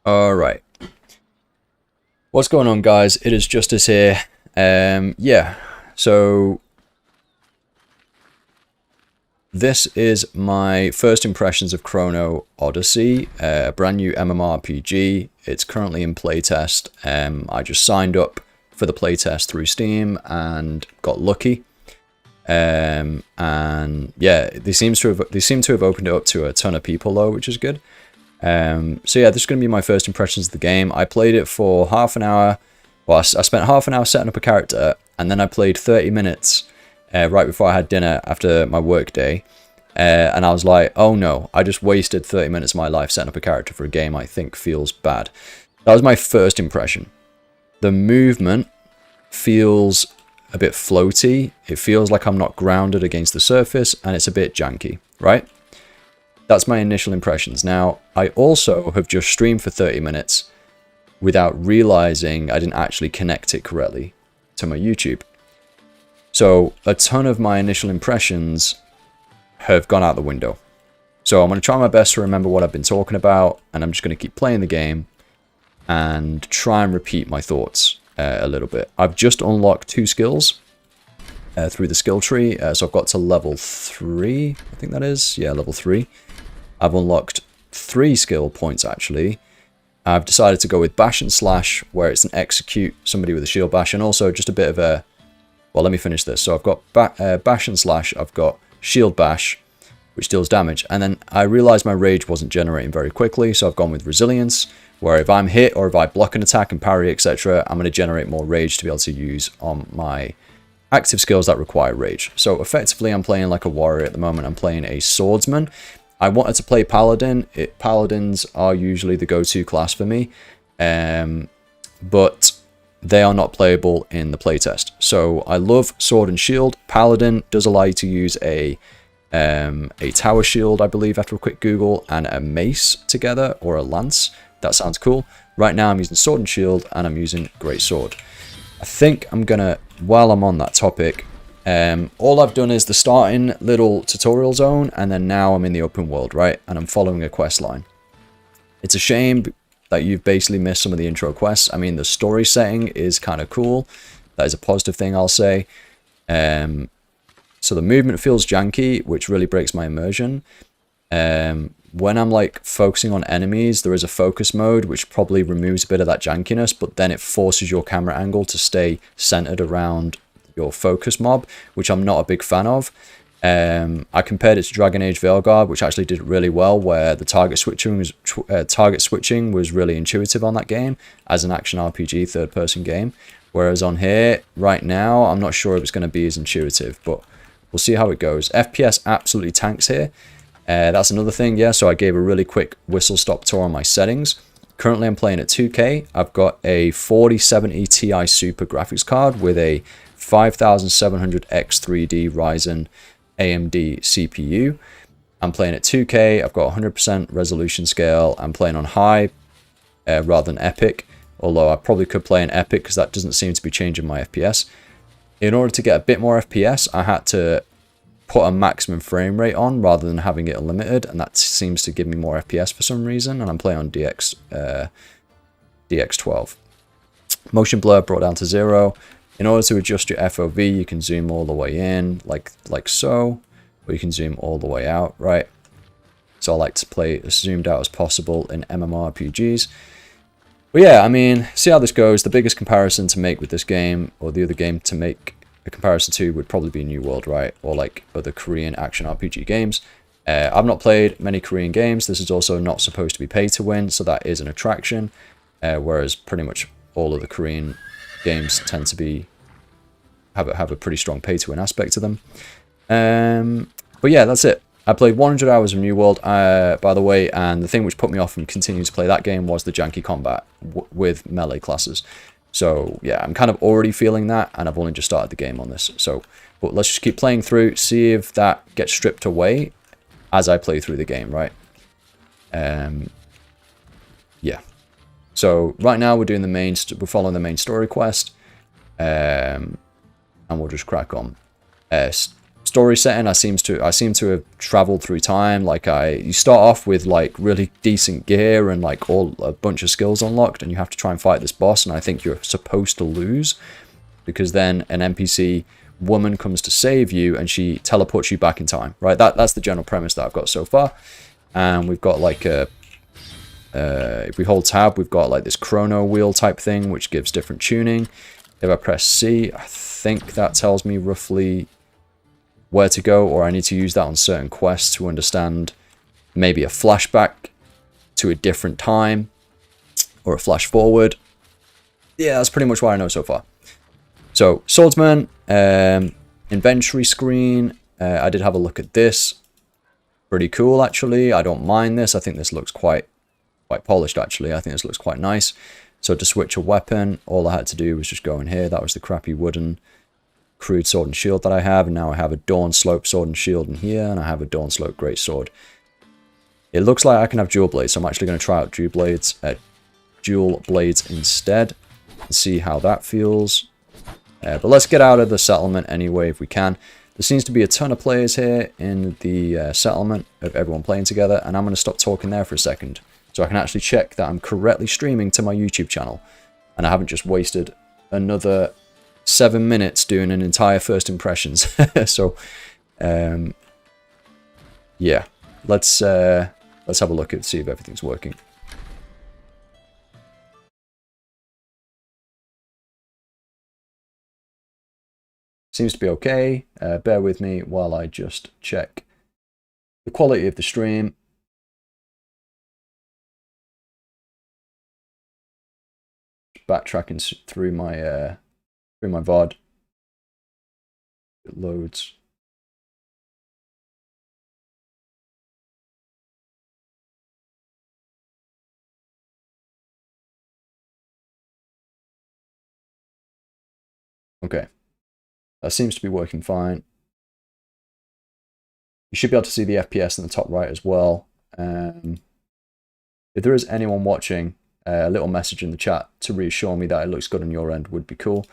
Alright, what's going on, guys? It is Justice here. Yeah, so this is my first impressions of Chrono Odyssey, a brand new MMORPG. It's currently in playtest. I just signed up for the playtest through Steam and got lucky. And yeah, they seem to have opened it up to a ton of people though, which is good. So yeah, this is going to be my first impressions of the game. I played it for half an hour. Well, I spent half an hour setting up a character, and then I played 30 minutes right before I had dinner after my work day. And I was like, oh no, I just wasted 30 minutes of my life setting up a character for a game I think feels bad. That was my first impression. The movement feels a bit floaty. It feels like I'm not grounded against the surface, and it's a bit janky, right? That's my initial impressions. Now, I also have just streamed for 30 minutes without realizing I didn't actually connect it correctly to my YouTube. So a ton of my initial impressions have gone out the window. So I'm going to try my best to remember what I've been talking about, and I'm just going to keep playing the game and try and repeat my thoughts a little bit. I've just unlocked 2 skills through the skill tree. So I've got to level 3, I think that is. Yeah, level 3. I've unlocked 3 skill points, actually. I've decided to go with Bash and Slash, where it's an execute somebody with a shield bash, and also just a bit of a... Well, let me finish this. So I've got Bash and Slash, I've got Shield Bash, which deals damage, and then I realized my rage wasn't generating very quickly, so I've gone with Resilience, where if I'm hit or if I block an attack and parry, etc., I'm going to generate more rage to be able to use on my active skills that require rage. So effectively, I'm playing like a warrior at the moment. I'm playing a swordsman. I wanted to play Paladin. Paladins are usually the go-to class for me, but they are not playable in the playtest. So I love Sword and Shield. Paladin does allow you to use a tower shield, I believe, after a quick Google, and a mace together, or a lance. That sounds cool. Right now I'm using Sword and Shield, and I'm using Great Sword. I think I'm gonna, while I'm on that topic, all I've done is the starting little tutorial zone, and then now I'm in the open world, right? And I'm following a quest line. It's a shame that you've basically missed some of the intro quests. I mean, the story setting is kind of cool. That is a positive thing, I'll say. So the movement feels janky, which really breaks my immersion. When I'm like focusing on enemies, there is a focus mode, which probably removes a bit of that jankiness, but then it forces your camera angle to stay centered around your focus mob, which I'm not a big fan of. I compared it to Dragon Age Veilguard, which actually did really well, where the target switching was really intuitive on that game as an action RPG third-person game. Whereas on here, right now, I'm not sure if it's going to be as intuitive, but we'll see how it goes. FPS absolutely tanks here. That's another thing, yeah, so I gave a really quick whistle-stop tour on my settings. Currently, I'm playing at 2K. I've got a 4070 Ti Super graphics card with a 5700X3D Ryzen AMD CPU. I'm playing at 2K. I've got 100% resolution scale. I'm playing on high rather than epic, although I probably could play in epic because that doesn't seem to be changing my FPS. In order to get a bit more FPS, I had to put a maximum frame rate on rather than having it unlimited, and that seems to give me more FPS for some reason, and I'm playing on DX12. Motion blur brought down to 0. In order to adjust your FOV, you can zoom all the way in, like so, or you can zoom all the way out, right? So I like to play as zoomed out as possible in MMORPGs. But yeah, I mean, see how this goes. The biggest comparison to make with this game, or the other game to make a comparison to, would probably be New World, right? Or like other Korean action RPG games. I've not played many Korean games. This is also not supposed to be pay to win, so that is an attraction. Whereas pretty much all of the Korean games tend to have a pretty strong pay to win aspect to them. But yeah, that's it. I played 100 hours of New World, by the way, and the thing which put me off from continuing to play that game was the janky combat with melee classes. So yeah, I'm kind of already feeling that, and I've only just started the game on this. So, but let's just keep playing through, see if that gets stripped away as I play through the game, right? Yeah. So right now we're doing we're following the main story quest, and we'll just crack on. story setting, I seem to have traveled through time. Like you start off with like really decent gear and like a bunch of skills unlocked, and you have to try and fight this boss, and I think you're supposed to lose, because then an NPC woman comes to save you and she teleports you back in time, right? That's the general premise that I've got so far. And we've got like a if we hold tab, we've got like this chrono wheel type thing which gives different tuning. If I press C, I think that tells me roughly where to go, or I need to use that on certain quests to understand maybe a flashback to a different time or a flash forward. Yeah, that's pretty much what I know so far. So Swordsman, inventory screen, I did have a look at this. Pretty cool actually. I don't mind this. I think this looks quite polished actually. I think this looks quite nice. So to switch a weapon, all I had to do was just go in here. That was the crappy wooden crude sword and shield that I have, and now I have a Dawn Slope sword and shield in here, and I have a Dawn Slope great sword. It looks like I can have dual blades, so I'm actually going to try out dual blades instead and see how that feels. But let's get out of the settlement anyway if we can. There seems to be a ton of players here in the settlement of everyone playing together, and I'm going to stop talking there for a second so I can actually check that I'm correctly streaming to my YouTube channel and I haven't just wasted another 7 minutes doing an entire first impressions. So yeah, let's have a look and see if everything's working. Seems to be okay. Bear with me while I just check the quality of the stream. Backtracking through my VOD. It loads. Okay. That seems to be working fine. You should be able to see the FPS in the top right as well. If there is anyone watching, a little message in the chat to reassure me that it looks good on your end would be cool.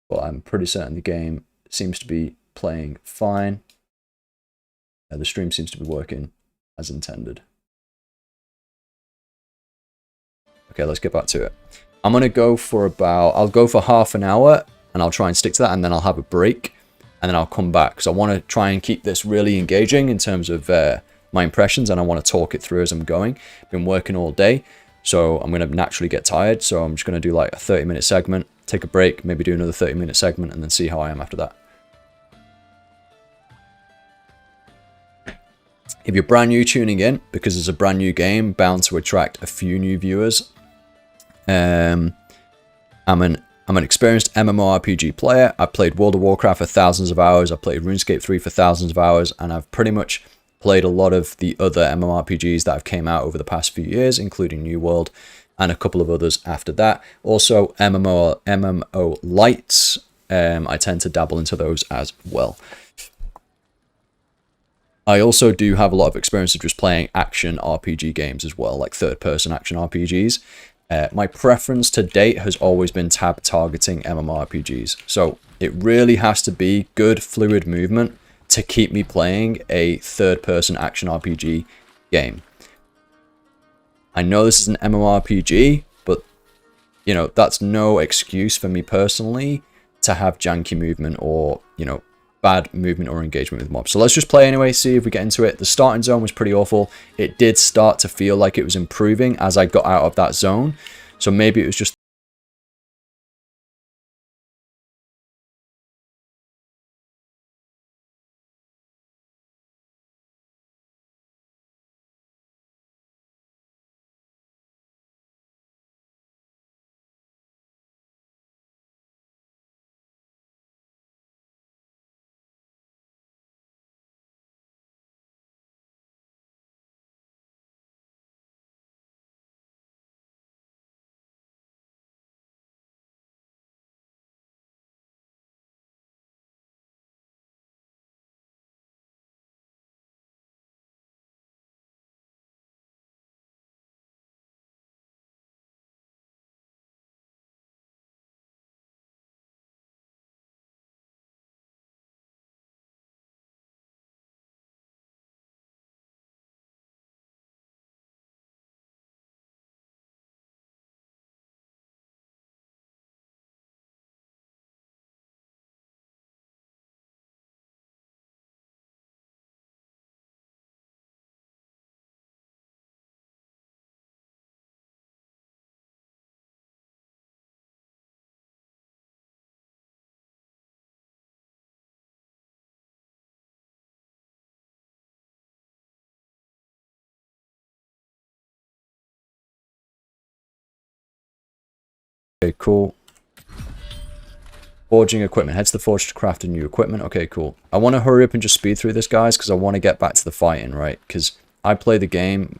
But I'm pretty certain the game seems to be playing fine. The stream seems to be working as intended. Okay, let's get back to it. I'm going to go for I'll go for half an hour and I'll try and stick to that, and then I'll have a break and then I'll come back. So I want to try and keep this really engaging in terms of my impressions, and I want to talk it through as I'm going. Been working all day, so I'm going to naturally get tired. So I'm just going to do like a 30-minute segment, take a break, maybe do another 30-minute segment, and then see how I am after that. If you're brand new tuning in, because it's a brand new game, bound to attract a few new viewers. I'm an experienced MMORPG player. I've played World of Warcraft for thousands of hours. I've played RuneScape 3 for thousands of hours, and I've pretty much played a lot of the other MMORPGs that have came out over the past few years, including New World and a couple of others after that. Also, MMO lights. I tend to dabble into those as well. I also do have a lot of experience of just playing action RPG games as well, like third-person action RPGs. My preference to date has always been tab targeting MMORPGs. So it really has to be good fluid movement to keep me playing a third-person action RPG game. I know this is an MMORPG, but you know, that's no excuse for me personally to have janky movement or, you know, bad movement or engagement with mobs. So let's just play anyway, see if we get into it. The starting zone was pretty awful. It did start to feel like it was improving as I got out of that zone. So maybe it was just Okay, cool. Forging equipment. Head to the forge to craft a new equipment. Okay, cool. I want to hurry up and just speed through this, guys, because I want to get back to the fighting, right? Because I play the game...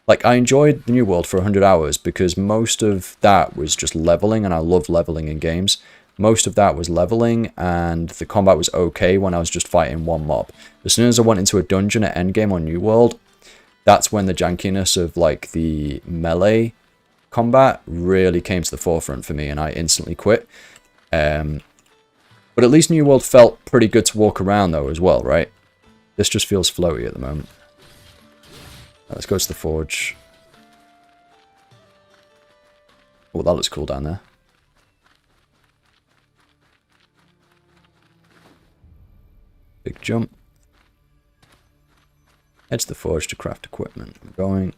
Like, I enjoyed the New World for 100 hours because most of that was just leveling, and I love leveling in games. Most of that was leveling, and the combat was okay when I was just fighting one mob. As soon as I went into a dungeon at endgame on New World, that's when the jankiness of, like, the melee combat really came to the forefront for me, and I instantly quit. But at least New World felt pretty good to walk around, though, as well, right? This just feels floaty at the moment. Let's go to the forge. Oh, that looks cool down there. Big jump. Head to the forge to craft equipment. I'm going.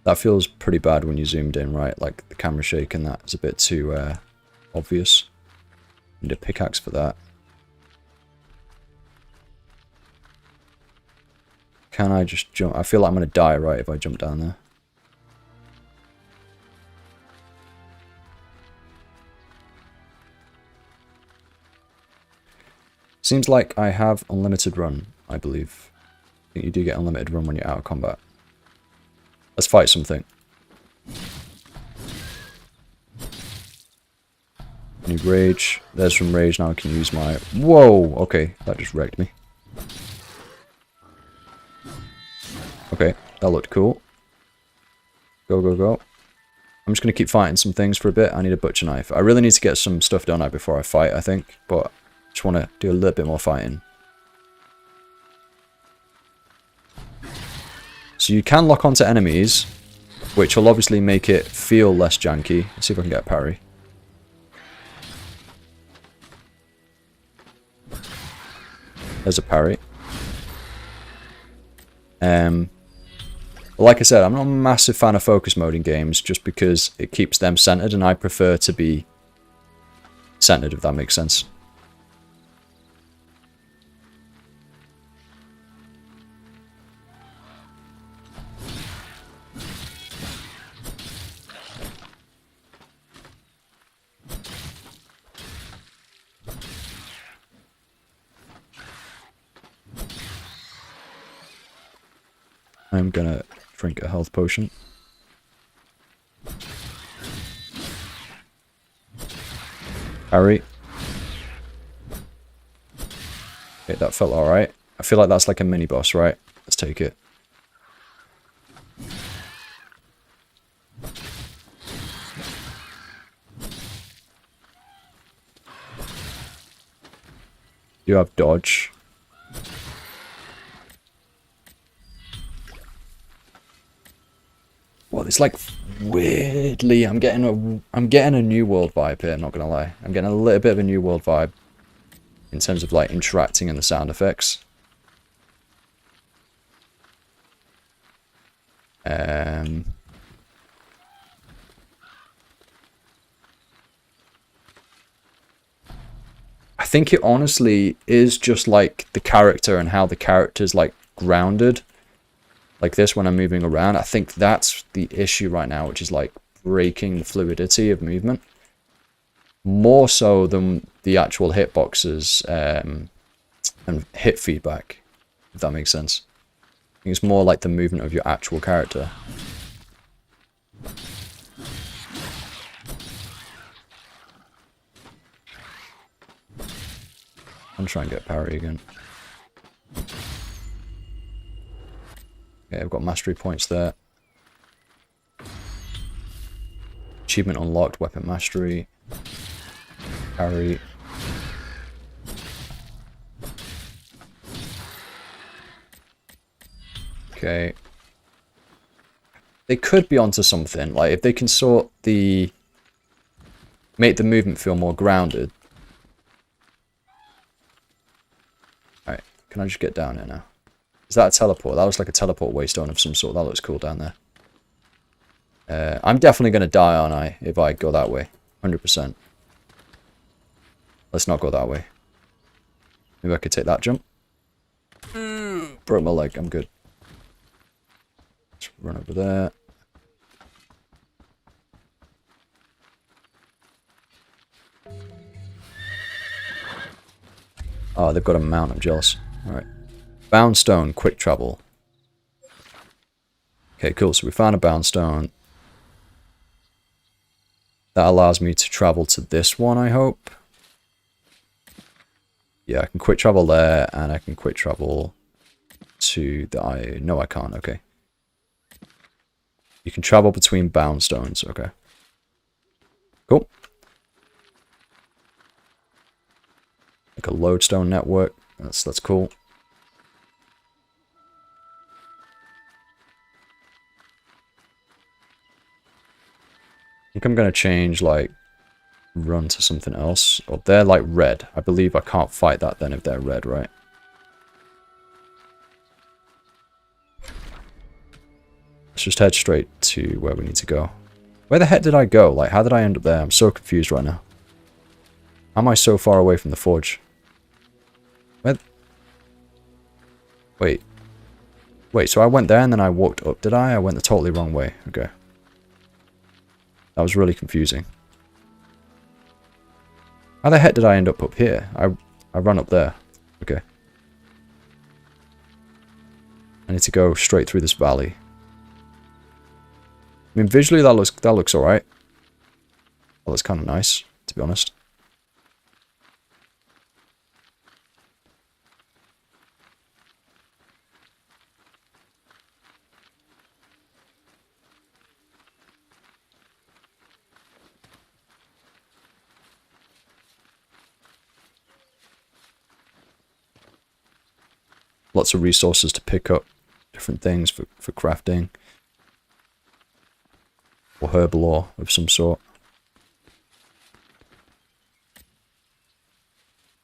That feels pretty bad when you zoomed in, right? Like the camera shaking, that is a bit too obvious. Need a pickaxe for that. Can I just jump? I feel like I'm going to die, right, if I jump down there. Seems like I have unlimited run, I believe. I think you do get unlimited run when you're out of combat. Let's fight something. Need rage. There's some rage. Now I can use my... Whoa! Okay, that just wrecked me. Okay, that looked cool. Go, go, go. I'm just going to keep fighting some things for a bit. I need a butcher knife. I really need to get some stuff done before I fight, I think. But I just want to do a little bit more fighting. So you can lock onto enemies, which will obviously make it feel less janky. Let's see if I can get a parry. There's a parry. Like I said, I'm not a massive fan of focus mode in games just because it keeps them centered, and I prefer to be centered, if that makes sense. I'm gonna drink a health potion. Parry. Okay, that felt alright. I feel like that's like a mini boss, right? Let's take it. You have dodge. Well, it's like weirdly, I'm getting a New World vibe here, not gonna lie. I'm getting a little bit of a New World vibe in terms of like interacting and the sound effects. I think it honestly is just like the character and how the character's like grounded. Like this when I'm moving around. I think that's the issue right now, which is like breaking the fluidity of movement. More so than the actual hitboxes and hit feedback, if that makes sense. I think it's more like the movement of your actual character. I'm trying to get parry again. Okay, I've got mastery points there. Achievement unlocked, weapon mastery. Parry. Okay. They could be onto something, like if they can sort the... make the movement feel more grounded. Alright, can I just get down here now? Is that a teleport? That looks like a teleport waystone of some sort. That looks cool down there. I'm definitely going to die, aren't I, if I go that way. 100%. Let's not go that way. Maybe I could take that jump. Broke my leg. I'm good. Let's run over there. Oh, they've got a mount. I'm jealous. Alright. Bound stone. Quick travel. Okay, cool. So we found a bound stone. That allows me to travel to this one, I hope. Yeah, I can quick travel there, and I can quick travel to the... No, I can't. Okay. You can travel between bound stones. Okay. Cool. Like a lodestone network. That's cool. I think I'm going to change, like, run to something else. Oh, they're, like, red. I believe I can't fight that then if they're red, right? Let's just head straight to where we need to go. Where the heck did I go? Like, how did I end up there? I'm so confused right now. How am I so far away from the forge? Where... Wait. Wait, so I went there and then I walked up, did I? I went the totally wrong way. Okay. That was really confusing. How the heck did I end up here? I run up there. Okay. I need to go straight through this valley. I mean, visually that looks alright. Well, it's kind of nice, to be honest. Lots of resources to pick up, different things for crafting. Or herbal ore of some sort.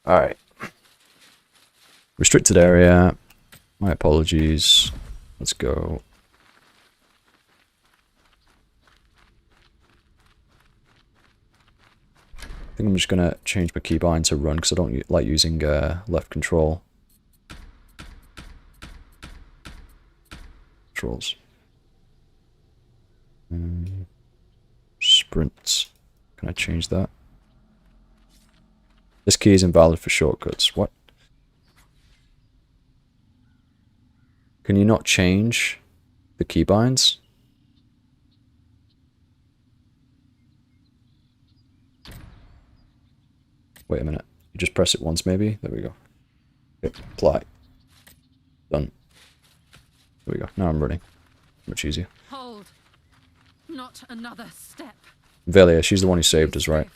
Alright. Restricted area. My apologies. Let's go. I think I'm just going to change my keybind to run because I don't like using left control. Controls. Sprints. Can I change that? This key is invalid for shortcuts. What? Can you not change the keybinds? Wait a minute. You just press it once maybe? There we go. Okay, apply. Done. There we go. Now I'm running. Much easier. Hold. Not another step. Velia, she's the one who saved us, right?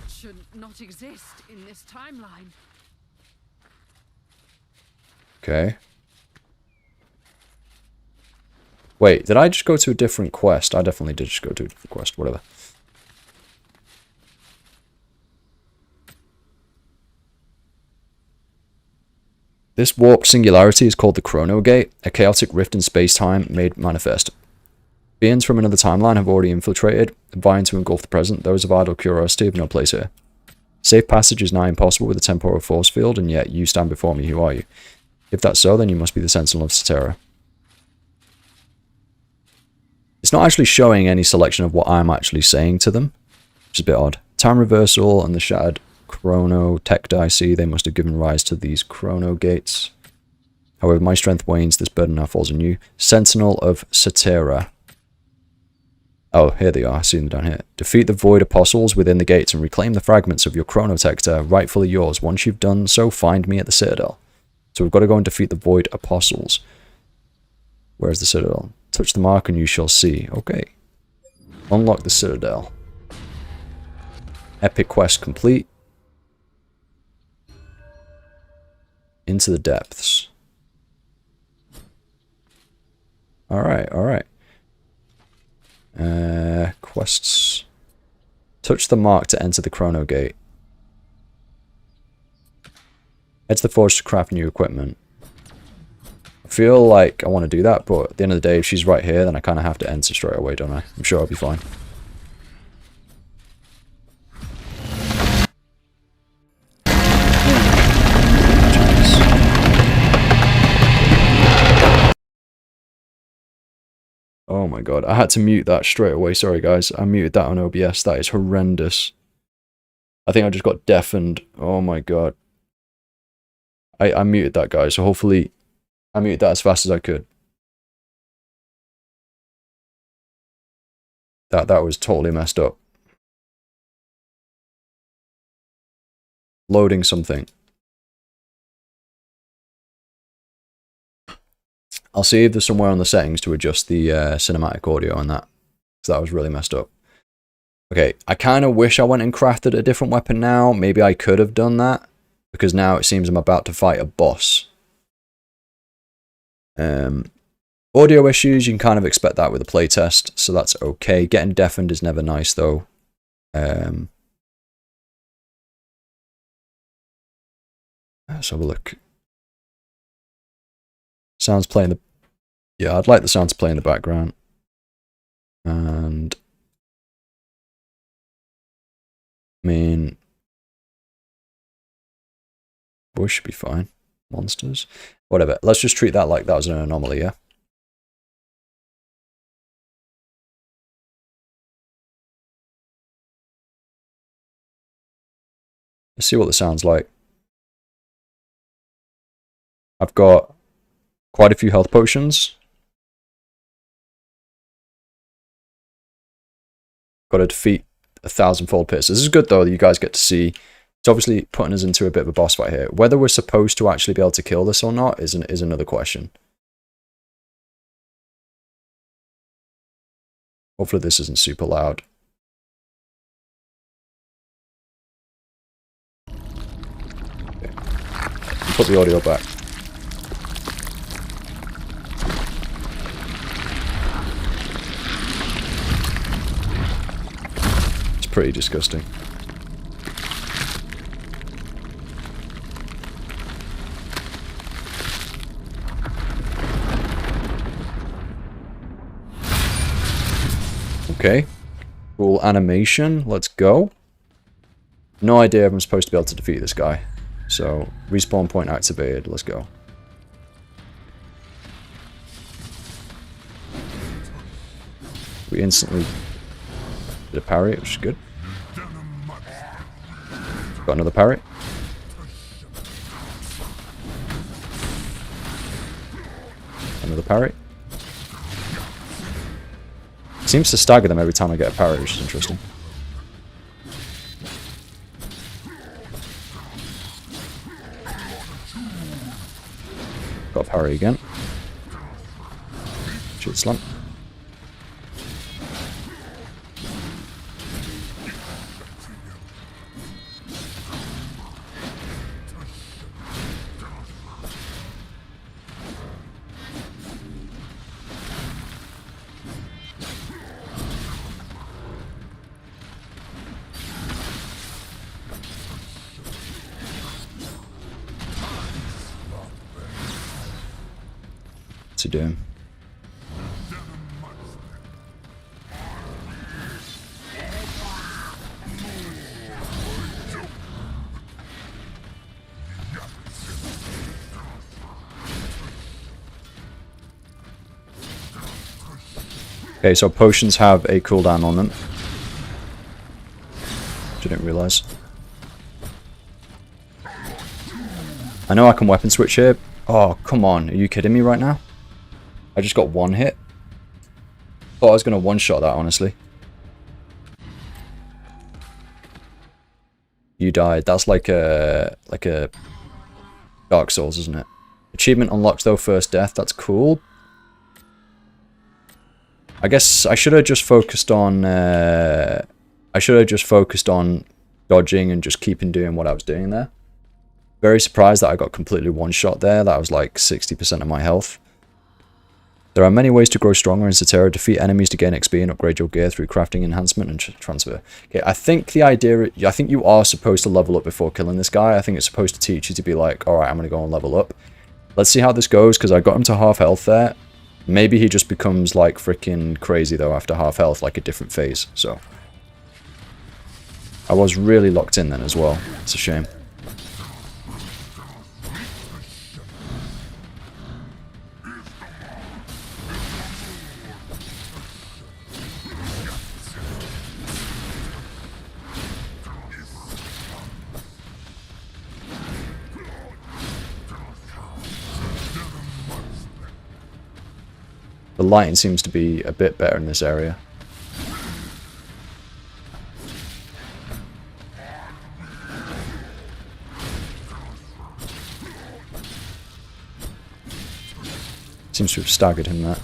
Should not exist in this timeline. Okay. Wait, did I just go to a different quest? I definitely did just go to a different quest, whatever. This warped singularity is called the Chrono Gate, a chaotic rift in space-time made manifest. Beings from another timeline have already infiltrated, vying to engulf the present. Those of idle curiosity have no place here. Safe passage is nigh impossible with a temporal force field, and yet you stand before me. Who are you? If that's so, then you must be the Sentinel of Satera. It's not actually showing any selection of what I'm actually saying to them, which is a bit odd. Time reversal and the shattered Chrono tech I see, they must have given rise to these Chrono Gates. However, my strength wanes, this burden now falls on you. Sentinel of Satera. Oh, here they are. I see them down here. Defeat the Void Apostles within the gates and reclaim the fragments of your Chronotector, rightfully yours. Once you've done so, find me at the Citadel. So we've got to go and defeat the Void Apostles. Where's the Citadel? Touch the mark and you shall see. Okay. Unlock the Citadel. Epic quest complete. Into the depths. Alright, alright. Quests. Touch the mark to enter the Chrono Gate. Head to the forge to craft new equipment. I feel like I want to do that, but at the end of the day, if she's right here, then I kind of have to enter straight away, don't I? I'm sure I'll be fine. Oh my god, I had to mute that straight away. Sorry guys, I muted that on OBS. That is horrendous. I think I just got deafened. Oh my god. I muted that, guys, so hopefully I muted that as fast as I could. That was totally messed up. Loading something. I'll see if there's somewhere on the settings to adjust the cinematic audio on that, because that was really messed up. Okay, I kind of wish I went and crafted a different weapon now. Maybe I could have done that, because now it seems I'm about to fight a boss. Audio issues, you can kind of expect that with a playtest, so that's okay. Getting deafened is never nice, though. Let's have a look. Sounds playing the... Yeah, I'd like the sound to play in the background. And... I mean... Bush should be fine. Monsters. Whatever. Let's just treat that like that was an anomaly, yeah? Let's see what the sound's like. I've got quite a few health potions. Got to defeat 1,000-fold pits. This is good though that you guys get to see. It's obviously putting us into a bit of a boss fight here. Whether we're supposed to actually be able to kill this or not is another question. Hopefully this isn't super loud. Okay. Put the audio back. It's pretty disgusting. Okay, cool animation, let's go. No idea if I'm supposed to be able to defeat this guy. So, respawn point activated, let's go. We instantly did a parry, which is good. Got another parry. Another parry. Seems to stagger them every time I get a parry, which is interesting. Got a parry again. Shoot slump. To do him. Okay, so potions have a cooldown on them. Which I didn't realize. I know I can weapon switch here. Oh, come on. Are you kidding me right now? I just got one hit. Thought I was going to one-shot that, honestly. You died. That's like a Dark Souls, isn't it? Achievement unlocks though first death. That's cool. I guess I should have just focused on dodging and just keeping doing what I was doing there. Very surprised that I got completely one-shot there. That was like 60% of my health. There are many ways to grow stronger in Cetera. Defeat enemies to gain XP and upgrade your gear through crafting, enhancement, and transfer. Okay, I think you are supposed to level up before killing this guy. I think it's supposed to teach you to be like, alright, I'm going to go and level up. Let's see how this goes, because I got him to half health there. Maybe he just becomes like freaking crazy though after half health, like a different phase, so. I was really locked in then as well. It's a shame. The lighting seems to be a bit better in this area. Seems to have staggered him that.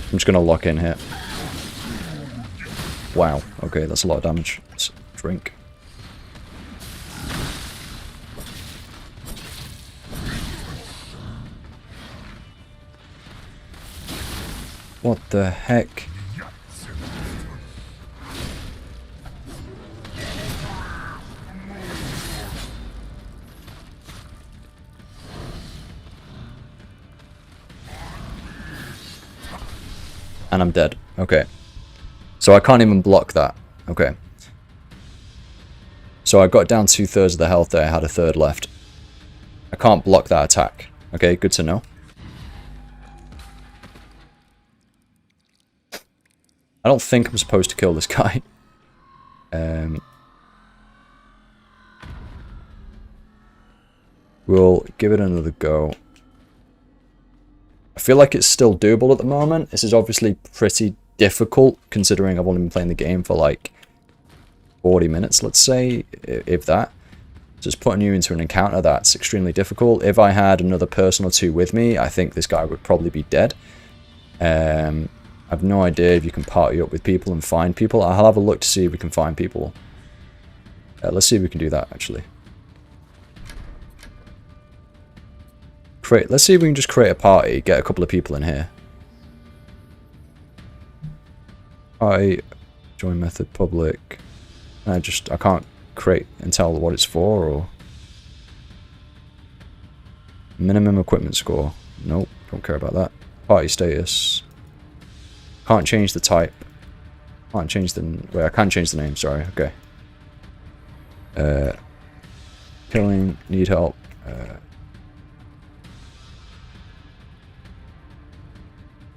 I'm just going to lock in here. Wow, okay, that's a lot of damage. Let's drink. What the heck? And I'm dead. Okay. So I can't even block that. Okay. So I got down 2/3 of the health there. I had 1/3 left. I can't block that attack. Okay, good to know. I don't think I'm supposed to kill this guy. We'll give it another go. I feel like it's still doable at the moment. This is obviously pretty difficult, considering I've only been playing the game for like 40 minutes, let's say, if that. Just putting you into an encounter that's extremely difficult. If I had another person or two with me, I think this guy would probably be dead. I've no idea if you can party up with people and find people. I'll have a look to see if we can find people. Let's see if we can do that, actually. Let's see if we can just create a party, get a couple of people in here. Party, join method, public. I can't create and tell what it's for, or... Minimum equipment score. Nope, don't care about that. Party status. Can't change the type. Can't change the... Wait, I can change the name, sorry, okay. Killing, need help.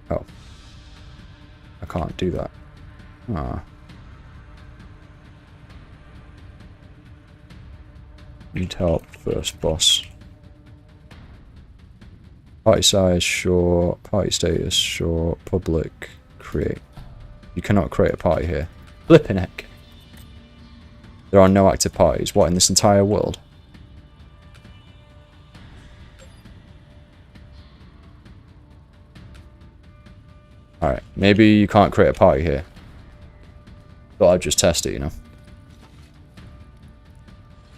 Oh. I can't do that. Ah. Need help, first boss. Party size, sure. Party status, sure. Public, create. You cannot create a party here. Flipping heck. There are no active parties. What, in this entire world? Alright, maybe you can't create a party here. But I'll just test it, you know.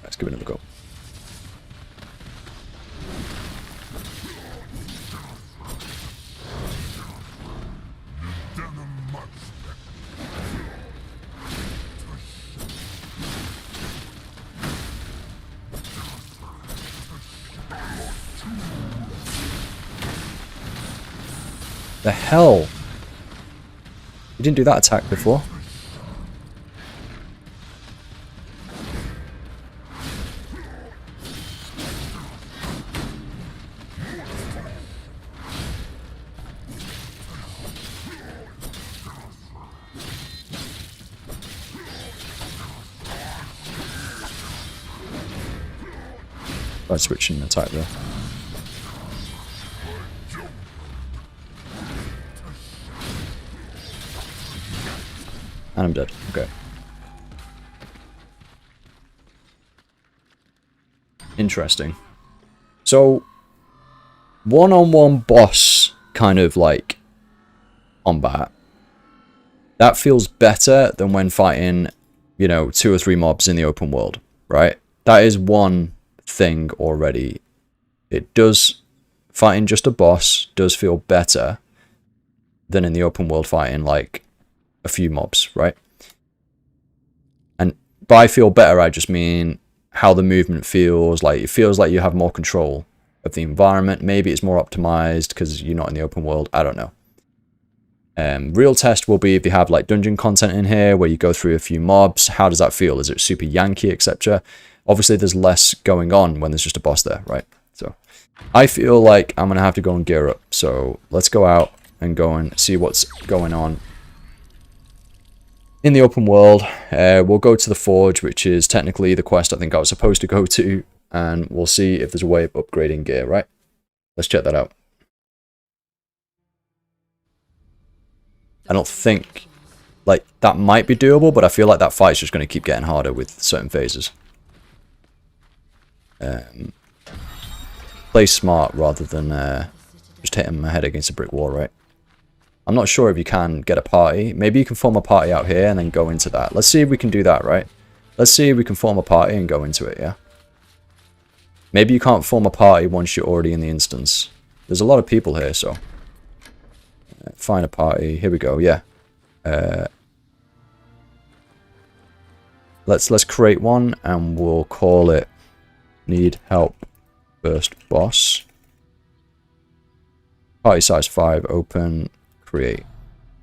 Let's give it another go. The hell? You didn't do that attack before. By switching the attack there. And I'm dead. Okay. Interesting. So, one-on-one boss kind of like combat. That feels better than when fighting, you know, 2 or 3 mobs in the open world, right? That is one thing already. It does, fighting just a boss does feel better than in the open world fighting like a few mobs, right? And by feel better, I just mean how the movement feels. Like, it feels like you have more control of the environment. Maybe it's more optimized because you're not in the open world. I don't know. Real test will be if you have like dungeon content in here where you go through a few mobs. How does that feel? Is it super janky, etc.? Obviously, there's less going on when there's just a boss there, right? So I feel like I'm going to have to go and gear up. So let's go out and go and see what's going on. in the open world. We'll go to the Forge, which is technically the quest I think I was supposed to go to, and we'll see if there's a way of upgrading gear, right? Let's check that out. I don't think, like, that might be doable, but I feel like that fight's just going to keep getting harder with certain phases. Play smart rather than just hitting my head against a brick wall, right? I'm not sure if you can get a party. Maybe you can form a party out here and then go into that. Let's see if we can do that, right? Let's see if we can form a party and go into it, yeah? Maybe you can't form a party once you're already in the instance. There's a lot of people here, so... find a party. Here we go, yeah. Let's create one and we'll call it Need Help First Boss. Party size 5, open, create.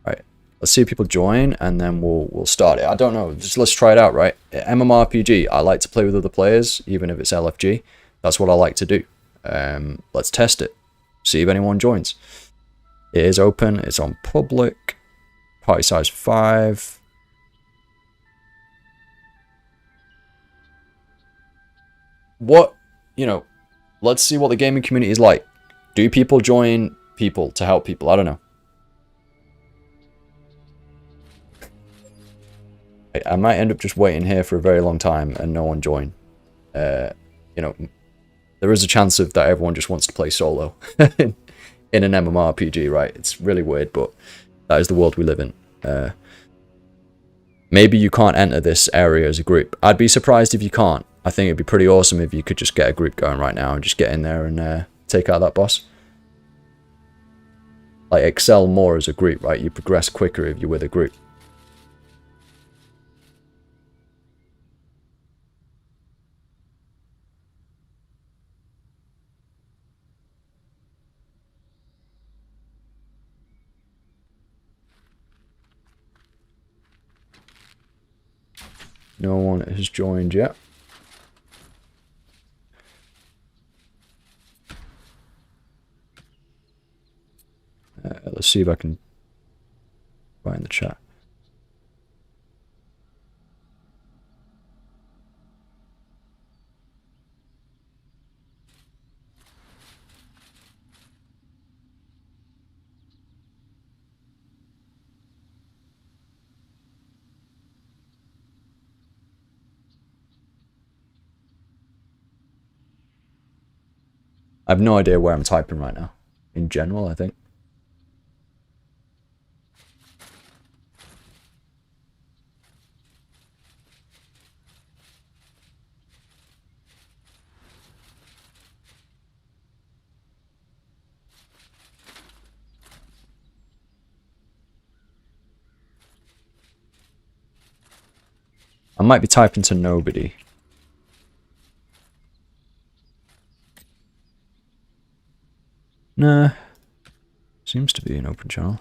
Right. Let's see if people join and then we'll start it. I don't know. Just let's try it out, right? MMORPG. I like to play with other players, even if it's LFG. That's what I like to do. Let's test it. See if anyone joins. It is open. It's on public. Party size 5. What, you know, let's see what the gaming community is like. Do people join people to help people? I don't know. I might end up just waiting here for a very long time and no one join. You know, there is a chance of that everyone just wants to play solo in an MMORPG, right? It's really weird, but that is the world we live in. Maybe you can't enter this area as a group. I'd be surprised if you can't. I think it'd be pretty awesome if you could just get a group going right now and just get in there and take out that boss. Like, excel more as a group, right? You progress quicker if you're with a group. No one has joined yet. Let's see if I can find the chat. I have no idea where I'm typing right now. In general, I think. I might be typing to nobody. Nah. Seems to be an open channel.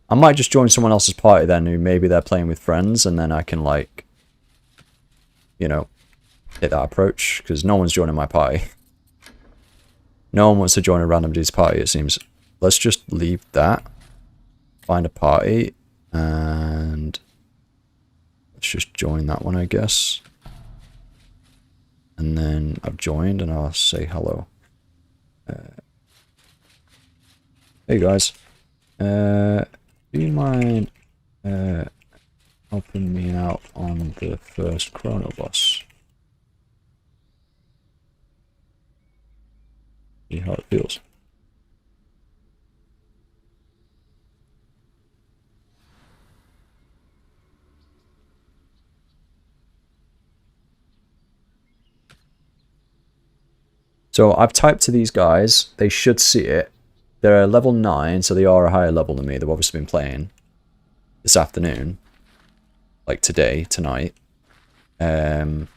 I might just join someone else's party then who maybe they're playing with friends and then I can, like, you know, hit that approach because no one's joining my party. No one wants to join a random dude's party, it seems. Let's just leave that. Find a party and let's just join that one, I guess. And then I've joined and I'll say hello. Hey guys. Do you mind helping me out on the first Chrono boss? See how it feels. So I've typed to these guys. They should see it. They're level 9, so they are a higher level than me. They've obviously been playing this afternoon. Like today, tonight. They're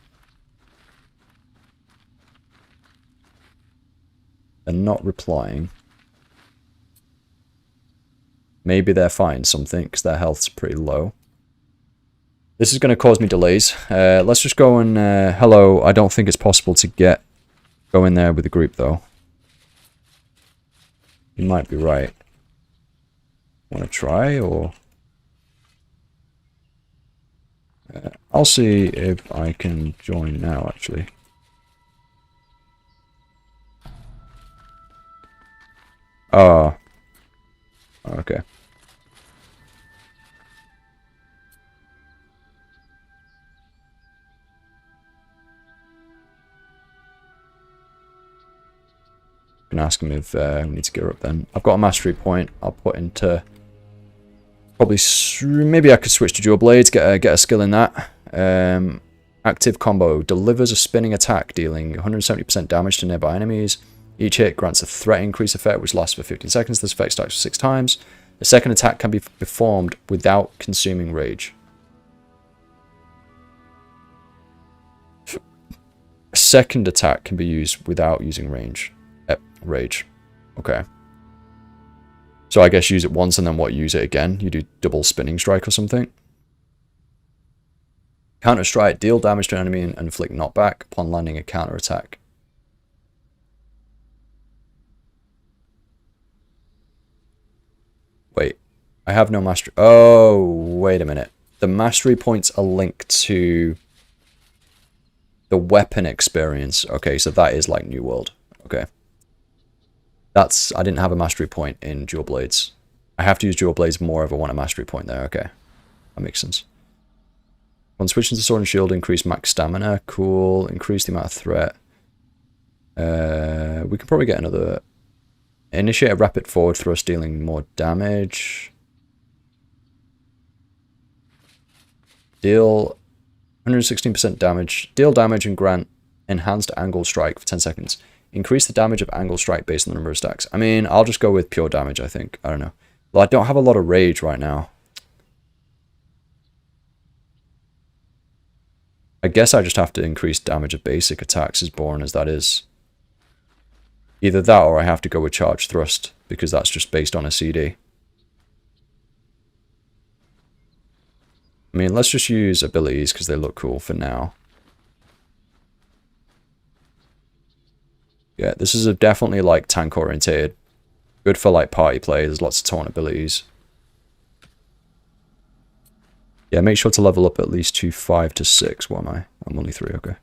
not replying. Maybe they're fighting something because their health's pretty low. This is going to cause me delays. Let's just go and hello. I don't think it's possible to go in there with the group though. You might be right. Want to try, or... I'll see if I can join now, actually. Oh. Okay. Can ask him if we need to gear up then. I've got a mastery point. I'll put into... Probably... Maybe I could switch to dual blades, get a skill in that. Active combo. Delivers a spinning attack, dealing 170% damage to nearby enemies. Each hit grants a threat increase effect, which lasts for 15 seconds. This effect starts 6 times. The second attack can be performed without consuming rage. A second attack can be used without using rage. Okay. So I guess use it once and then what, use it again? You do double spinning strike or something? Counter strike. Deal damage to an enemy and inflict knockback upon landing a counter attack. Wait. I have no mastery. Oh, wait a minute. The mastery points are linked to the weapon experience. Okay, so that is like New World. Okay. That's... I didn't have a mastery point in dual blades. I have to use dual blades more if I want a mastery point there. Okay. That makes sense. When switching to sword and shield, increase max stamina. Cool. Increase the amount of threat. We can probably get another... Initiate a rapid forward thrust, dealing more damage. Deal 116% damage. Deal damage and grant enhanced angle strike for 10 seconds. Increase the damage of angle strike based on the number of stacks. I mean, I'll just go with pure damage, I think. I don't know. Well, I don't have a lot of rage right now. I guess I just have to increase damage of basic attacks, as boring as that is. Either that or I have to go with charge thrust, because that's just based on a CD. I mean, let's just use abilities because they look cool for now. Yeah, this is definitely like tank oriented. Good for like party play. There's lots of taunt abilities. Yeah, make sure to level up at least to 5 to 6. What am I? I'm only 3, okay.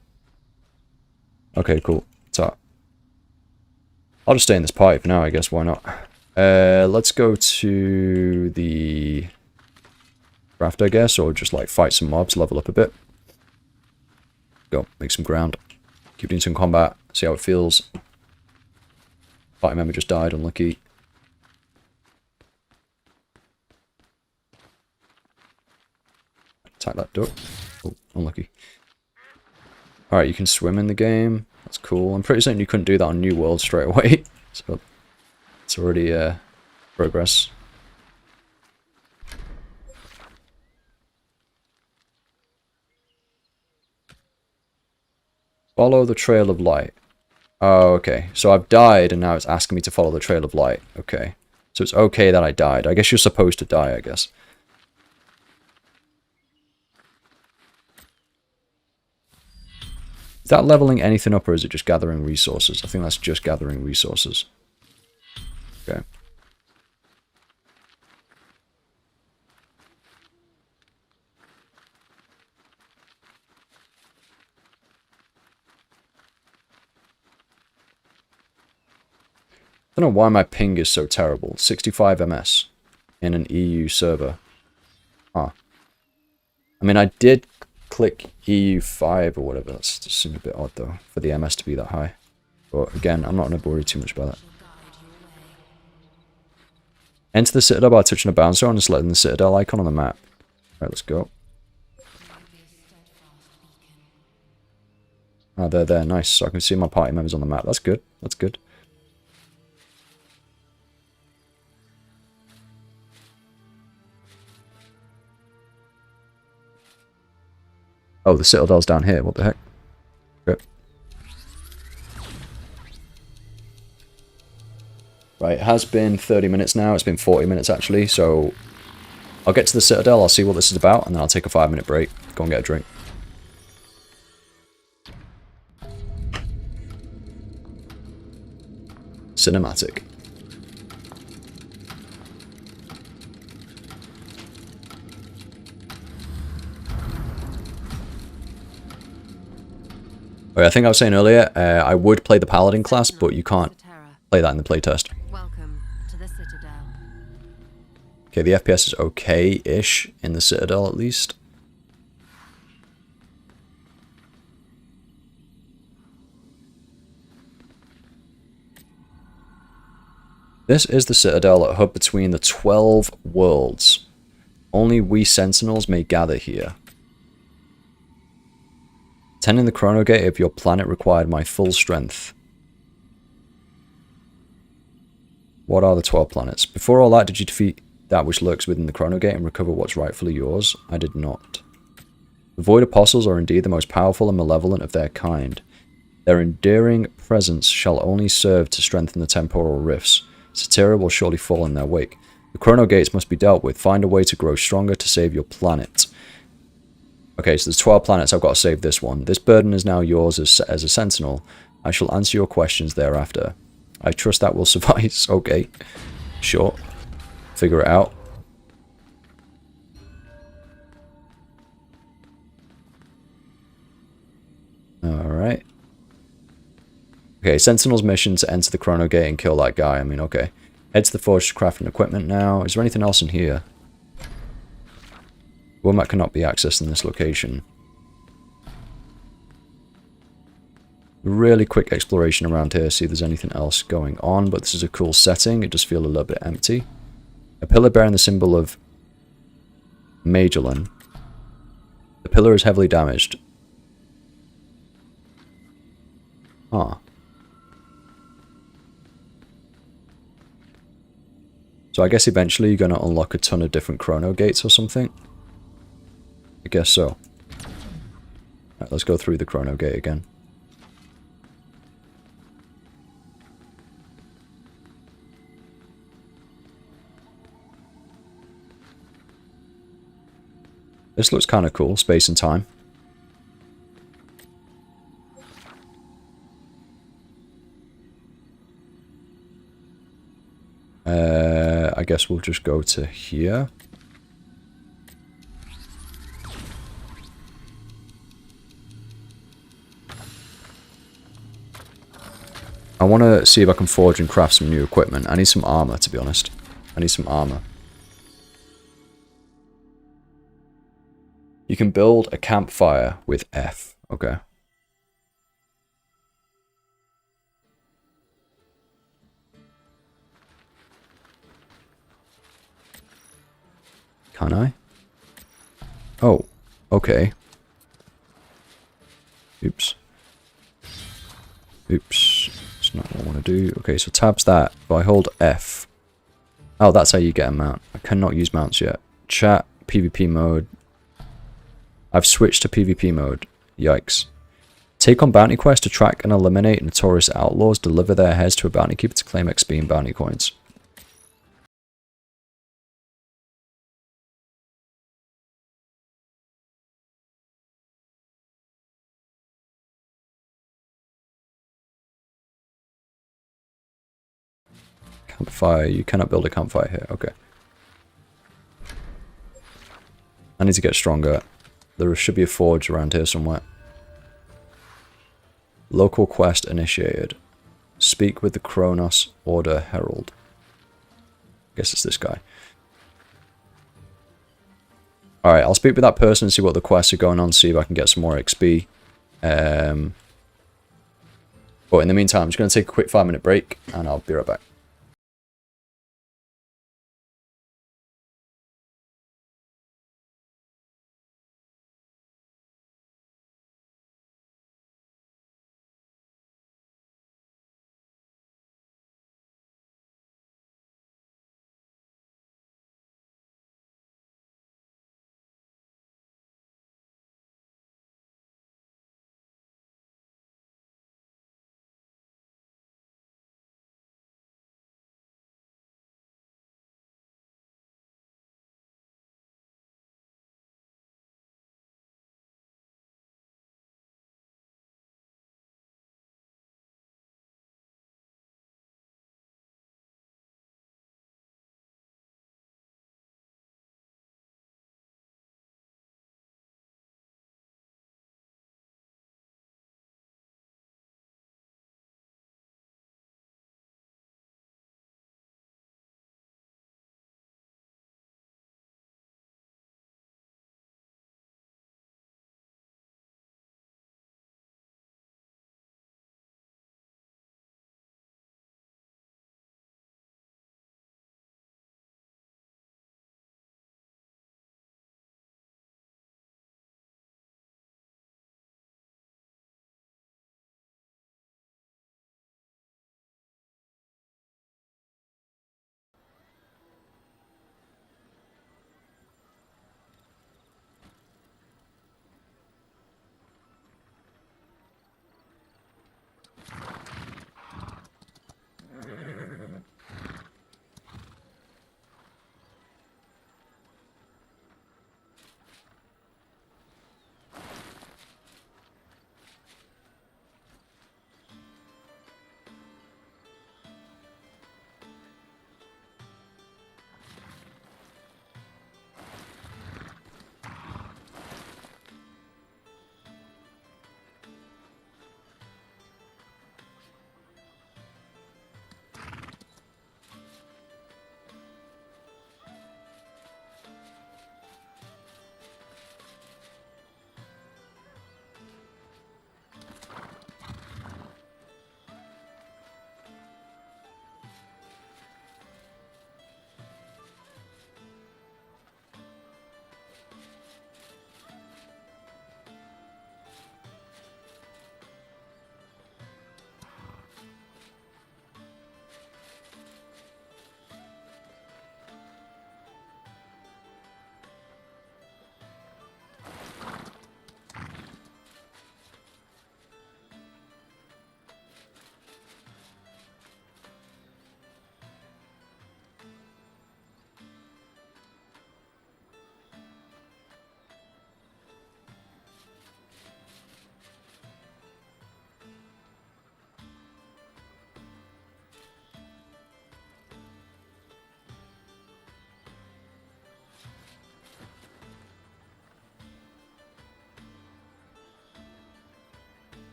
Okay, cool. So I'll just stay in this party for now, I guess. Why not? Let's go to the craft, I guess, or just like fight some mobs, level up a bit. Go, make some ground. Keep doing some combat, see how it feels. Party member just died, unlucky. Attack that duck. Oh, unlucky. Alright, you can swim in the game. That's cool. I'm pretty certain you couldn't do that on New World straight away. So it's already progress. Follow the trail of light. Oh, okay. So I've died and now it's asking me to follow the trail of light. Okay. So it's okay that I died. I guess you're supposed to die, I guess. Is that leveling anything up or is it just gathering resources? I think that's just gathering resources. Okay. I don't know why my ping is so terrible. 65 ms in an EU server. Huh. I mean, I did click EU5 or whatever. That's just seemed a bit odd though, for the MS to be that high. But again, I'm not going to worry too much about that. Enter the Citadel by touching a bouncer and selecting the Citadel icon on the map. Alright, let's go. Oh, they're there. Nice. So I can see my party members on the map. That's good. That's good. Oh, the Citadel's down here. What the heck? Okay. Right, it has been 30 minutes now. It's been 40 minutes, actually. So I'll get to the Citadel. I'll see what this is about. And then I'll take a 5-minute break. Go and get a drink. Cinematic. I think I was saying earlier, I would play the Paladin class, but you can't play that in the playtest. Welcome to the Citadel. Okay, the FPS is okay-ish in the Citadel at least. This is the Citadel, a hub between the 12 worlds. Only we Sentinels may gather here. Attending the Chrono Gate of your planet required my full strength. What are the 12 planets? Before all that, did you defeat that which lurks within the Chrono Gate and recover what's rightfully yours? I did not. The Void Apostles are indeed the most powerful and malevolent of their kind. Their endearing presence shall only serve to strengthen the temporal rifts. Satira will surely fall in their wake. The Chrono Gates must be dealt with. Find a way to grow stronger to save your planet. Okay, so there's 12 planets. I've got to save this one. This burden is now yours as a sentinel. I shall answer your questions thereafter. I trust that will suffice. Okay. Sure. Figure it out. Alright. Okay, Sentinel's mission to enter the Chrono Gate and kill that guy. I mean, okay. Head to the forge to craft and equipment now. Is there anything else in here? Womack cannot be accessed in this location. Really quick exploration around here, see if there's anything else going on, but this is a cool setting. It does feel a little bit empty. A pillar bearing the symbol of Magellan. The pillar is heavily damaged. Ah. So I guess eventually you're going to unlock a ton of different Chrono Gates or something. I guess so. Right, let's go through the Chrono Gate again. This looks kind of cool, space and time. I guess we'll just go to here. I want to see if I can forge and craft some new equipment. I need some armor, to be honest. I need some armor. You can build a campfire with F. Okay. Can I? Oh, okay. Oops. Oops. That's not what I want to do. Okay, so tab's that. If I hold F. Oh, that's how you get a mount. I cannot use mounts yet. Chat, PvP mode. I've switched to PvP mode. Yikes. Take on bounty quest to track and eliminate notorious outlaws. Deliver their heads to a bounty keeper to claim XP and bounty coins. Campfire. You cannot build a campfire here. Okay. I need to get stronger. There should be a forge around here somewhere. Local quest initiated. Speak with the Chronos Order Herald. Guess it's this guy. Alright, I'll speak with that person and see what the quests are going on, see if I can get some more XP. But in the meantime, I'm just going to take a quick 5-minute break, and I'll be right back.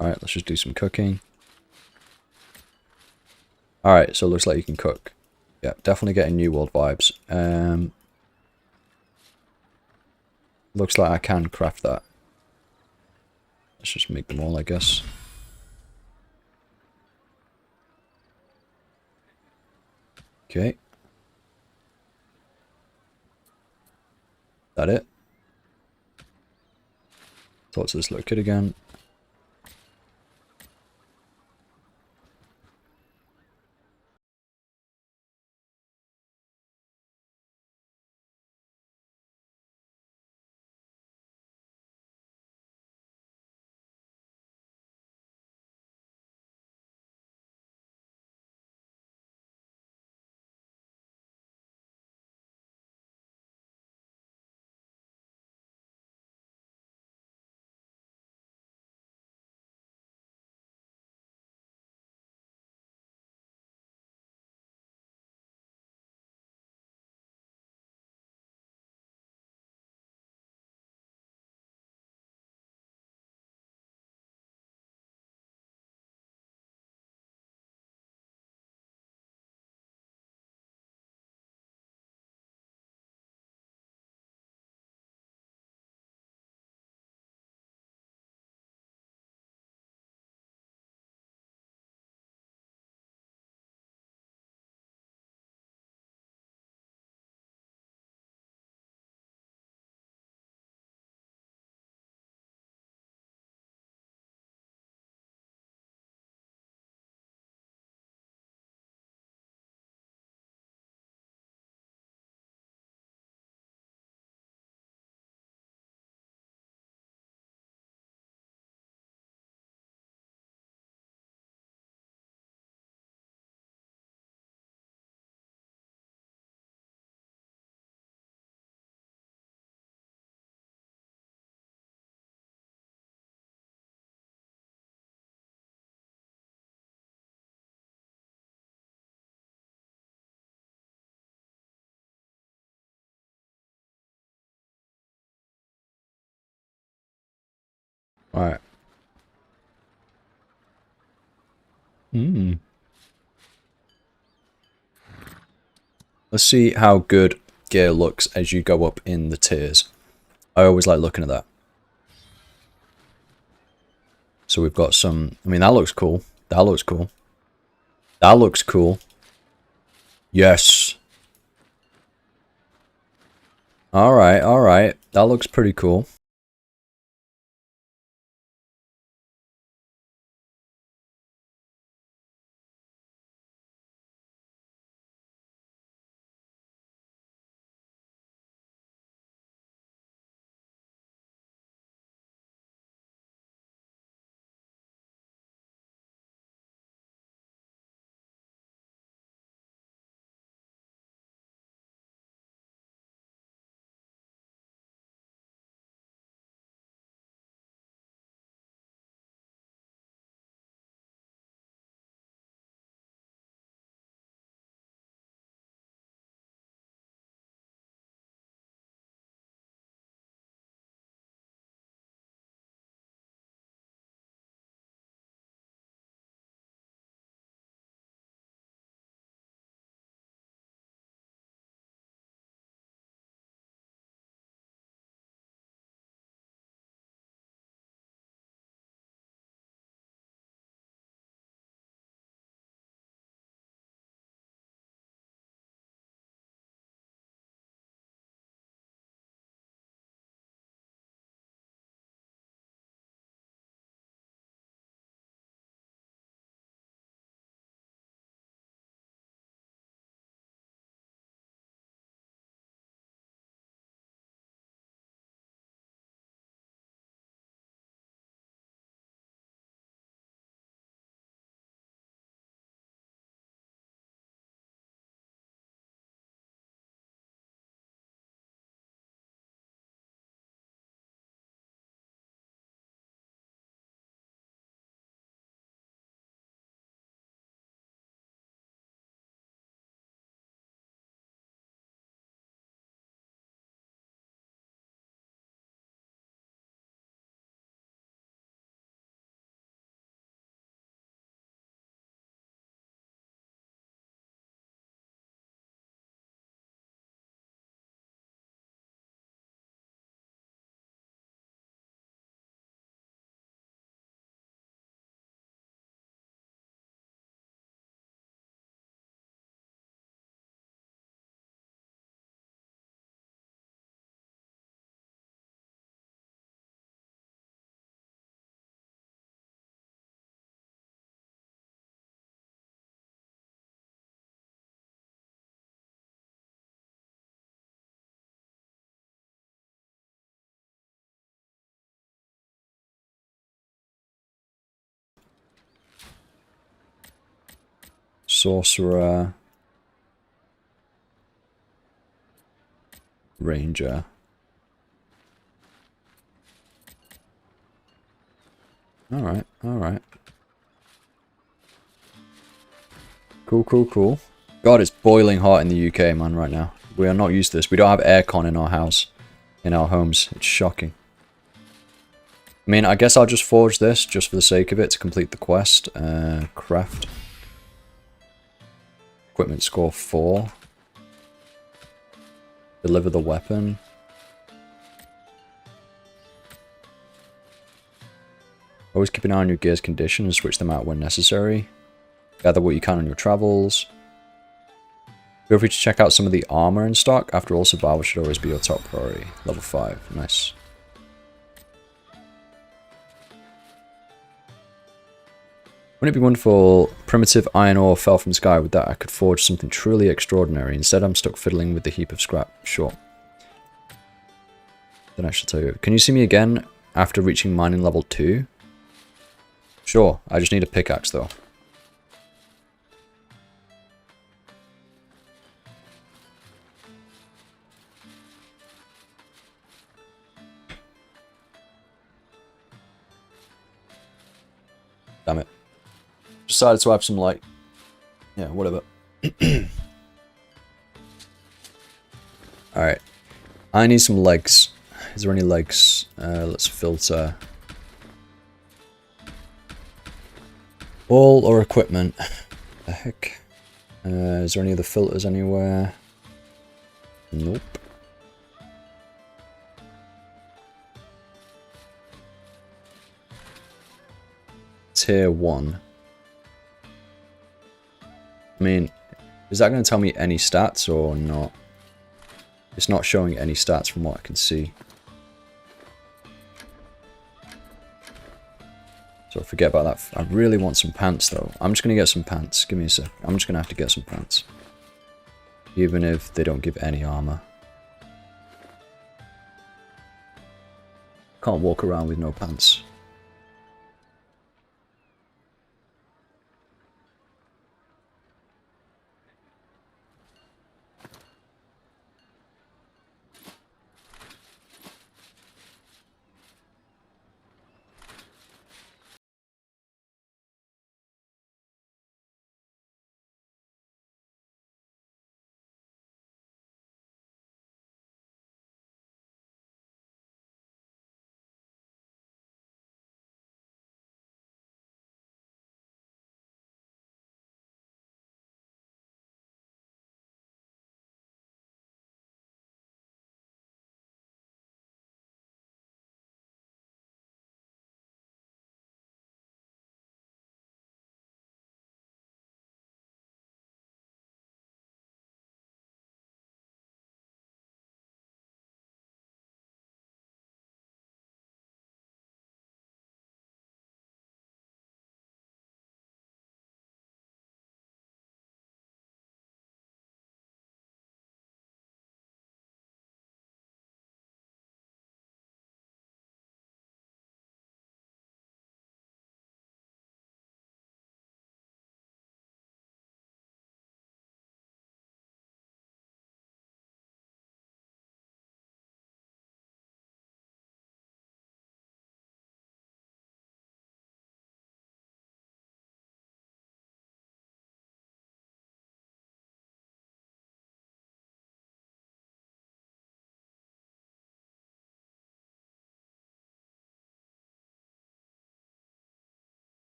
Alright, let's just do some cooking. Alright, so it looks like you can cook. Yeah, definitely getting New World vibes. Looks like I can craft that. Let's just make them all, I guess. Okay. That it? Thoughts of this look good again. Alright. Let's see how good gear looks as you go up in the tiers. I always like looking at that. So we've got some... I mean, that looks cool. That looks cool. That looks cool. Yes. Alright, alright. That looks pretty cool. Sorcerer. Ranger. Alright, alright. Cool, cool, cool. God, it's boiling hot in the UK, man, right now. We are not used to this. We don't have aircon in our house. In our homes. It's shocking. I mean, I guess I'll just forge this, just for the sake of it, to complete the quest. Craft. Equipment score 4. Deliver the weapon. Always keep an eye on your gear's condition and switch them out when necessary. Gather what you can on your travels. Feel free to check out some of the armor in stock. After all, survival should always be your top priority. Level 5. Nice. Wouldn't it be wonderful? Primitive iron ore fell from the sky. With that, I could forge something truly extraordinary. Instead, I'm stuck fiddling with the heap of scrap. Sure. Then I shall tell you. Can you see me again after reaching mining level 2? Sure. I just need a pickaxe, though. Damn it. Decided to have some light. Yeah, whatever. Alright. I need some legs. Is there any legs? Let's filter. All or equipment. The heck? Is there any other filters anywhere? Nope. Tier 1. I mean, is that going to tell me any stats or not? It's not showing any stats from what I can see. So forget about that. I really want some pants though. I'm just going to get some pants. Give me a sec. I'm just going to have to get some pants. Even if they don't give any armor. Can't walk around with no pants.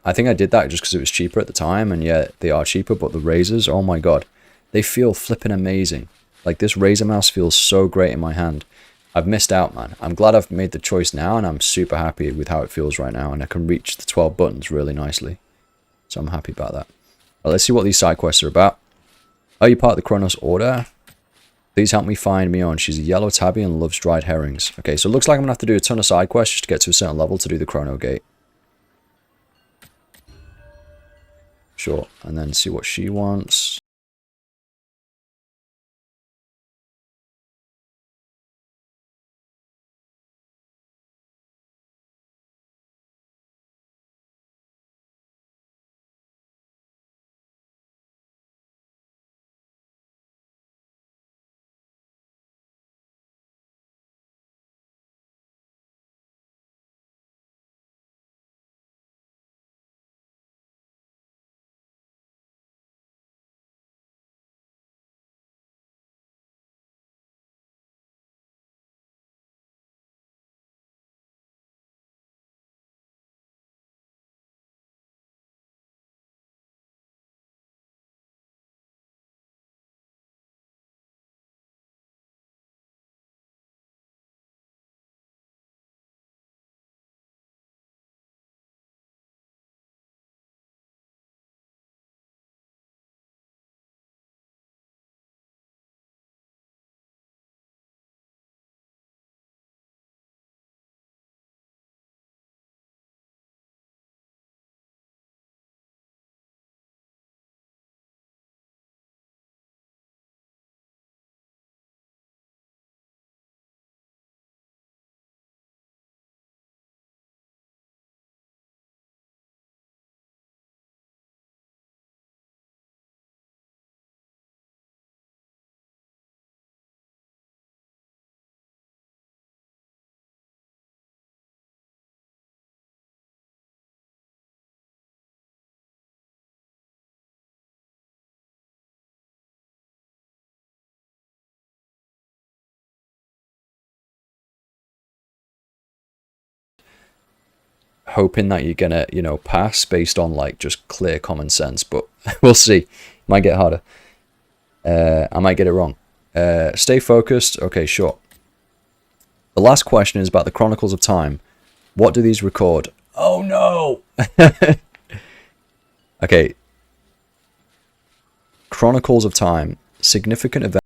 I think I did that just because it was cheaper at the time, and yeah, they are cheaper, but the razors, oh my god, they feel flipping amazing. Like, this razor mouse feels so great in my hand. I've missed out, man. I'm glad I've made the choice now, and I'm super happy with how it feels right now, and I can reach the 12 buttons really nicely. So I'm happy about that. Well, let's see what these side quests are about. Are you part of the Chronos Order? Please help me find Mion. She's a yellow tabby and loves dried herrings. Okay, so it looks like I'm going to have to do a ton of side quests just to get to a certain level to do the Chrono Gate. Sure, and then see what she wants. Hoping that you're gonna, you know, pass based on like just clear common sense, but we'll see. Might get harder. I might get it wrong. Stay focused. Okay, sure. The last question is about the Chronicles of Time. What do these record? Oh no! Okay. Chronicles of Time. Significant events.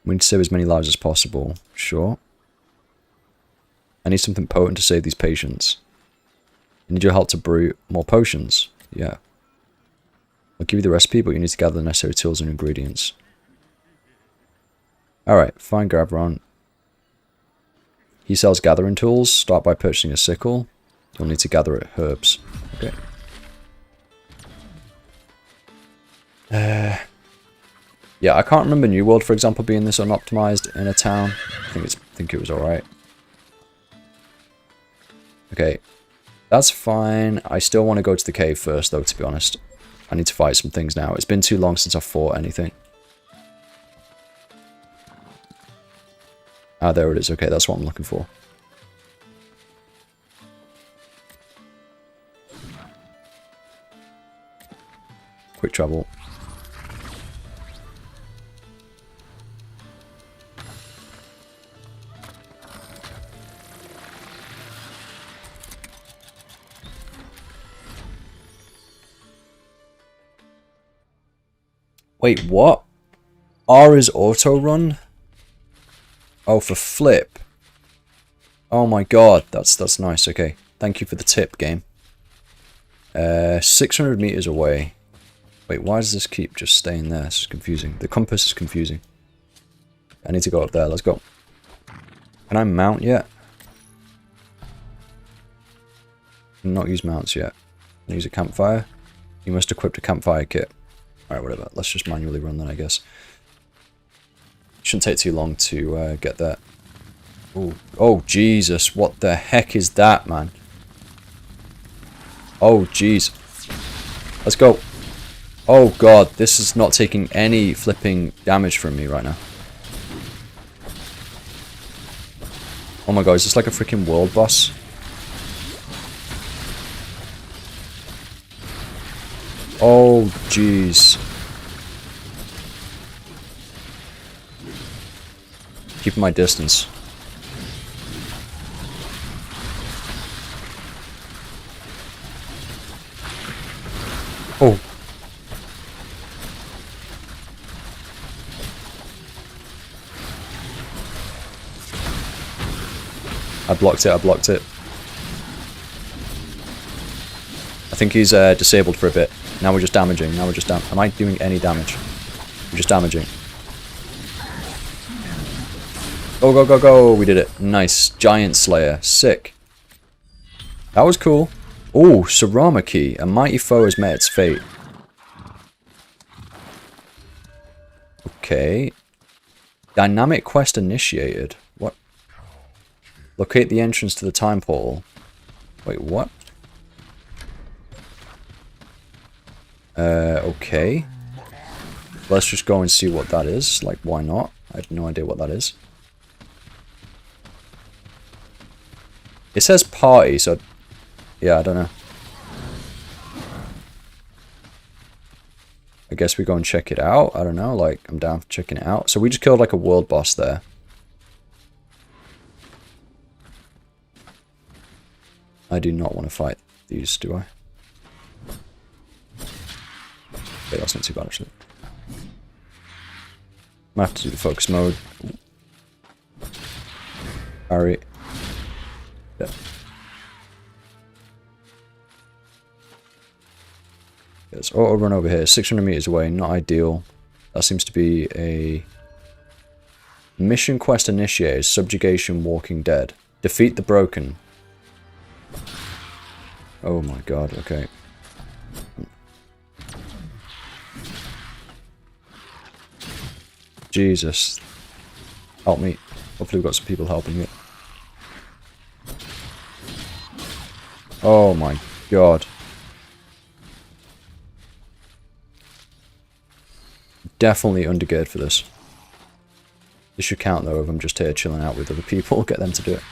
We need to save as many lives as possible. Sure. I need something potent to save these patients. I need your help to brew more potions. Yeah. I'll give you the recipe, but you need to gather the necessary tools and ingredients. Alright, find Gravron. He sells gathering tools. Start by purchasing a sickle. You'll need to gather herbs. Okay. Yeah, I can't remember New World, for example, being this unoptimized in a town. I think it was alright. Okay. That's fine. I still want to go to the cave first, though, to be honest. I need to fight some things now. It's been too long since I've fought anything. Ah, there it is. Okay, that's what I'm looking for. Quick travel. Wait, what? R is auto run? Oh, for flip. Oh my god, that's nice. Okay, thank you for the tip, game. 600 meters away. Wait, why does this keep just staying there? This is confusing. The compass is confusing. I need to go up there. Let's go. Can I mount yet? Not use mounts yet. Can I use a campfire? You must equip a campfire kit. Alright, whatever. Let's just manually run then, I guess. Shouldn't take too long to get that. Ooh. Oh, Jesus. What the heck is that, man? Oh, jeez. Let's go. Oh, God. This is not taking any flipping damage from me right now. Oh, my God. Is this like a freaking world boss? Oh, jeez. Keeping my distance. Oh. I blocked it, I blocked it. I think he's disabled for a bit. Now we're just damaging, now we're just am I doing any damage? We're just damaging. Go, go, go, go! We did it. Nice. Giant Slayer. Sick. That was cool. Oh, Sarama Key. A mighty foe has met its fate. Okay. Dynamic quest initiated. What? Locate the entrance to the time portal. Wait, what? Okay. Let's just go and see what that is. Like, why not? I have no idea what that is. It says party, so... yeah, I don't know. I guess we go and check it out. I don't know, like, I'm down for checking it out. So we just killed, like, a world boss there. I do not want to fight these, do I? Okay, that's not too bad, actually. Might have to do the focus mode. Alright. Yeah. Let's auto run over here. 600 meters away, not ideal. That seems to be a mission quest initiated. Subjugation Walking Dead. Defeat the Broken. Oh my god, okay. Jesus. Help me. Hopefully we've got some people helping me. Oh my god. Definitely undergeared for this. This should count though if I'm just here chilling out with other people. Get them to do it.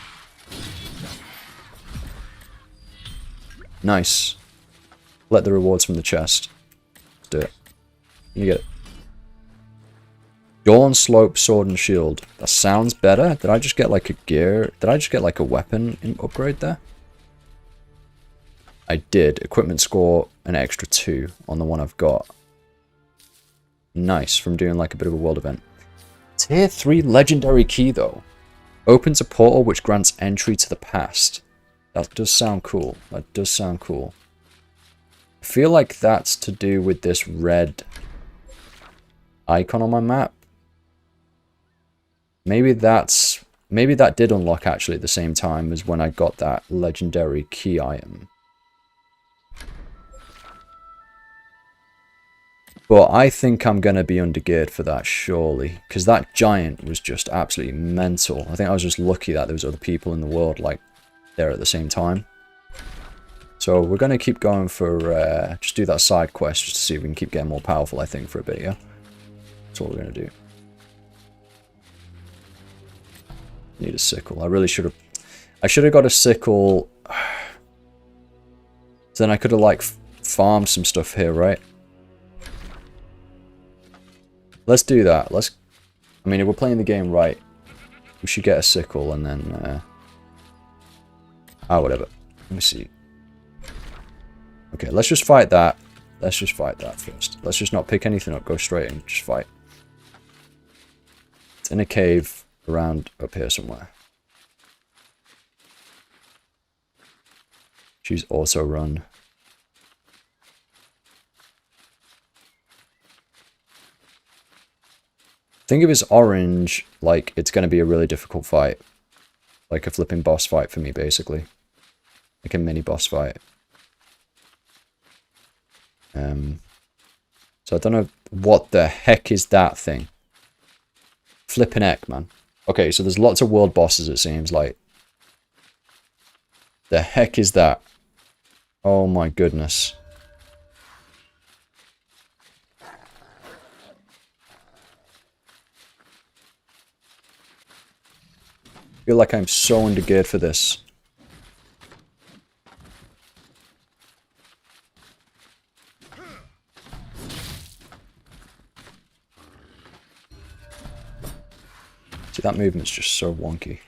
Nice. Collect the rewards from the chest. Let's do it. You get it. Dawn Slope Sword and Shield. That sounds better. Did I just get like a gear? Did I just get like a weapon upgrade there? I did. Equipment score an extra 2 on the one I've got. Nice, from doing like a bit of a world event. Tier 3 legendary key though. Opens a portal which grants entry to the past. That does sound cool. That does sound cool. I feel like that's to do with this red icon on my map. Maybe that did unlock actually at the same time as when I got that legendary key item. But I think I'm going to be undergeared for that, surely. Because that giant was just absolutely mental. I think I was just lucky that there was other people in the world, like, there at the same time. So we're going to keep going for, just do that side quest, just to see if we can keep getting more powerful, I think, for a bit, yeah? That's what we're going to do. Need a sickle. I really should have... I should have got a sickle. So then I could have, like, farmed some stuff here, right? Let's do that. I mean, if we're playing the game right, we should get a sickle and then... whatever. Let me see. Okay, let's just fight that. Let's just fight that first. Let's just not pick anything up. Go straight and just fight. It's in a cave around up here somewhere. She's also run. Think if it's orange, like, it's going to be a really difficult fight. Like a flipping boss fight for me, basically. Like a mini boss fight. So I don't know what the heck is that thing. Flipping heck, man. Okay, so there's lots of world bosses, it seems like. The heck is that? Oh my goodness. I feel like I'm so undergeared for this. See, that movement's just so wonky.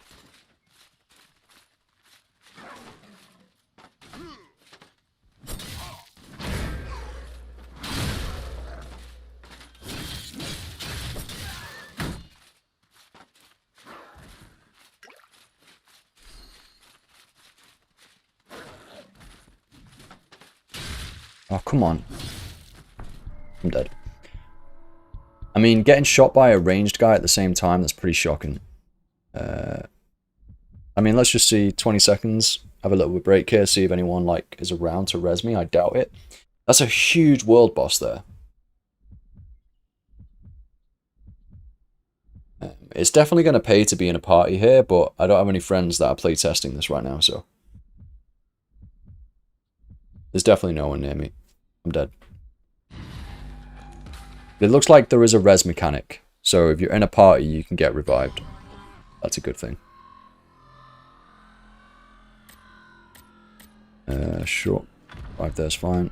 Oh, come on. I'm dead. I mean, getting shot by a ranged guy at the same time, that's pretty shocking. I mean, let's just see 20 seconds. Have a little bit of break here, see if anyone, like, is around to res me. I doubt it. That's a huge world boss there. It's definitely going to pay to be in a party here, but I don't have any friends that are playtesting this right now, so... There's definitely no one near me. I'm dead. It looks like there is a res mechanic, so if you're in a party, you can get revived. That's a good thing. Sure. 5 there's fine.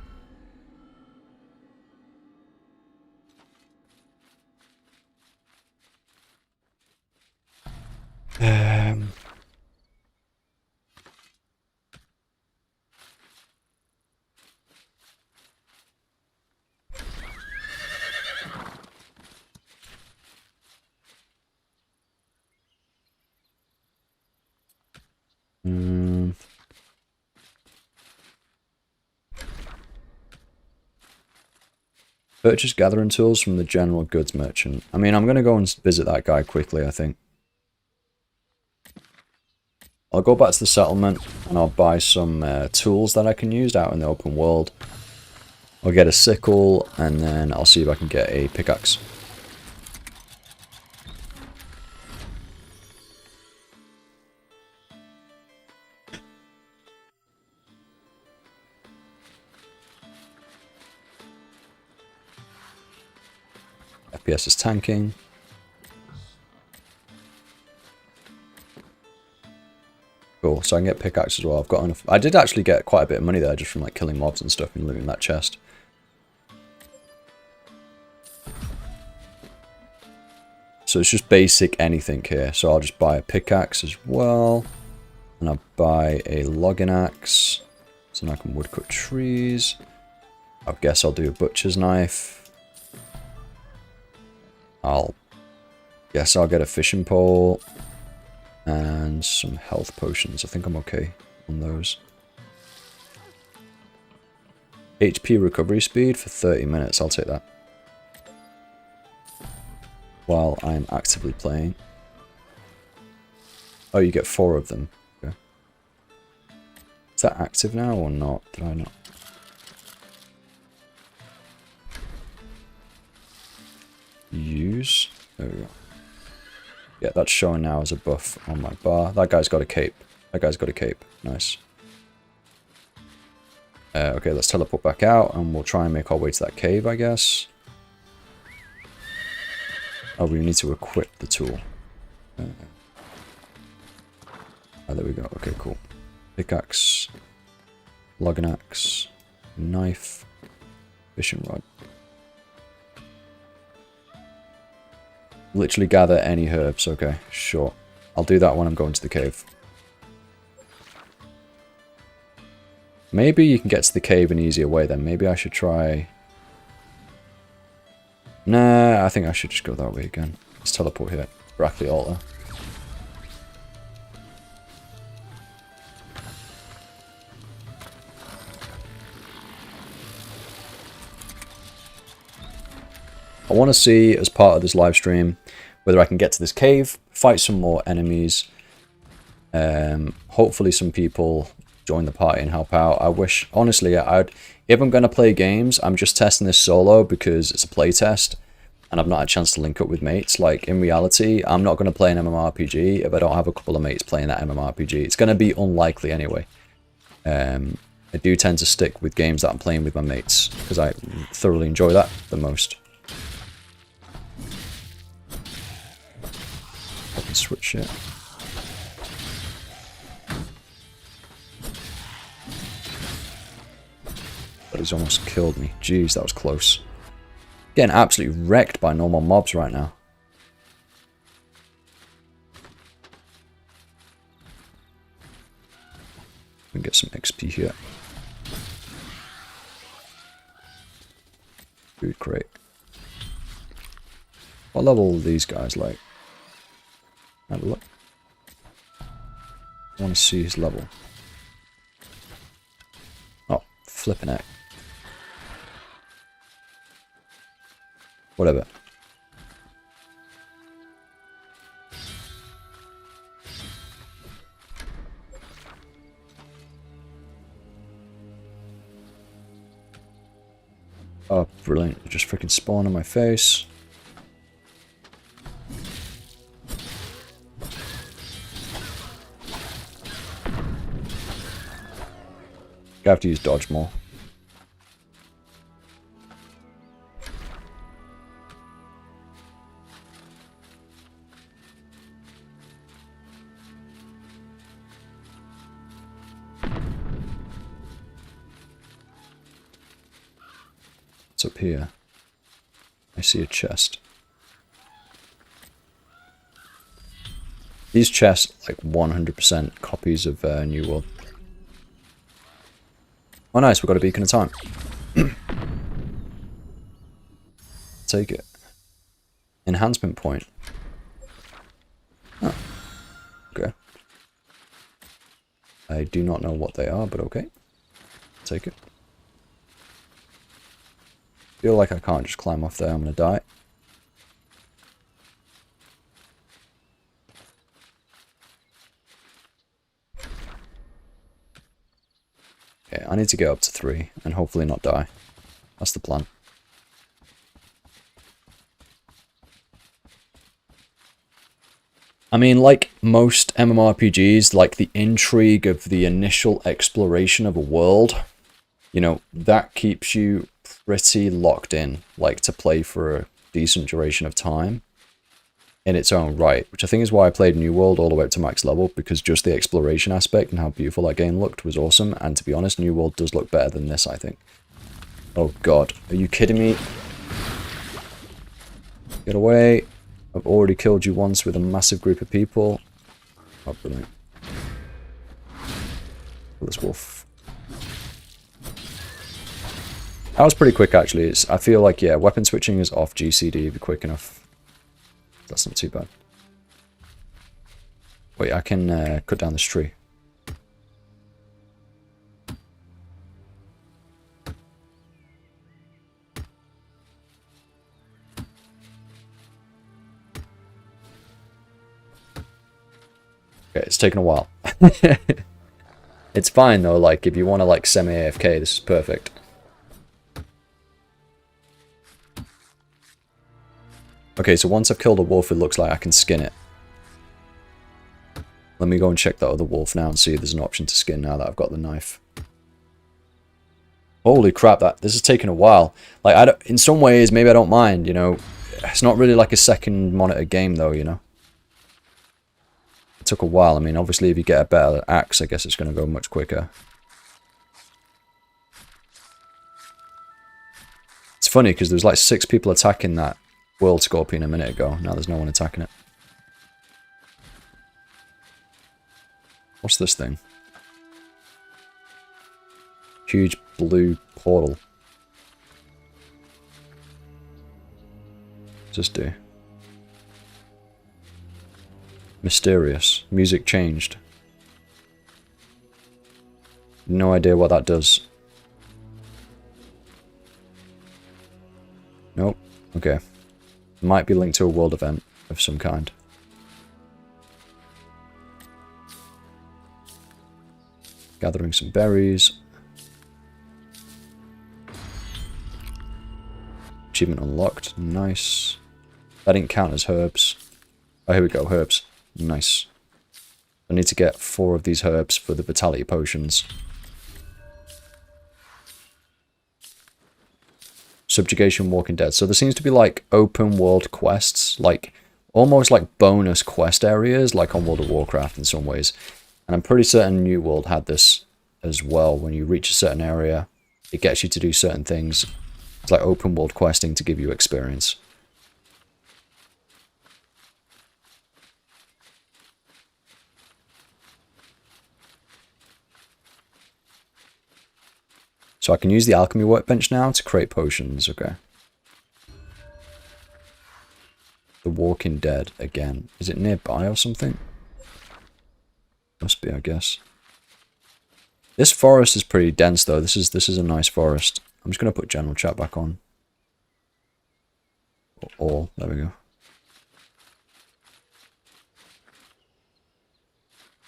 Purchase gathering tools from the general goods merchant. I mean, I'm going to go and visit that guy quickly, I think. I'll go back to the settlement and I'll buy some tools that I can use out in the open world. I'll get a sickle and then I'll see if I can get a pickaxe. FPS is tanking. Cool, so I can get pickaxe as well. I've got enough. I did actually get quite a bit of money there just from like killing mobs and stuff and looting that chest. So it's just basic anything here. So I'll just buy a pickaxe as well. And I'll buy a logging axe. So now I can woodcut trees. I guess I'll do a butcher's knife. I'll Guess I'll get a fishing pole and some health potions. I think I'm okay on those. HP recovery speed for 30 minutes. I'll take that. While I'm actively playing. Oh, you get 4 of them. Okay. Is that active now or not? Did I not? Use. There we go. Yeah, that's showing now as a buff on my bar. That guy's got a cape. That guy's got a cape. Nice. Okay, let's teleport back out and we'll try and make our way to that cave, I guess. Oh, we need to equip the tool. Oh, there we go. Okay, cool. Pickaxe, logging axe, knife, fishing rod. Literally gather any herbs. Okay, sure. I'll do that when I'm going to the cave. Maybe you can get to the cave an easier way then. Maybe I should try... Nah, I think I should just go that way again. Let's teleport here. Brackley altar. I want to see, as part of this live stream, whether I can get to this cave, fight some more enemies. Hopefully some people join the party and help out. I wish, honestly, if I'm going to play games, I'm just testing this solo because it's a playtest and I've not had a chance to link up with mates. Like, in reality, I'm not going to play an Mmorpg if I don't have a couple of mates playing that Mmorpg. It's going to be unlikely anyway. I do tend to stick with games that I'm playing with my mates because I thoroughly enjoy that the most. I can switch it. But he's almost killed me. Jeez, that was close. Getting absolutely wrecked by normal mobs right now. We can get some XP here. Food crate. What level are these guys like? Have a look. I want to see his level. Oh, flipping it. Whatever. Oh, brilliant. It just freaking spawned on my face. I have to use dodge more. What's up here? I see a chest. These chests, like 100% copies of New World. Oh nice, we've got a beacon of time. Take it. Enhancement point. Oh. Okay. I do not know what they are, but okay. Take it. Feel like I can't just climb off there, I'm gonna die. Okay, I need to get up to 3 and hopefully not die. That's the plan. I mean, like most MMORPGs, like the intrigue of the initial exploration of a world, you know, that keeps you pretty locked in, like to play for a decent duration of time in its own right, which I think is why I played New World all the way up to max level, because just the exploration aspect and how beautiful that game looked was awesome. And to be honest, New World does look better than this, I think. Oh god, are you kidding me? Get away. I've already killed you once with a massive group of people. Oh, brilliant. This wolf. That was pretty quick, actually. I feel like, yeah, weapon switching is off GCD if you're quick enough. That's not too bad. Wait, I can cut down this tree. Okay, it's taken a while. It's fine though, like, if you want to, like, semi-AFK, this is perfect. Okay, so once I've killed a wolf, it looks like I can skin it. Let me go and check that other wolf now and see if there's an option to skin now that I've got the knife. Holy crap, this has taken a while. Like, in some ways, maybe I don't mind, you know. It's not really like a second monitor game though, you know. It took a while. I mean, obviously, if you get a better axe, I guess it's going to go much quicker. It's funny, because there was like 6 people attacking that World Scorpion a minute ago. Now there's no one attacking it. What's this thing? Huge blue portal. What's this do? Mysterious. Music changed. No idea what that does. Nope. Okay. Might be linked to a world event of some kind. Gathering some berries. Achievement unlocked. Nice. That didn't count as herbs. Oh, here we go. Herbs. Nice. I need to get 4 of these herbs for the vitality potions. Subjugation Walking Dead. So there seems to be like open world quests, like almost like bonus quest areas, like on World of Warcraft in some ways. And I'm pretty certain New World had this as well. When you reach a certain area, it gets you to do certain things. It's like open world questing to give you experience. So I can use the alchemy workbench now to create potions, okay. The Walking Dead again. Is it nearby or something? Must be, I guess. This forest is pretty dense though. This is a nice forest. I'm just gonna put general chat back on. Or there we go.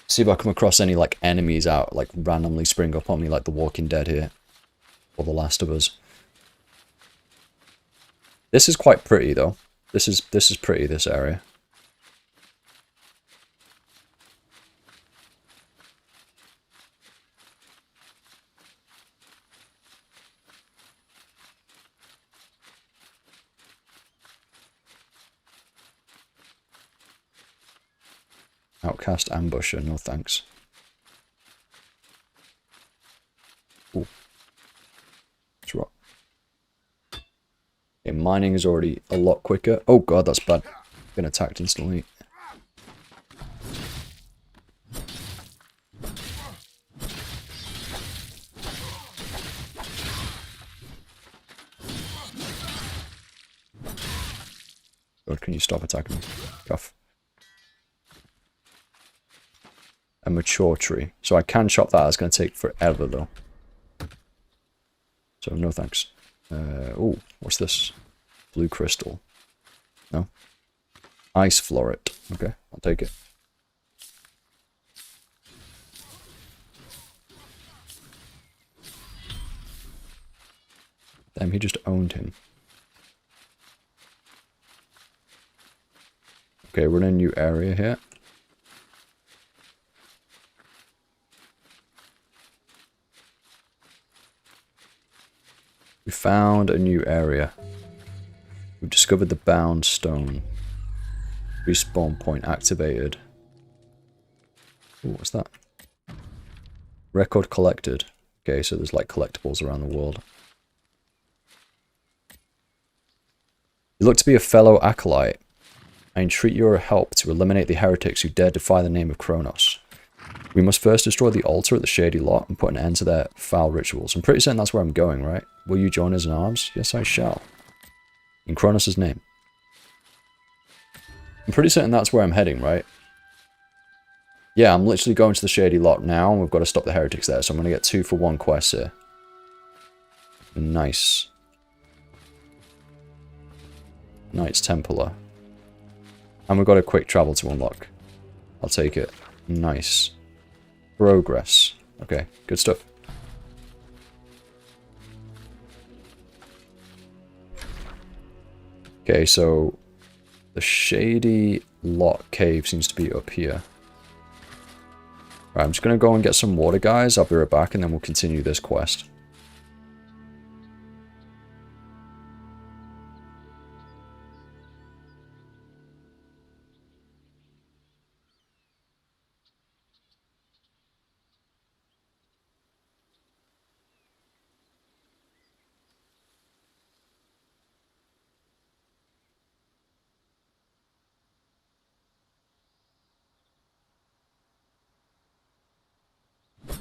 See if I come across any like enemies out, like randomly spring up on me like the Walking Dead here. Or The Last of Us. This is quite pretty though. This is pretty, this area. Outcast ambusher, no thanks. Ooh. It's rock. Okay, mining is already a lot quicker. Oh god, that's bad. Been attacked instantly. God, can you stop attacking me? Guff. A mature tree. So I can chop that. It's going to take forever though. So no thanks. Oh, what's this? Blue crystal. No. Ice floret. Okay, I'll take it. Damn, he just owned him. Okay, we're in a new area here. We found a new area. We've discovered the bound stone. Respawn point activated. Ooh, what's that? Record collected. Okay, so there's like collectibles around the world. You look to be a fellow acolyte. I entreat your help to eliminate the heretics who dare defy the name of Kronos. We must first destroy the altar at the Shady Lot and put an end to their foul rituals. I'm pretty certain that's where I'm going, right? Will you join us in arms? Yes, I shall. In Kronos' name. I'm pretty certain that's where I'm heading, right? Yeah, I'm literally going to the Shady Lot now, and we've got to stop the heretics there, so I'm going to get 2 for 1 quest here. Nice. Knights Templar. And we've got a quick travel to unlock. I'll take it. Nice. Progress. Okay, good stuff. Okay, so the Shady Lot cave seems to be up here. Right, I'm just going to go and get some water, guys. I'll be right back, and then we'll continue this quest.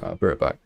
I'll be right back.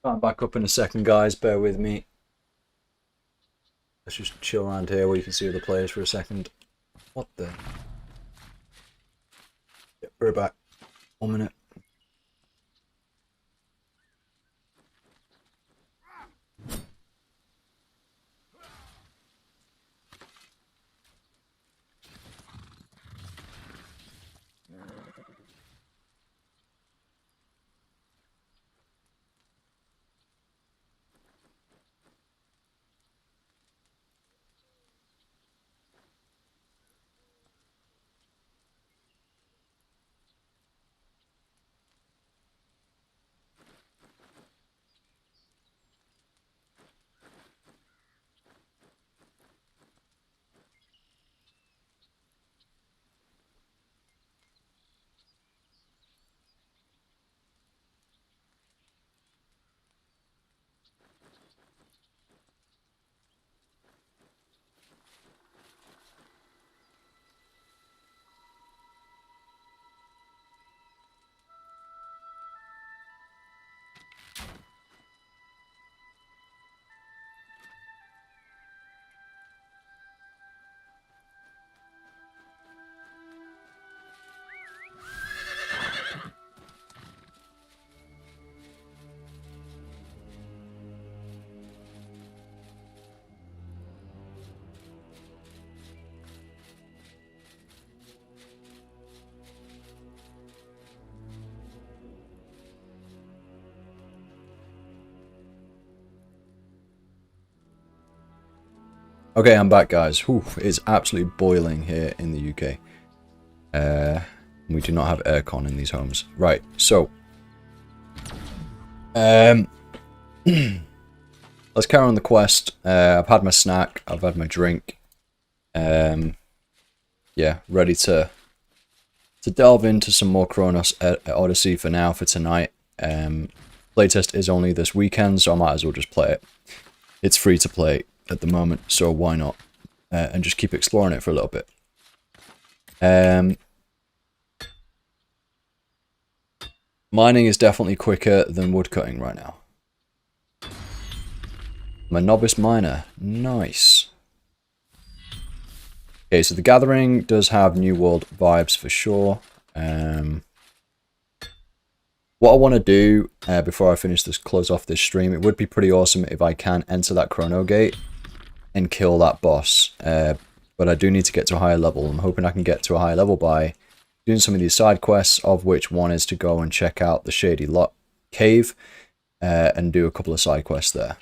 I'm back up in a second, guys. Bear with me. Let's just chill around here where you can see other players for a second. What the? Yeah, we're back. 1 minute. Okay, I'm back, guys. Whew, it's absolutely boiling here in the UK. We do not have aircon in these homes. Right, so let's carry on the quest. I've had my snack. I've had my drink. Yeah, ready to delve into some more Chrono Odyssey for now, for tonight. Playtest is only this weekend, so I might as well just play it. It's free to play at the moment, so why not? And just keep exploring it for a little bit. Mining is definitely quicker than woodcutting right now. I'm a novice miner. Nice. Okay, so the Gathering does have New World vibes for sure. What I want to do before I finish this, close off this stream, it would be pretty awesome if I can enter that Chrono Gate and kill that boss. But I do need to get to a higher level. I'm hoping I can get to a higher level by doing some of these side quests, of which one is to go and check out the Shady Lot Cave and do a couple of side quests there.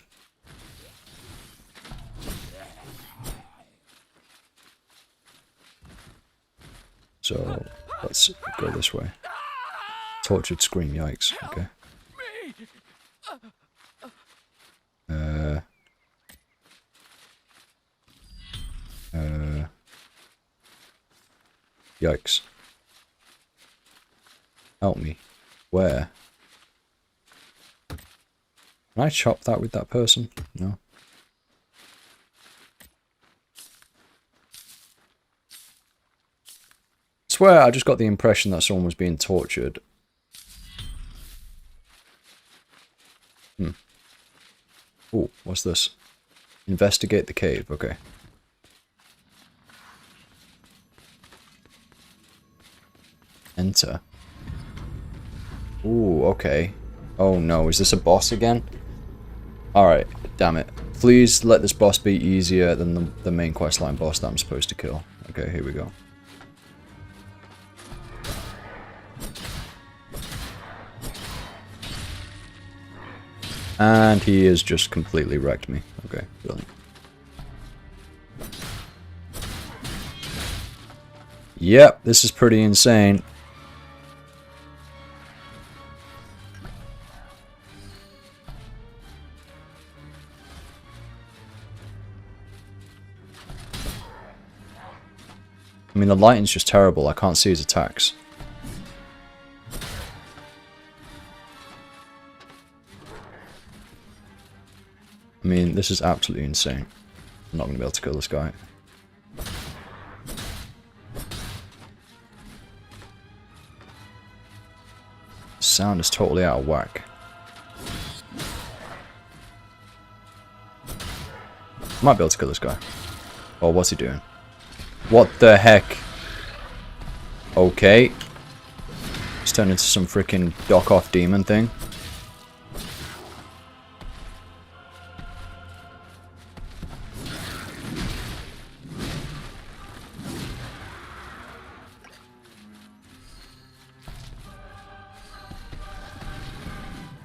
So let's go this way. Tortured scream, yikes. Okay. Yikes. Help me. Where? Can I chop that with that person? No. I swear I just got the impression that someone was being tortured. Oh, what's this? Investigate the cave, okay. Enter. Ooh, okay. Oh no, is this a boss again? Alright, damn it. Please let this boss be easier than the main questline boss that I'm supposed to kill. Okay, here we go. And he has just completely wrecked me. Okay, brilliant. Yep, this is pretty insane. I mean, the lighting's just terrible. I can't see his attacks. I mean, this is absolutely insane. I'm not going to be able to kill this guy. Sound is totally out of whack. Might be able to kill this guy. Oh, what's he doing? What the heck? Okay. He's turned into some freaking dock-off demon thing.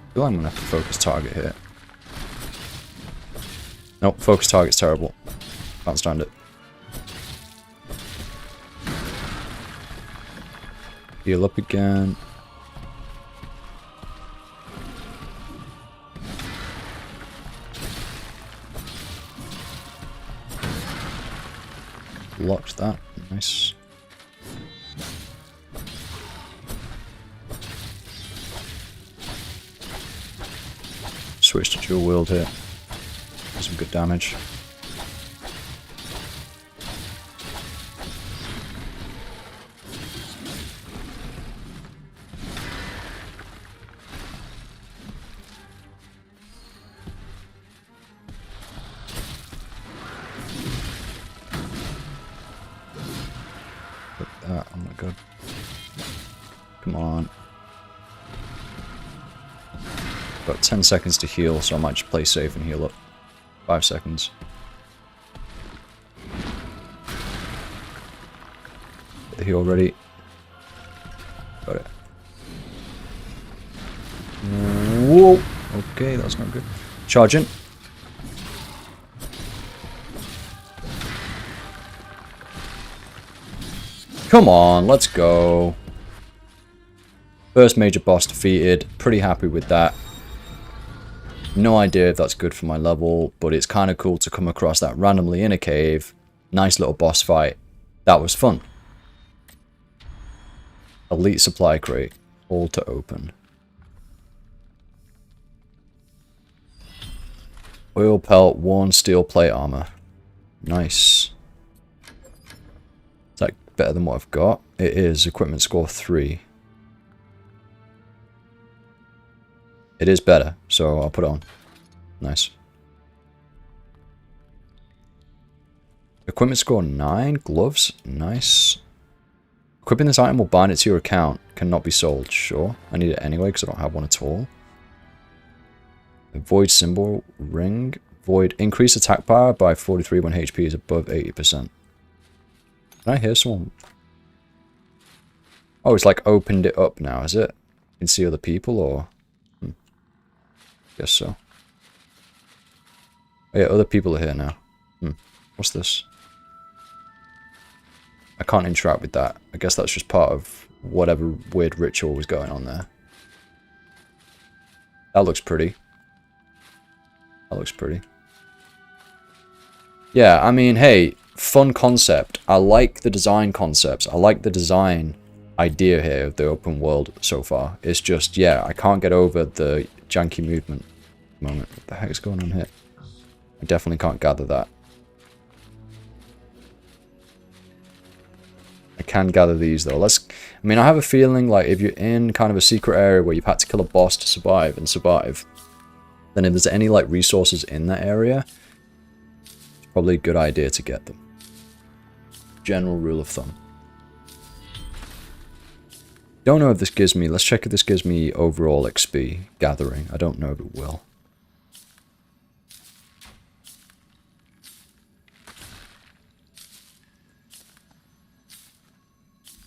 I feel like I'm gonna have to focus target here. Nope, focus target's terrible. Can't stand it. Heal up again. Locked that. Nice. Switch to dual wield here. Some good damage. Look at that. Oh my god. Come on. Got 10 seconds to heal, so I might just play safe and heal up. 5 seconds. Get the heal ready. Got it. Whoa! Okay, that's not good. Charging. Come on, let's go. First major boss defeated. Pretty happy with that. No idea if that's good for my level, but it's kind of cool to come across that randomly in a cave. Nice little boss fight. That was fun. Elite supply crate. All to open. Oil pelt, worn steel plate armor. Nice. Is that better than what I've got? It is. Equipment score 3. It is better, so I'll put it on. Nice. Equipment score 9. Gloves. Nice. Equipping this item will bind it to your account. Cannot be sold. Sure. I need it anyway because I don't have one at all. Void symbol. Ring. Void. Increase attack power by 43 when HP is above 80%. Can I hear someone? Oh, it's like opened it up now, is it? You can see other people or... Guess so. Oh yeah, other people are here now. What's this? I can't interact with that. I guess that's just part of whatever weird ritual was going on there. That looks pretty. That looks pretty. Yeah, I mean, hey, fun concept. I like the design concepts. I like the design idea here of the open world so far. It's just, yeah, I can't get over the janky movement moment. What the heck is going on here? I definitely can't gather that. I can gather these though. I mean, I have a feeling like if you're in kind of a secret area where you've had to kill a boss to survive, then if there's any like resources in that area, it's probably a good idea to get them. General rule of thumb. Don't know if this gives me, let's check if this gives me overall XP gathering. I don't know if it will.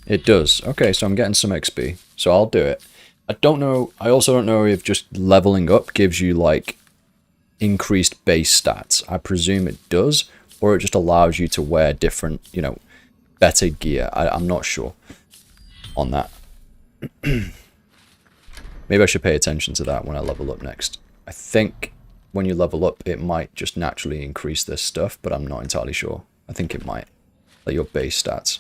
It does. Okay, so I'm getting some XP. So I'll do it. I don't know, I also don't know if just leveling up gives you like increased base stats. I presume it does, or it just allows you to wear different, you know, better gear. I'm not sure on that. Maybe I should pay attention to that when I level up next. I think when you level up, it might just naturally increase this stuff, but I'm not entirely sure. I think it might. Like your base stats.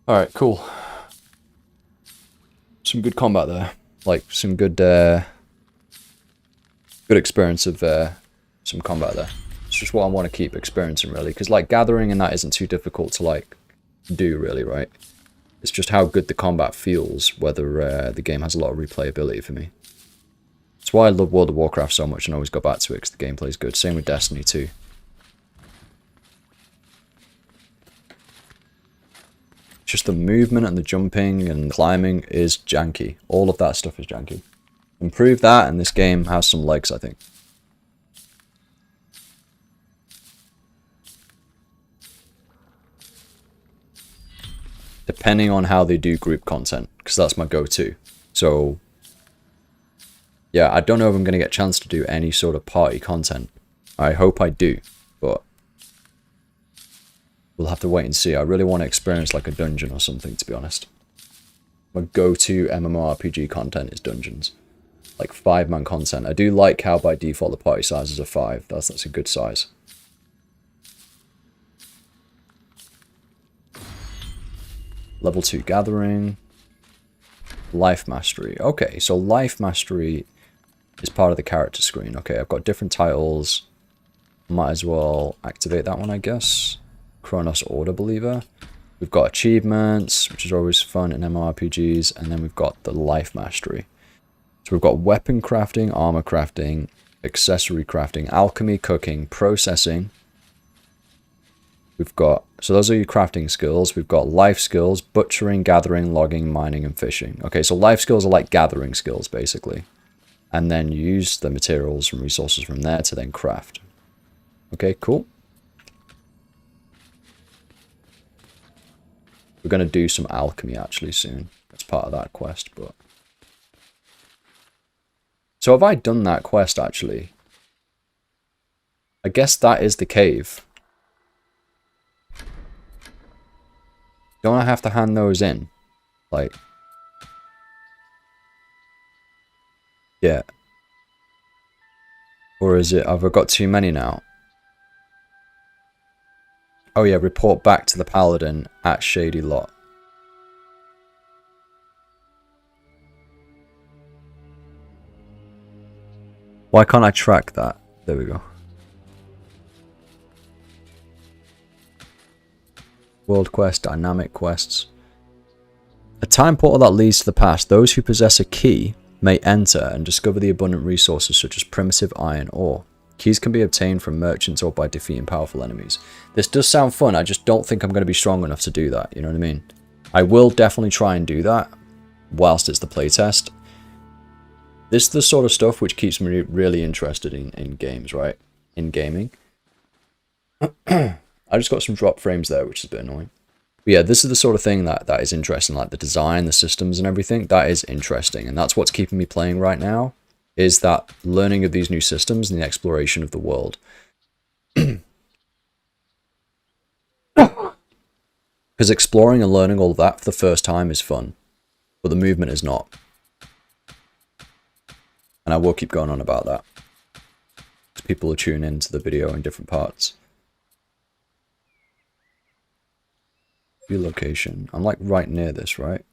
Alright, cool. Some good combat there. Like, some good experience of some combat there. It's just what I want to keep experiencing, really. Because, like, gathering and that isn't too difficult to, like, do, really, right? It's just how good the combat feels, whether the game has a lot of replayability for me. That's why I love World of Warcraft so much and always go back to it, because the gameplay is good. Same with Destiny too. Just the movement and the jumping and climbing is janky. All of that stuff is janky. Improve that and this game has some legs, I think. Depending on how they do group content, because that's my go-to. So, yeah, I don't know if I'm going to get a chance to do any sort of party content. I hope I do, but we'll have to wait and see. I really want to experience like a dungeon or something, to be honest. My go-to MMORPG content is dungeons. Like 5-man content. I do like how by default the party sizes are 5. That's a good size. Level 2 gathering. Life mastery. Okay, so life mastery is part of the character screen. Okay, I've got different titles. Might as well activate that one, I guess. Chrono Order Believer. We've got achievements, which is always fun in MMORPGs, and then we've got the life mastery. So we've got weapon crafting, armor crafting, accessory crafting, alchemy, cooking, processing. We've got, so those are your crafting skills. We've got life skills, butchering, gathering, logging, mining, and fishing. Okay, so life skills are like gathering skills, basically. And then you use the materials and resources from there to then craft. Okay, cool. We're going to do some alchemy actually soon. That's part of that quest, but... So have I done that quest actually? I guess that is the cave. Don't I have to hand those in? Like... Yeah. Or is it, have I got too many now? Oh yeah, report back to the Paladin at Shady Lot. Why can't I track that? There we go. World quest, dynamic quests. A time portal that leads to the past. Those who possess a key may enter and discover the abundant resources such as primitive iron ore. Keys can be obtained from merchants or by defeating powerful enemies. This does sound fun, I just don't think I'm going to be strong enough to do that, you know what I mean? I will definitely try and do that whilst it's the playtest. This is the sort of stuff which keeps me really interested in games, right? In gaming. I just got some drop frames there, which is a bit annoying. But yeah, this is the sort of thing that is interesting, like the design, the systems and everything. That is interesting, and that's what's keeping me playing right now, is that learning of these new systems and the exploration of the world. Because exploring and learning all of that for the first time is fun, but the movement is not. And I will keep going on about that, because people will tune into the video in different parts. View location. I'm like right near this, right?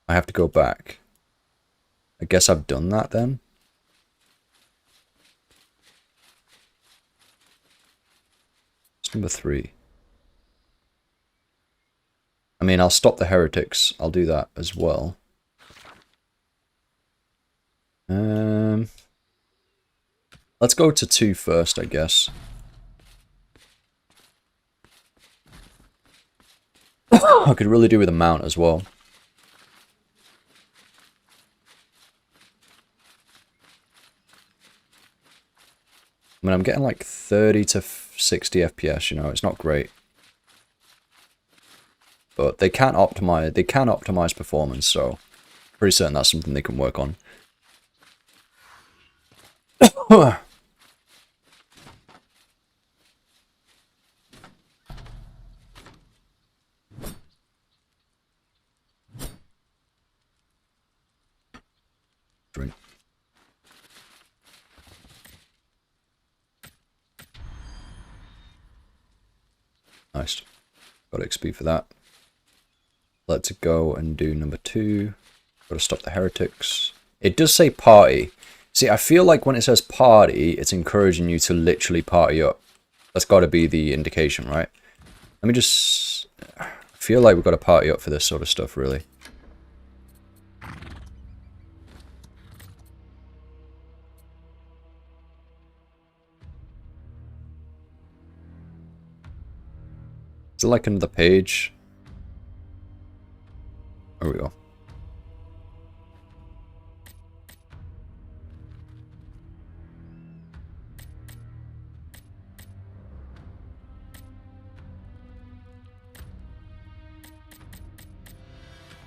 I have to go back. I guess I've done that then. It's number 3. I mean, I'll stop the heretics. I'll do that as well. Let's go to 2 first, I guess. I could really do with a mount as well. I mean, I'm getting like 30 to 60 FPS, you know, it's not great. But they can optimize performance, so pretty certain that's something they can work on. Drink. Nice. Got XP for that. Let's go and do number 2. Got to stop the heretics. It does say party. See, I feel like when it says party, it's encouraging you to literally party up. That's got to be the indication, right? Let me just... I feel like we've got to party up for this sort of stuff, really. Is it like another page? There we go.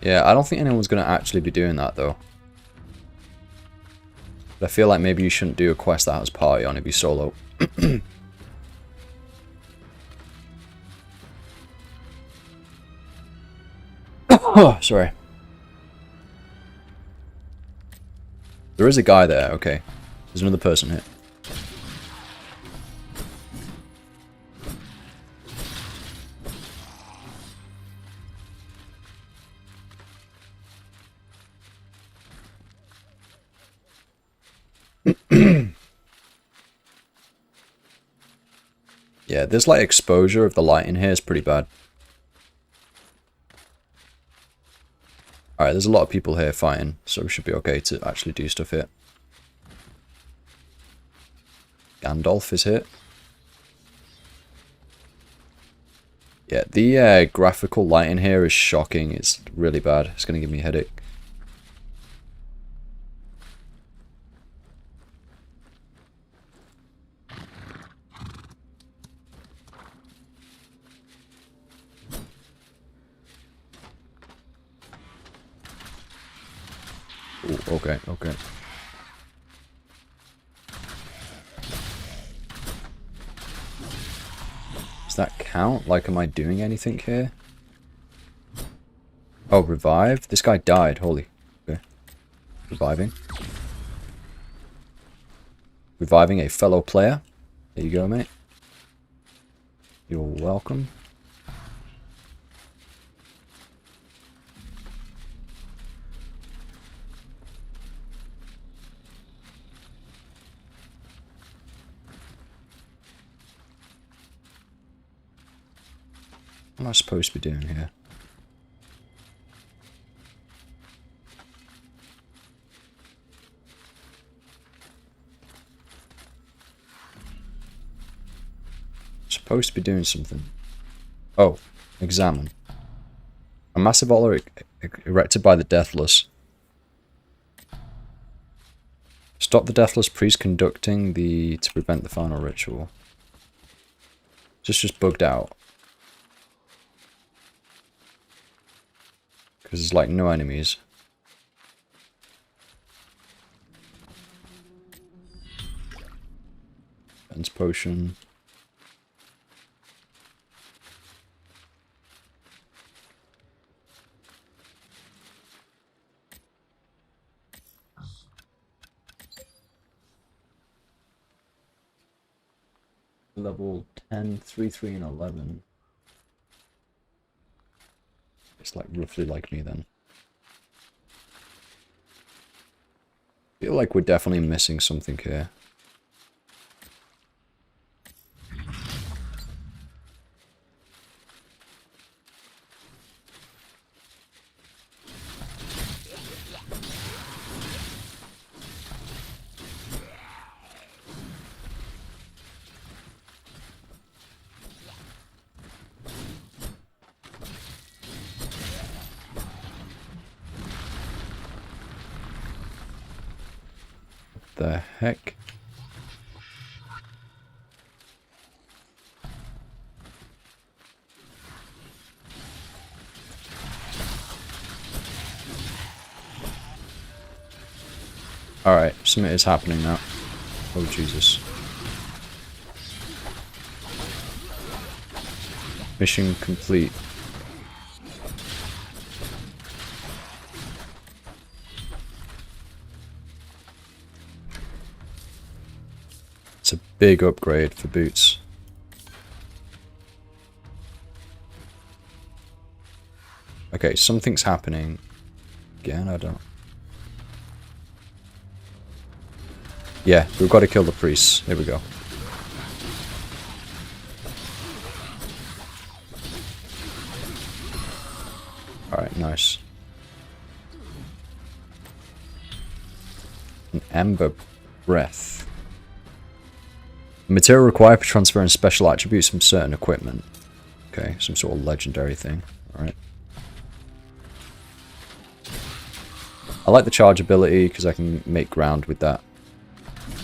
Yeah, I don't think anyone's going to actually be doing that, though. But I feel like maybe you shouldn't do a quest that has party on if you solo. Oh, sorry. There is a guy there, okay. There's another person here. Yeah, this like exposure of the light in here is pretty bad. Alright, there's a lot of people here fighting, so we should be okay to actually do stuff here. Gandalf is here. Yeah, the graphical light in here is shocking. It's really bad. It's going to give me a headache. Ooh, okay, okay. Does that count? Like, am I doing anything here? Oh, revive? This guy died. Holy. Okay. Reviving. Reviving a fellow player. There you go, mate. You're welcome. What am I supposed to be doing here? Supposed to be doing something. Oh, examine. A massive altar erected by the Deathless. Stop the Deathless priest conducting to prevent the final ritual. Just bugged out. Because there's like no enemies. Defense potion. Level 10, 3, 3, and 11. It's like roughly like me then. Feel like we're definitely missing something here. The heck? Alright, something is happening now. Oh Jesus. Mission complete. It's a big upgrade for boots. Okay, something's happening. Again, I don't... Yeah, we've got to kill the priests. Here we go. Alright, nice. An Ember Breath. Material required for transferring special attributes from certain equipment. Okay, some sort of legendary thing. Alright. I like the charge ability because I can make ground with that.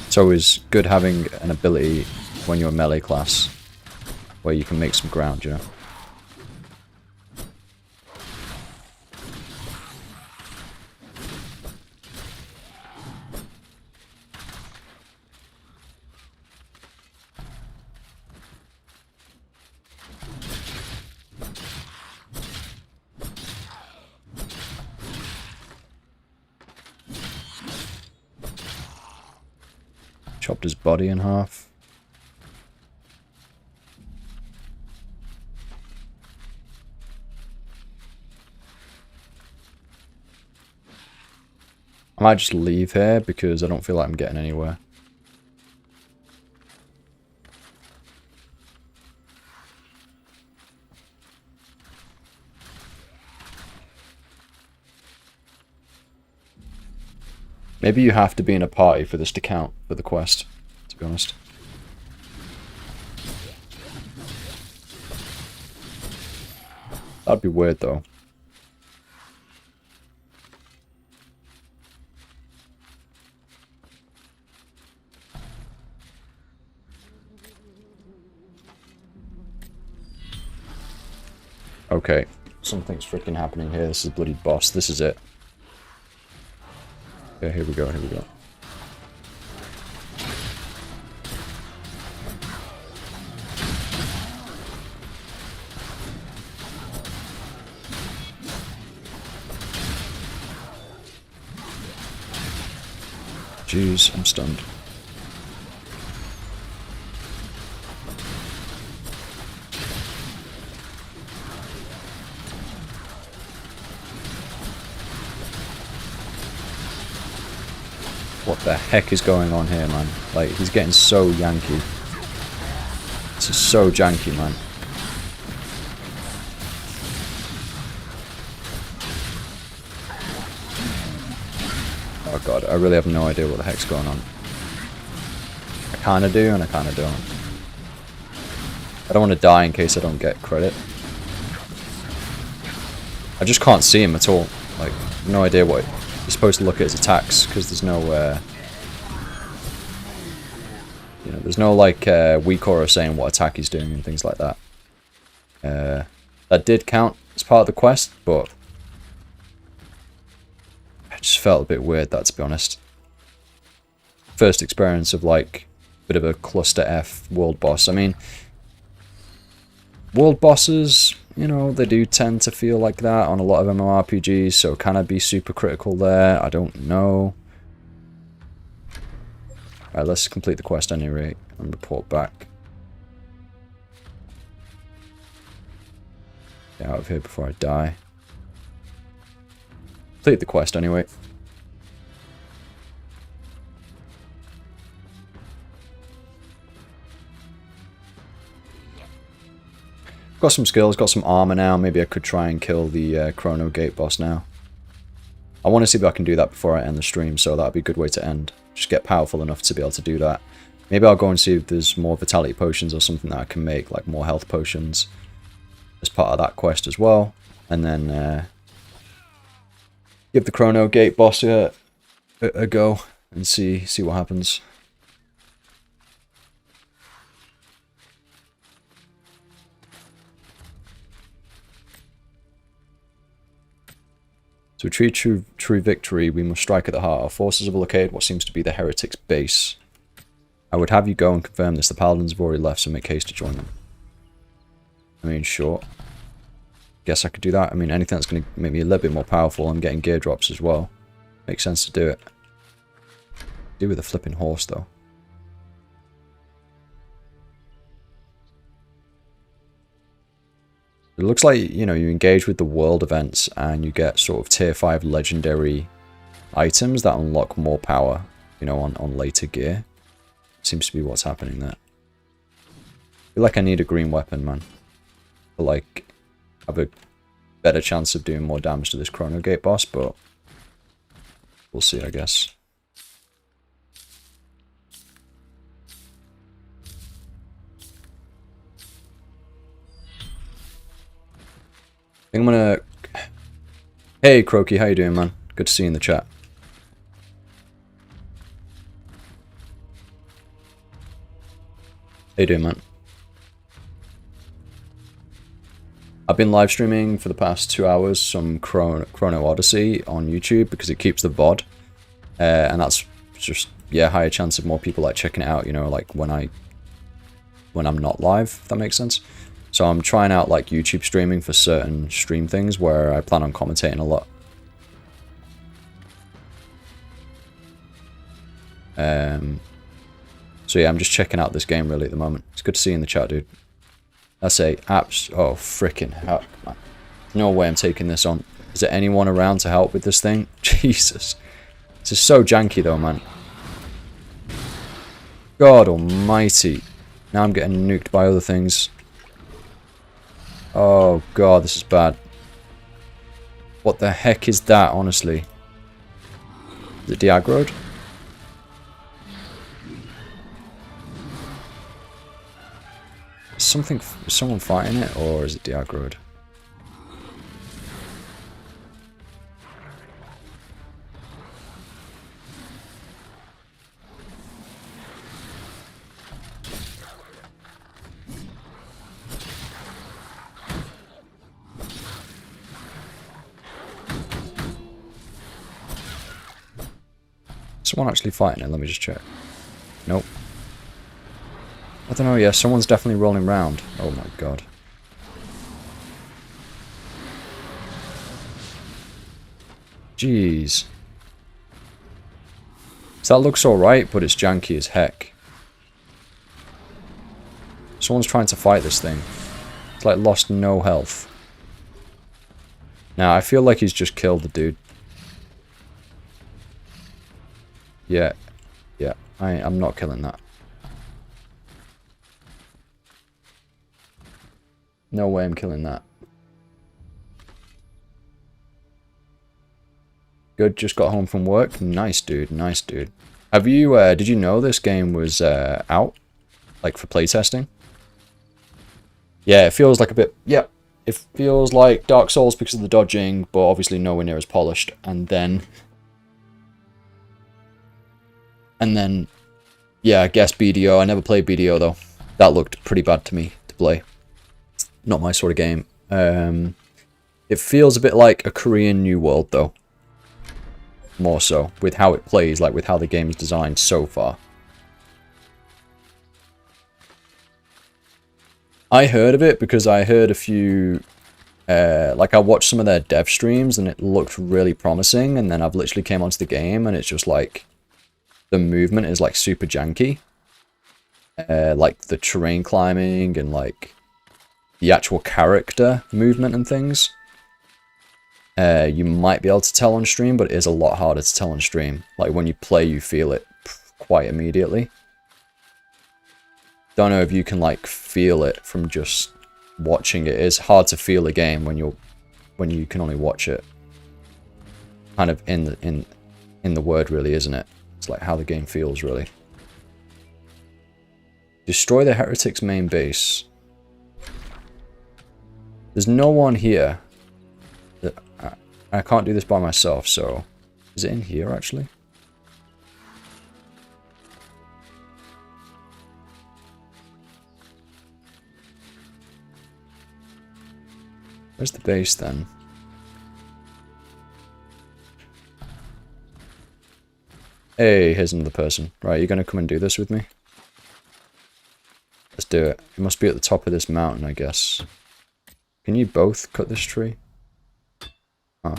It's always good having an ability when you're a melee class where you can make some ground, you know? Chopped his body in half. I might just leave here because I don't feel like I'm getting anywhere. Maybe you have to be in a party for this to count for the quest, to be honest. That'd be weird though. Okay, something's freaking happening here. This is a bloody boss. This is it. Okay, here we go, here we go. Jeez, I'm stunned. What the heck is going on here, man? Like, he's getting so janky. This is so janky, man. Oh god, I really have no idea what the heck's going on. I kinda do, and I kinda don't. I don't want to die in case I don't get credit. I just can't see him at all. Like, no idea what... You're supposed to look at his attacks because there's no, you know, there's no like weak aura saying what attack he's doing and things like that. That did count as part of the quest, but I just felt a bit weird, that, to be honest. First experience of like a bit of a cluster F world boss. I mean, world bosses, you know, they do tend to feel like that on a lot of MMORPGs, so can I be super critical there? I don't know. Alright, let's complete the quest anyway and report back. Get out of here before I die. Complete the quest anyway. Got some skills, got some armor now. Maybe I could try and kill the Chrono Gate boss now. I want to see if I can do that before I end the stream, so that'd be a good way to end. Just get powerful enough to be able to do that. Maybe I'll go and see if there's more vitality potions or something that I can make, like more health potions, as part of that quest as well. And then give the Chrono Gate boss a go and see what happens. To achieve true victory, we must strike at the heart. Our forces have located what seems to be the heretic's base. I would have you go and confirm this. The paladins have already left, so make haste to join them. I mean, sure. Guess I could do that. I mean, anything that's going to make me a little bit more powerful. I'm getting gear drops as well. Makes sense to do it. Do with a flipping horse, though. It looks like, you know, you engage with the world events and you get sort of tier 5 legendary items that unlock more power, you know, on later gear. Seems to be what's happening there. I feel like I need a green weapon, man. To, like, have a better chance of doing more damage to this Chrono Gate boss, but we'll see, I guess. I think I'm gonna... Hey, Croaky, how you doing, man? Good to see you in the chat. How you doing, man? I've been live streaming for the past 2 hours some Chrono Odyssey on YouTube because it keeps the VOD. And that's just, yeah, higher chance of more people like checking it out, you know, like when I'm not live, if that makes sense. So I'm trying out like YouTube streaming for certain stream things where I plan on commentating a lot. So yeah, I'm just checking out this game really at the moment. It's good to see you in the chat, dude. I say apps. Oh, freaking heck, man. No way I'm taking this on. Is there anyone around to help with this thing? Jesus. This is so janky though, man. God almighty. Now I'm getting nuked by other things. Oh god, this is bad. What the heck is that, honestly? Is it de-aggroed? Is someone fighting it, or is it de-aggroed? Someone actually fighting it? Let me just check. Nope. I don't know, yeah, someone's definitely rolling around. Oh my god. Jeez. So that looks alright, but it's janky as heck. Someone's trying to fight this thing. It's like lost no health. Now, I feel like he's just killed the dude. Yeah. Yeah, I'm not killing that. No way I'm killing that. Good, just got home from work. Nice, dude. Nice, dude. Have you, did you know this game was out? Like, for playtesting? Yeah, it feels like a bit... Yep. It feels like Dark Souls because of the dodging, but obviously nowhere near as polished. And then, yeah, I guess BDO. I never played BDO, though. That looked pretty bad to me to play. Not my sort of game. It feels a bit like a Korean New World, though. More so, with how it plays, like with how the game's designed so far. I heard of it because I heard a few... like, I watched some of their dev streams and it looked really promising, and then I've literally came onto the game and it's just like... The movement is like super janky. Like the terrain climbing and like... The actual character movement and things. You might be able to tell on stream, but it is a lot harder to tell on stream. Like when you play, you feel it quite immediately. Don't know if you can like feel it from just watching it. It's hard to feel a game when you can only watch it. Kind of in the word, really, isn't it? It's like how the game feels, really. Destroy the Heretics' main base. There's no one here. I can't do this by myself, so... Is it in here, actually? Where's the base, then? Hey, here's another person. Right, you're gonna come and do this with me? Let's do it. It must be at the top of this mountain, I guess. Can you both cut this tree? Oh.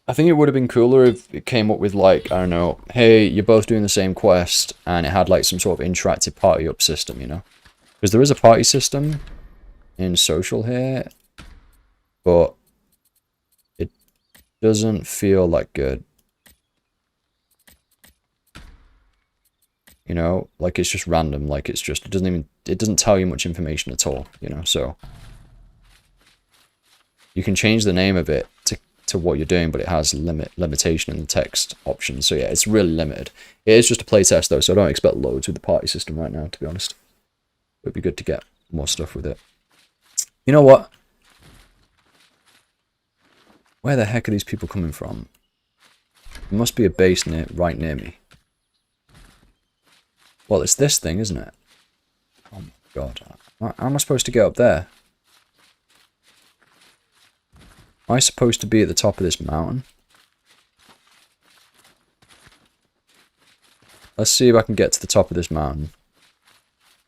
I think it would have been cooler if it came up with like, I don't know, hey, you're both doing the same quest, and it had like some sort of interactive party up system, you know? Because there is a party system in social here, but it doesn't feel like good. You know, like it's just random, like it's just, it doesn't tell you much information at all, you know, so. You can change the name of it to what you're doing, but it has limitation in the text option, so yeah, it's really limited. It is just a playtest though, so I don't expect loads with the party system right now, to be honest. It'd be good to get more stuff with it. You know what? Where the heck are these people coming from? There must be a base right near me. Well, it's this thing, isn't it? Oh my god. How am I supposed to get up there? Am I supposed to be at the top of this mountain? Let's see if I can get to the top of this mountain.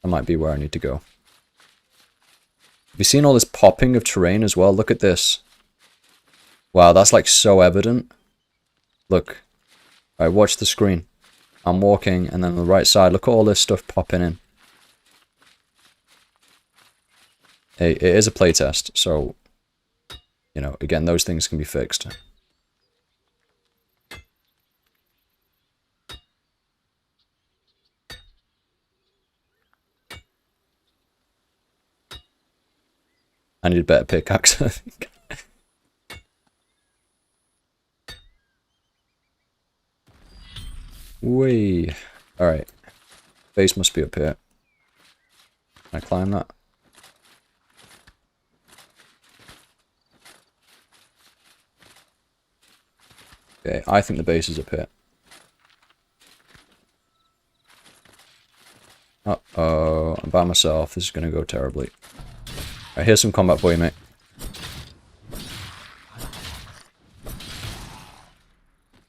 That might be where I need to go. Have you seen all this popping of terrain as well? Look at this. Wow, that's like so evident. Look. Alright, watch the screen. I'm walking, and then on the right side, look at all this stuff popping in. Hey, it is a playtest, so, you know, again, those things can be fixed. I need a better pickaxe, I think. Whee! Alright. Base must be up here. Can I climb that? Okay, I think the base is up here. Uh-oh, I'm by myself. This is gonna go terribly. Alright, here's some combat for you, mate.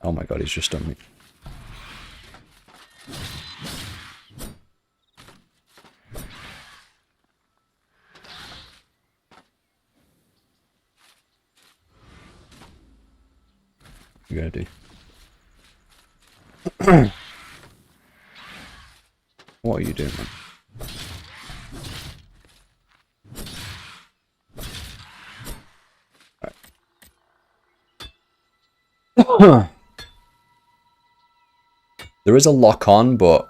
Oh my god, he's just done me. You gotta do. What are you doing, man? Right. There is a lock-on, but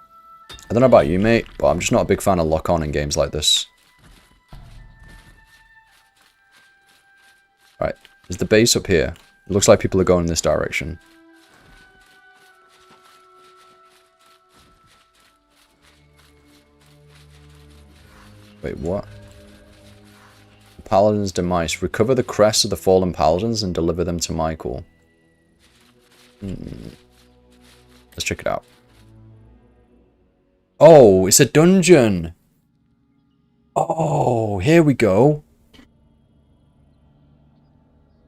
I don't know about you, mate, but I'm just not a big fan of lock-on in games like this. Right, there's the base up here. It looks like people are going in this direction. Wait, what? Paladin's demise. Recover the crests of the fallen paladins and deliver them to Michael. Let's check it out. Oh, it's a dungeon! Oh, here we go.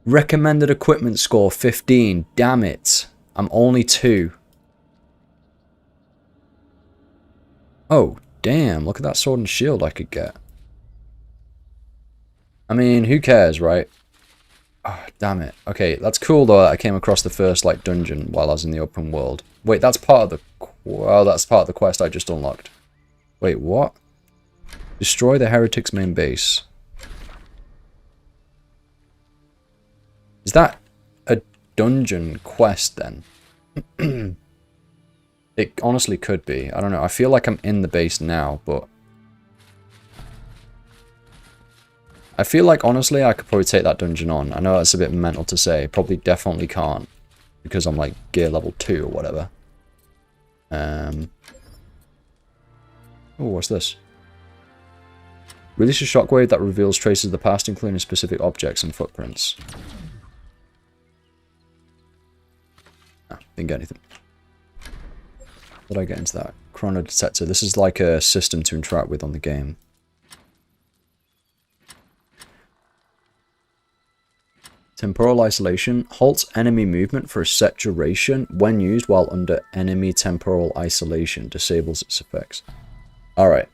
Recommended equipment score 15. Damn it. I'm only 2. Oh, damn. Look at that sword and shield I could get. I mean, who cares, right? Oh, damn it. Okay, that's cool though that I came across the first, like, dungeon while I was in the open world. Wait, that's part of the... Well, that's part of the quest I just unlocked. Wait, what? Destroy the heretic's main base. Is that a dungeon quest then? It honestly could be. I don't know. I feel like I'm in the base now, but... I feel like, honestly, I could probably take that dungeon on. I know that's a bit mental to say. Probably definitely can't. Because I'm like gear level 2 or whatever. Oh, what's this? Release a shockwave that reveals traces of the past, including specific objects and footprints. Ah, didn't get anything. How did I get into that? Chrono detector. This is like a system to interact with on the game. Temporal isolation halts enemy movement for a set duration when used while under enemy temporal isolation. Disables its effects. Alright.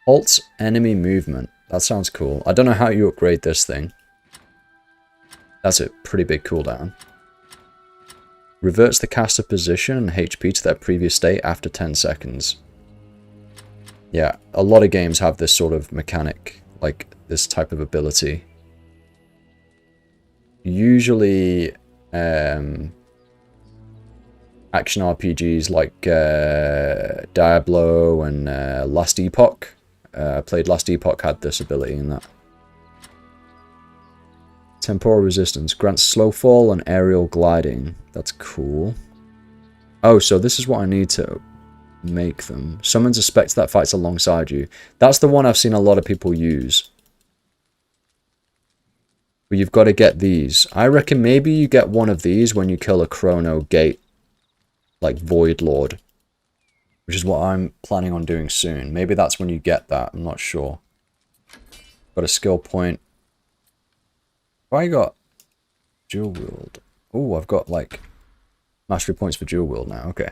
Halts enemy movement. That sounds cool. I don't know how you upgrade this thing. That's a pretty big cooldown. Reverts the caster position and HP to their previous state after 10 seconds. Yeah, a lot of games have this sort of mechanic, like this type of ability. Usually, action RPGs like Diablo and Last Epoch. I played Last Epoch, had this ability in that. Temporal resistance grants slow fall and aerial gliding. That's cool. Oh, so this is what I need to make them. Summons a spectre that fights alongside you. That's the one I've seen a lot of people use. But you've got to get these. I reckon maybe you get one of these when you kill a Chrono Gate, like Void Lord, which is what I'm planning on doing soon. Maybe that's when you get that. I'm not sure. Got a skill point. I got dual wield. Oh, I've got like mastery points for dual wield now. Okay.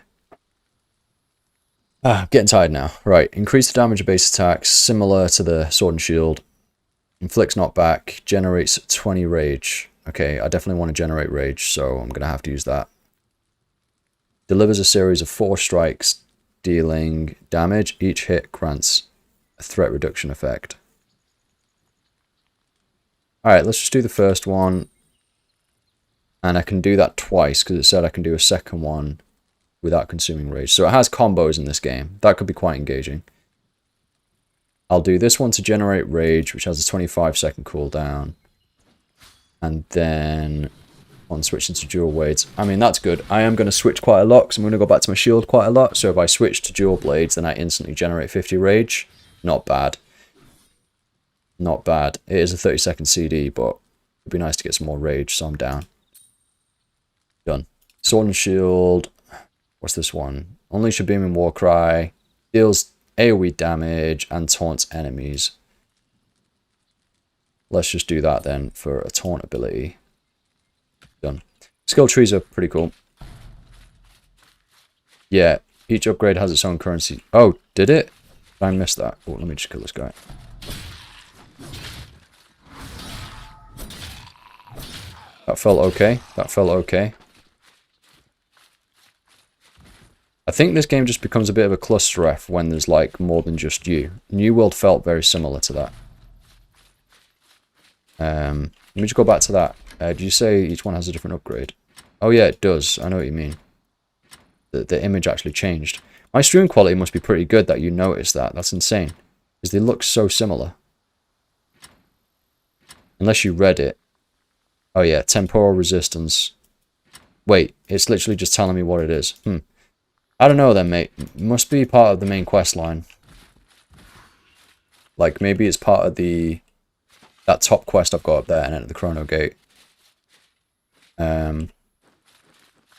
I'm getting tired now. Right. Increase the damage of base attacks, similar to the sword and shield. Inflicts knockback, generates 20 rage. Okay, I definitely want to generate rage, so I'm going to have to use that. Delivers a series of 4 strikes, dealing damage. Each hit grants a threat reduction effect. Alright, let's just do the first one. And I can do that twice, because it said I can do a second one without consuming rage. So it has combos in this game. That could be quite engaging. I'll do this one to generate rage, which has a 25-second cooldown. And then on switching to dual blades. I mean, that's good. I am going to switch quite a lot, because I'm going to go back to my shield quite a lot. So if I switch to dual blades, then I instantly generate 50 rage. Not bad. Not bad. It is a 30-second CD, but it'd be nice to get some more rage, so I'm down. Done. Sword and shield. What's this one? Unleash a beam and war cry. Deals AoE damage and taunts enemies. Let's just do that then for a taunt ability. Done. Skill trees are pretty cool. Yeah, each upgrade has its own currency. Oh, did it? I missed that. Oh, let me just kill this guy. That felt okay. That felt okay. I think this game just becomes a bit of a cluster F when there's like more than just you. New World felt very similar to that. Let me just go back to that. Did you say each one has a different upgrade? Oh yeah, it does. I know what you mean. The image actually changed. My stream quality must be pretty good that you noticed that. That's insane. Because they look so similar. Unless you read it. Oh yeah, temporal resistance. Wait, it's literally just telling me what it is. I don't know then, mate. Must be part of the main quest line. Like, maybe it's part of that top quest I've got up there and enter the Chrono Gate. I'm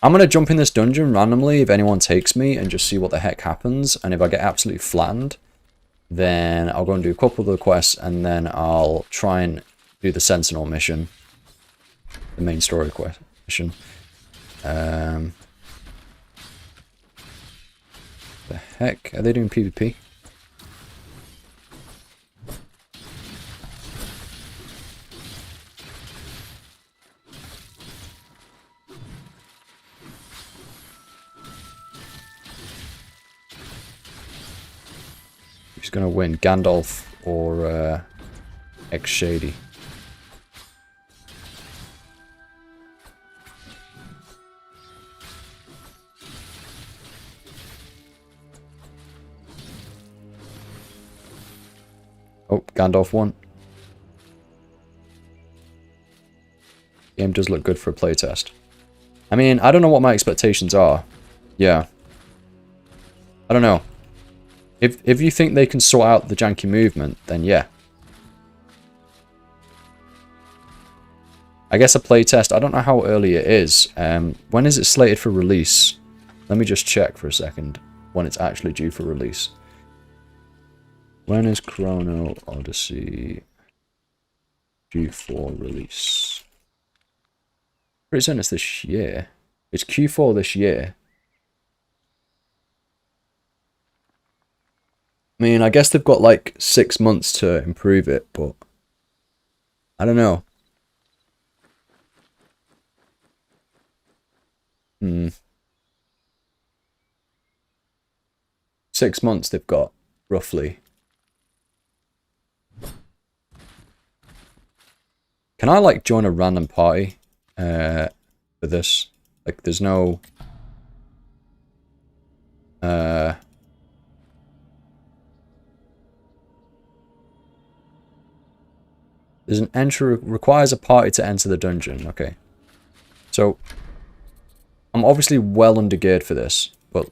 going to jump in this dungeon randomly if anyone takes me and just see what the heck happens. And if I get absolutely flattened, then I'll go and do a couple of the quests and then I'll try and do the Sentinel mission. The main story quest mission. The heck? Are they doing PvP? Who's gonna win? Gandalf or X-Shady? Oh, Gandalf won. Game does look good for a playtest. I mean, I don't know what my expectations are. Yeah. I don't know. If you think they can sort out the janky movement, then yeah. I guess a playtest, I don't know how early it is. When is it slated for release? Let me just check for a second when it's actually due for release. When is Chrono Odyssey due for release? Pretty certain it's this year. It's Q4 this year. I mean, I guess they've got like 6 months to improve it, but I don't know. 6 months they've got, roughly. Can I, like, join a random party for this? Like, there's no There's an entry requires a party to enter the dungeon. Okay. So I'm obviously well undergeared for this, but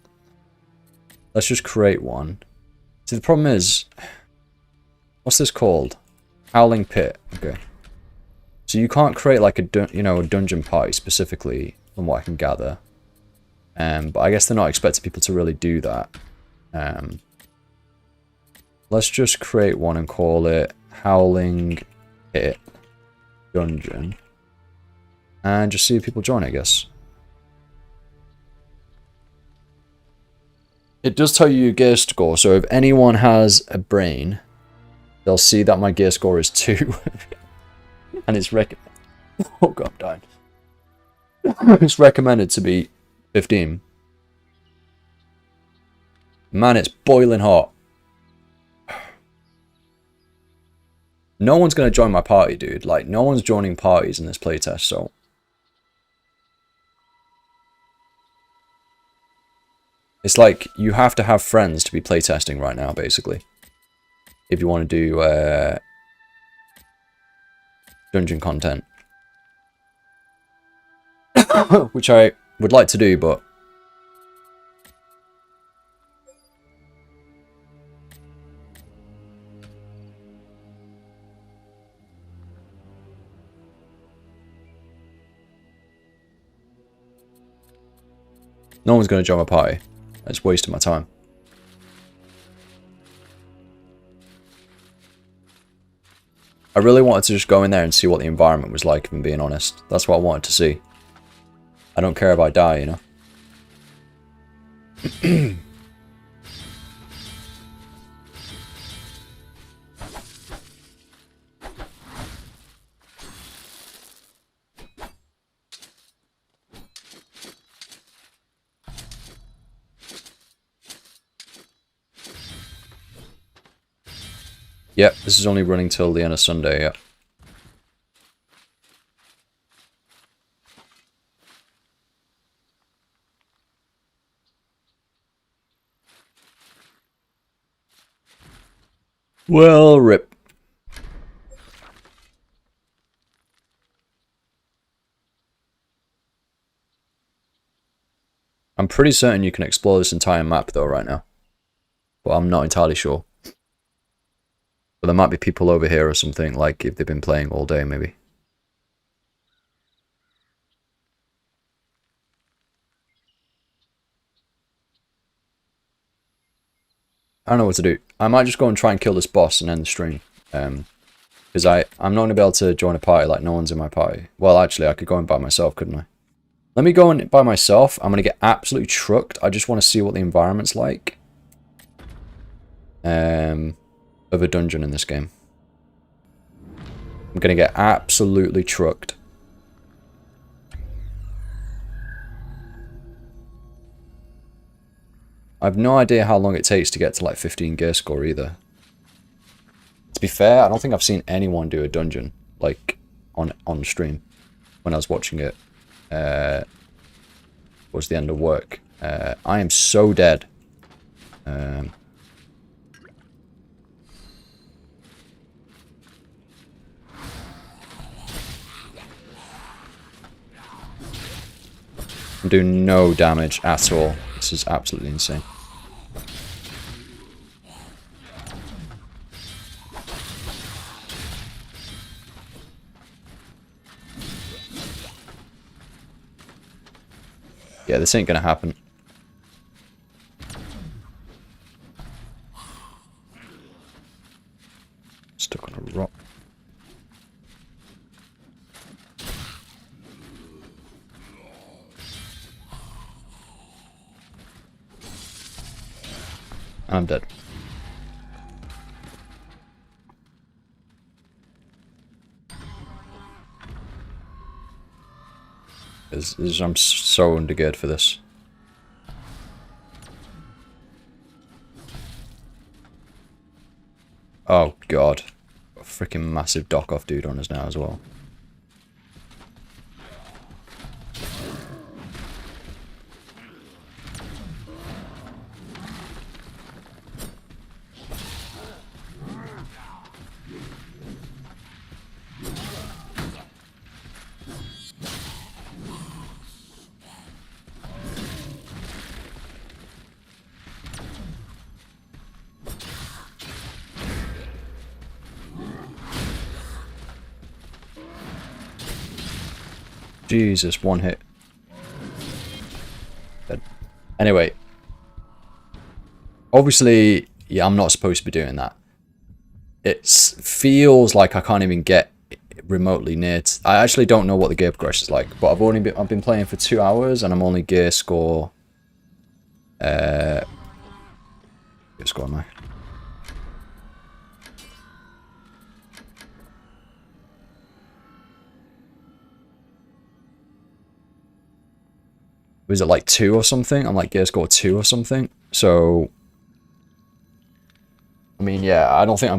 let's just create one. See, the problem is, what's this called? Howling Pit. Okay. So you can't create like a dungeon party specifically, from what I can gather. But I guess they're not expecting people to really do that. Let's just create one and call it Howling Pit Dungeon. And just see if people join, I guess. It does tell you your gear score, so if anyone has a brain, they'll see that my gear score is 2. And it's oh god, I'm dying. It's recommended to be 15. Man, it's boiling hot. No one's gonna join my party, dude. Like, no one's joining parties in this playtest, so... It's like, you have to have friends to be playtesting right now, basically. If you want to do, dungeon content. Which I would like to do, but... No one's going to join my party. It's wasting my time. I really wanted to just go in there and see what the environment was like, if I'm being honest. That's what I wanted to see. I don't care if I die, you know? Yep, this is only running till the end of Sunday, yep. Well, rip. I'm pretty certain you can explore this entire map though right now. But I'm not entirely sure. But there might be people over here or something, like if they've been playing all day, maybe. I don't know what to do. I might just go and try and kill this boss and end the stream. Because I'm not going to be able to join a party like no one's in my party. Well, actually, I could go in by myself, couldn't I? Let me go in by myself. I'm going to get absolutely trucked. I just want to see what the environment's like. Of a dungeon in this game. I'm going to get absolutely trucked. I have no idea how long it takes to get to like 15 gear score either. To be fair, I don't think I've seen anyone do a dungeon like on stream when I was watching it. Towards the end of work. I am so dead. I'm doing no damage at all. This is absolutely insane. Yeah, this ain't gonna happen. Stuck on a rock. I'm dead. I'm so undergeared for this. Oh god. Got a freaking massive dock off dude on us now as well. Jesus, one hit. Dead. Anyway. Obviously, yeah, I'm not supposed to be doing that. It feels like I can't even get remotely near. I actually don't know what the gear progression is like, but I've been playing for 2 hours and I'm only gear score. Gear score am I? Was it like 2 or something? I'm like gear score 2 or something. So, I mean, yeah, I don't think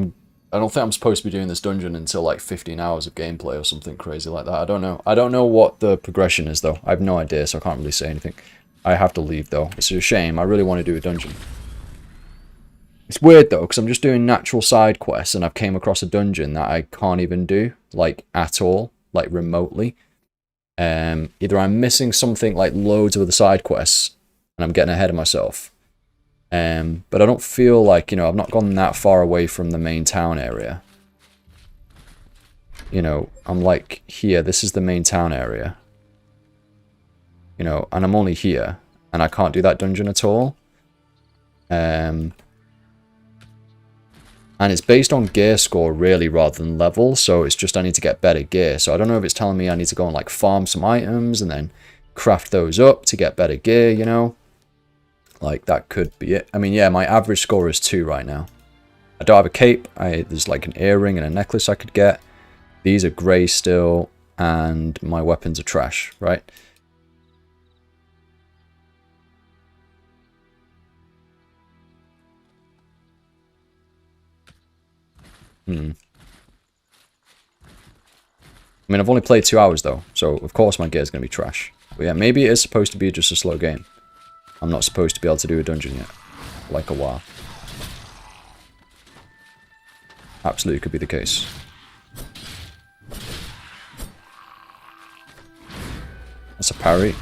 I'm supposed to be doing this dungeon until like 15 hours of gameplay or something crazy like that. I don't know. I don't know what the progression is though. I have no idea, so I can't really say anything. I have to leave though. It's a shame. I really want to do a dungeon. It's weird though, because I'm just doing natural side quests and I've came across a dungeon that I can't even do, like at all, like remotely. Either I'm missing something like loads of other side quests and I'm getting ahead of myself. But I don't feel like, you know, I've not gone that far away from the main town area. You know, I'm like here, this is the main town area. You know, and I'm only here, and I can't do that dungeon at all. And it's based on gear score really rather than level, so it's just I need to get better gear. So I don't know if it's telling me I need to go and like farm some items and then craft those up to get better gear, you know? Like, that could be it. I mean, yeah, my average score is 2 right now. I don't have a cape. There's like an earring and a necklace I could get. These are grey still, and my weapons are trash, right? I mean, I've only played 2 hours, though, so of course my gear is going to be trash. But yeah, maybe it is supposed to be just a slow game. I'm not supposed to be able to do a dungeon yet. Like a while. Absolutely could be the case. That's a parry.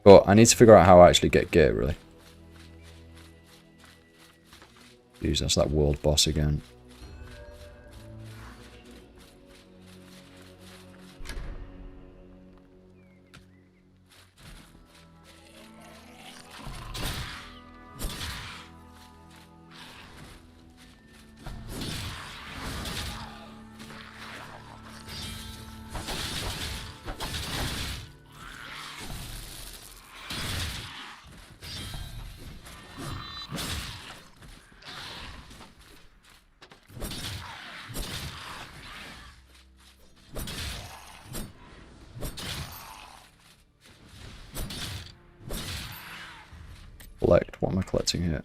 But I need to figure out how I actually get gear, really. Jeez, that's that world boss again. Collect. What am I collecting here?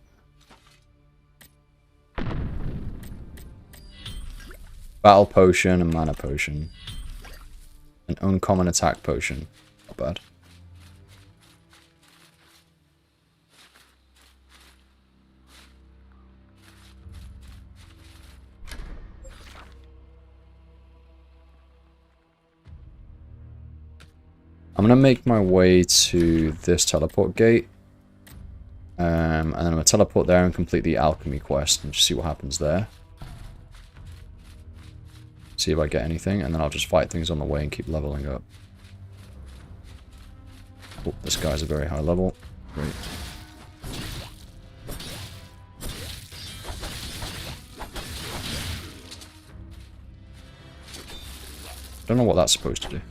Battle potion and mana potion. An uncommon attack potion. Not bad. I'm going to make my way to this teleport gate. And then I'm going to teleport there and complete the alchemy quest and just see what happens there. See if I get anything, and then I'll just fight things on the way and keep leveling up. Oh, this guy's a very high level. Great. Don't know what that's supposed to do.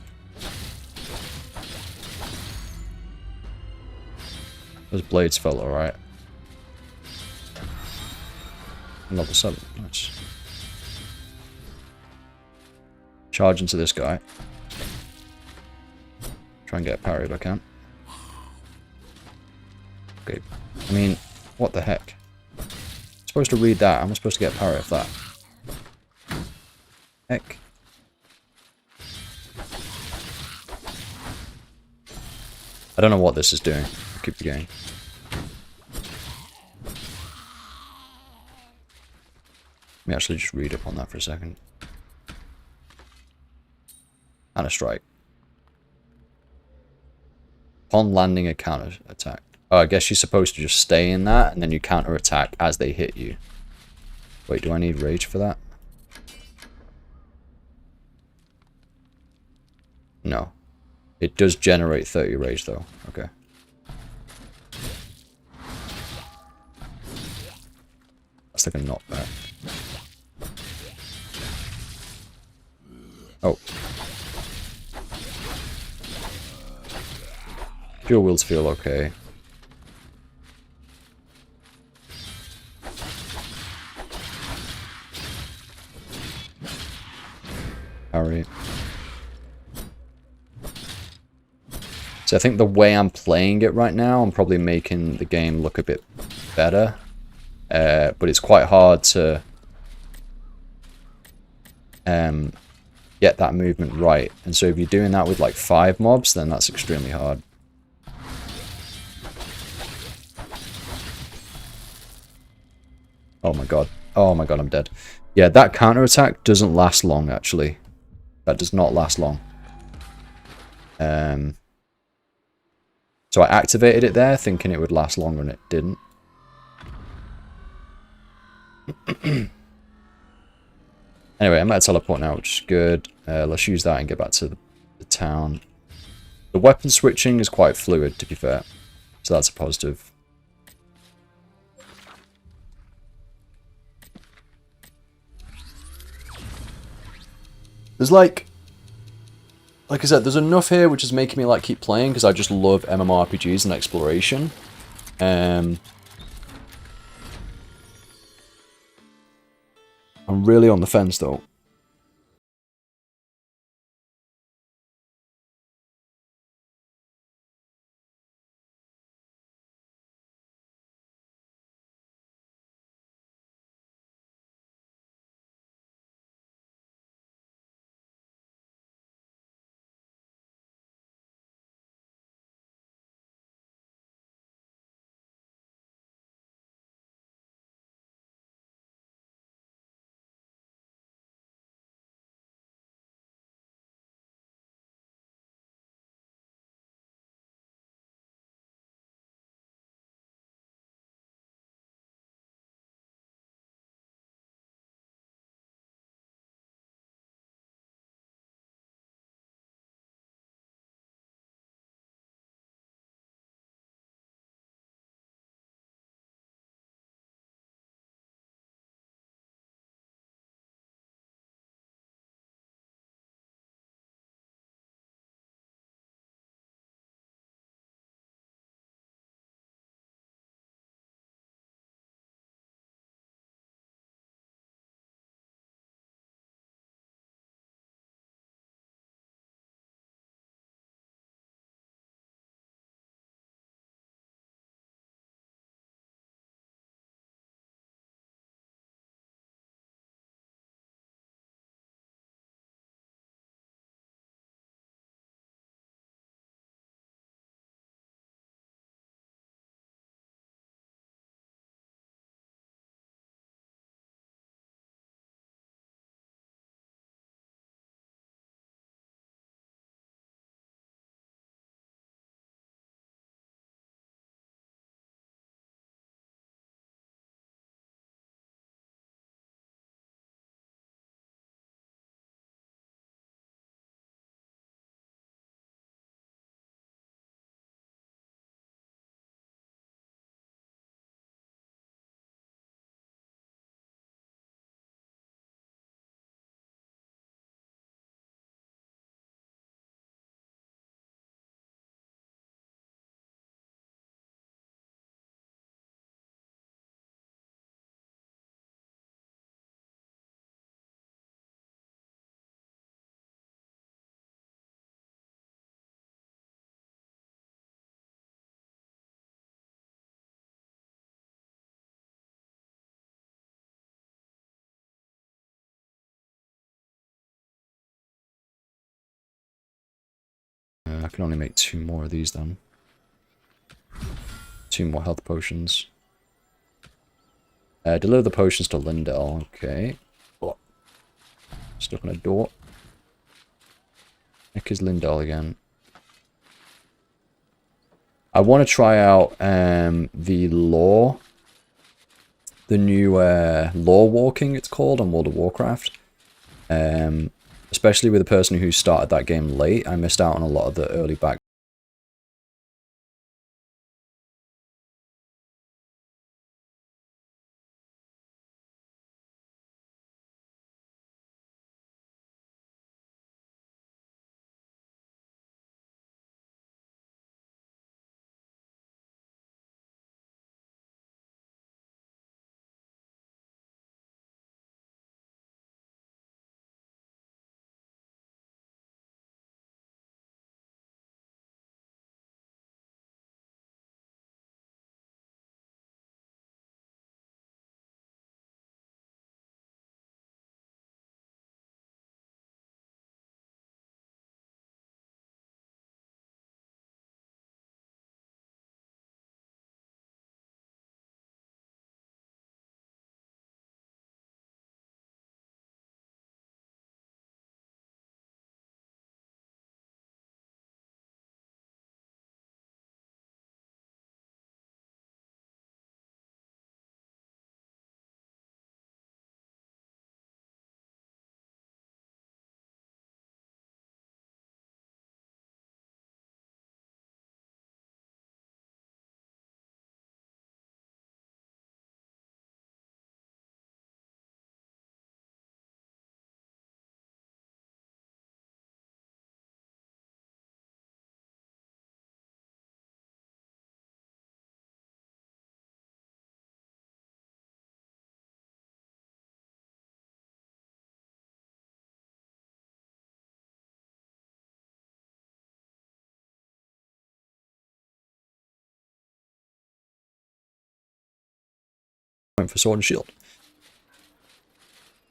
Those blades felt alright. Level 7, nice. Charge into this guy. Try and get a parry if I can. Okay, I mean, what the heck? I'm supposed to read that, I'm supposed to get a parry off that. Heck. I don't know what this is doing. I'll keep going. Let me actually just read up on that for a second. And a strike. Upon landing, a counter attack. Oh, I guess you're supposed to just stay in that and then you counter attack as they hit you. Wait, do I need rage for that? No. It does generate 30 rage though. Okay. That's like a knockback. Oh. Dual wheels feel okay. Parry. So I think the way I'm playing it right now, I'm probably making the game look a bit better. But it's quite hard to get that movement right. And so if you're doing that with like 5 mobs, then that's extremely hard. Oh my god. Oh my god, I'm dead. Yeah, that counterattack doesn't last long, actually. That does not last long. So I activated it there, thinking it would last longer, and it didn't. Anyway, I'm at a teleport now, which is good. Let's use that and get back to the town. The weapon switching is quite fluid, to be fair. So that's a positive. There's like I said, there's enough here which is making me like keep playing because I just love MMORPGs and exploration. I'm really on the fence though. I can only make 2 more of these then. 2 more health potions. Deliver the potions to Lindell. Okay. Oh. Stuck on a door. Heck is Lindell again. I want to try out the lore the new lore walking, it's called, on World of Warcraft. Especially with a person who started that game late, I missed out on a lot of the early back. For Sword and Shield.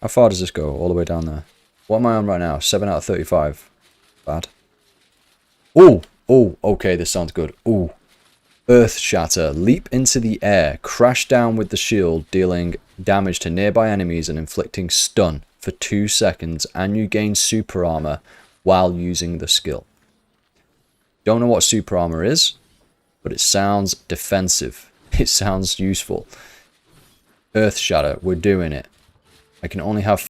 How far does this go? All the way down there. What am I on right now? 7 out of 35. Bad. Oh! Oh, okay, this sounds good. Oh. Earth Shatter. Leap into the air. Crash down with the shield, dealing damage to nearby enemies and inflicting stun for 2 seconds. And you gain super armor while using the skill. Don't know what super armor is, but it sounds defensive. It sounds useful. Earth Shatter. We're doing it. I can only have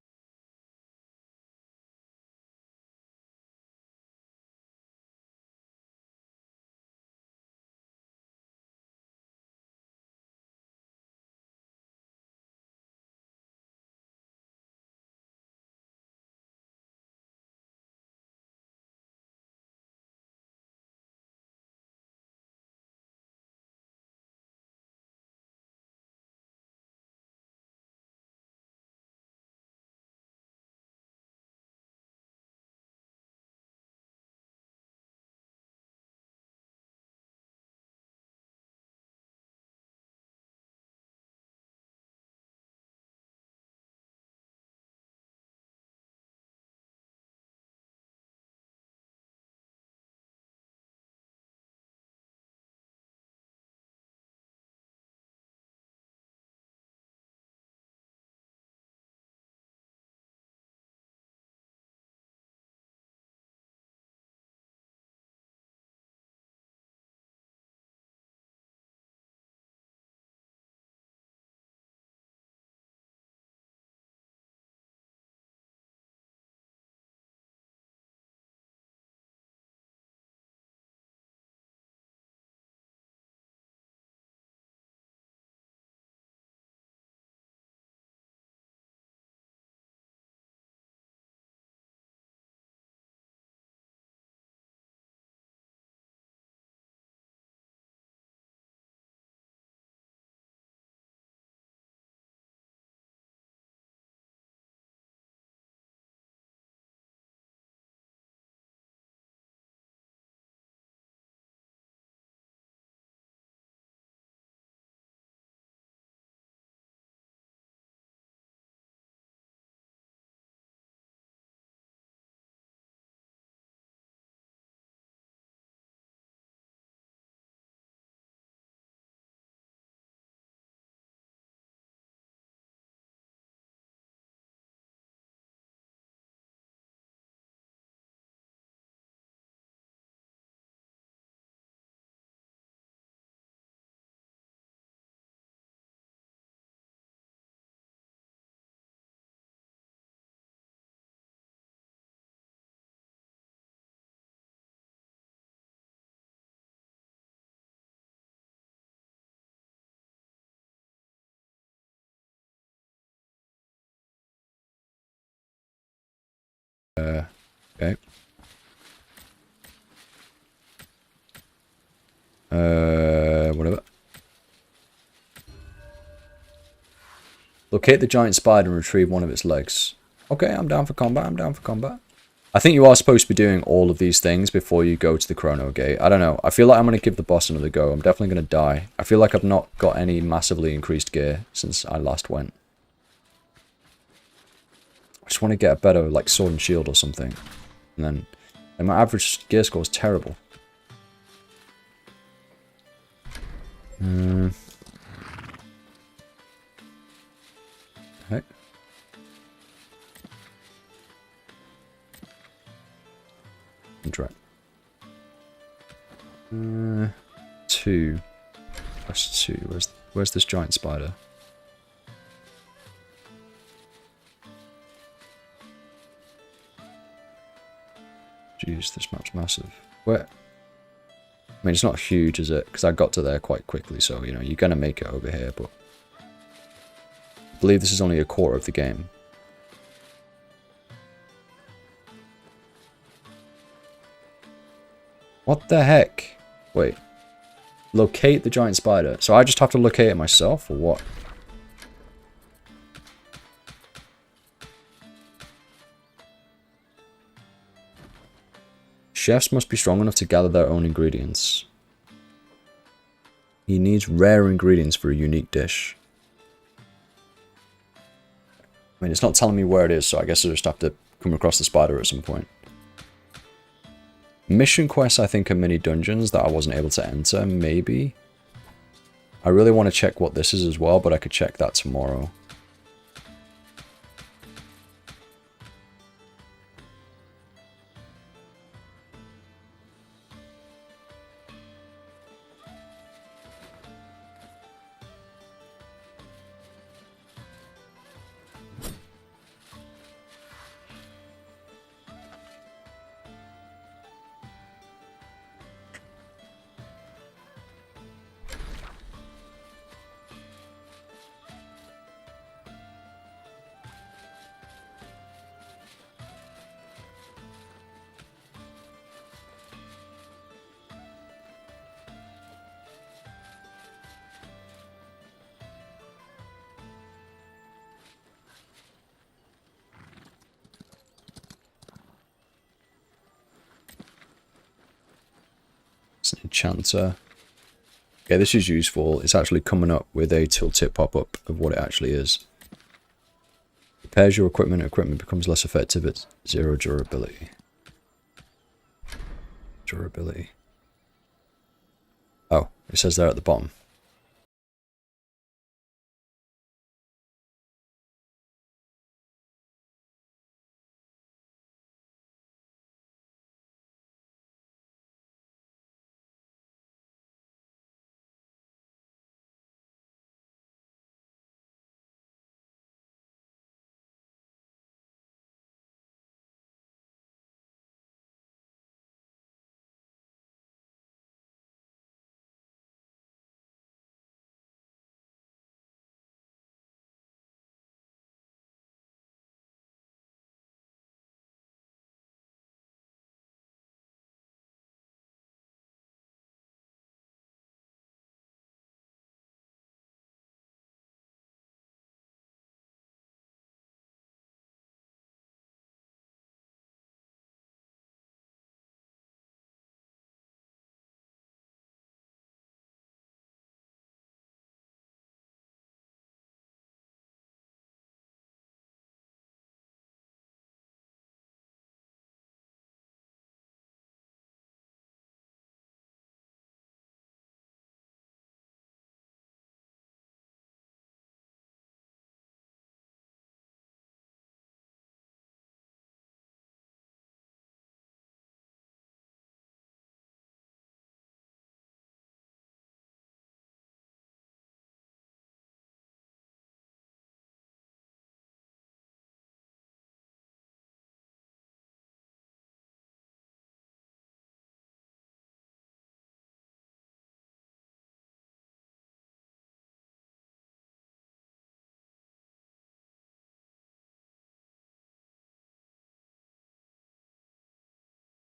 Okay. Whatever. Locate the giant spider and retrieve one of its legs. Okay, I'm down for combat. I'm down for combat. I think you are supposed to be doing all of these things before you go to the Chrono Gate. I don't know. I feel like I'm going to give the boss another go. I'm definitely going to die. I feel like I've not got any massively increased gear since I last went. I just want to get a better, like, sword and shield or something. And my average gear score is terrible. Heck. Interact. 2. That's 2. Where's this giant spider? Jeez, this map's massive. Where? I mean, it's not huge, is it? Because I got to there quite quickly, so, you know, you're going to make it over here, but... I believe this is only a quarter of the game. What the heck? Wait. Locate the giant spider. So I just have to locate it myself, or what? Chefs must be strong enough to gather their own ingredients. He needs rare ingredients for a unique dish. I mean, it's not telling me where it is, so I guess I just have to come across the spider at some point. Mission quests, I think, are mini dungeons that I wasn't able to enter, maybe. I really want to check what this is as well, but I could check that tomorrow. It's an enchanter. Okay, this is useful. It's actually coming up with a tooltip pop-up of what it actually is. Repairs your equipment. Equipment becomes less effective at 0 durability. Durability. Oh, it says there at the bottom.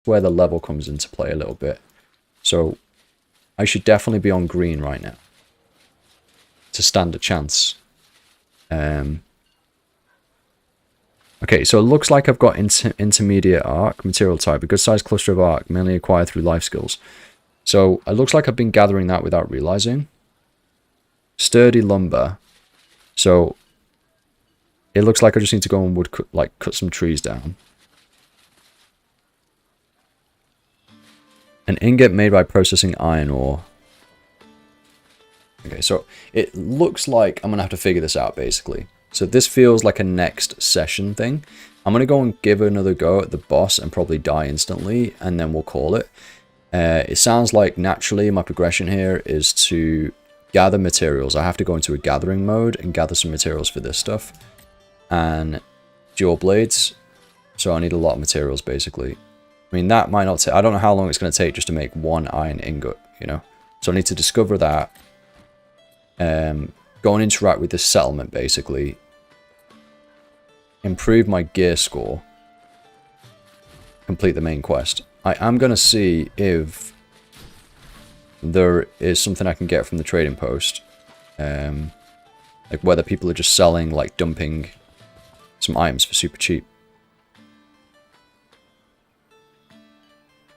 where the level comes into play a little bit. So I should definitely be on green right now to stand a chance. Okay, so it looks like I've got intermediate arc, material type, a good sized cluster of arc, mainly acquired through life skills. So it looks like I've been gathering that without realizing. Sturdy lumber. So it looks like I just need to go and cut some trees down. An ingot made by processing iron ore. Okay, so it looks like I'm going to have to figure this out, basically. So this feels like a next session thing. I'm going to go and give another go at the boss and probably die instantly, and then we'll call it. It sounds like naturally my progression here is to gather materials. I have to go into a gathering mode and gather some materials for this stuff. And dual blades. So I need a lot of materials, basically. I mean, that might not take... I don't know how long it's going to take just to make one iron ingot, you know? So I need to discover that. Go and interact with this settlement, basically. Improve my gear score. Complete the main quest. I am going to see if there is something I can get from the trading post. Like whether people are just selling, like dumping some items for super cheap.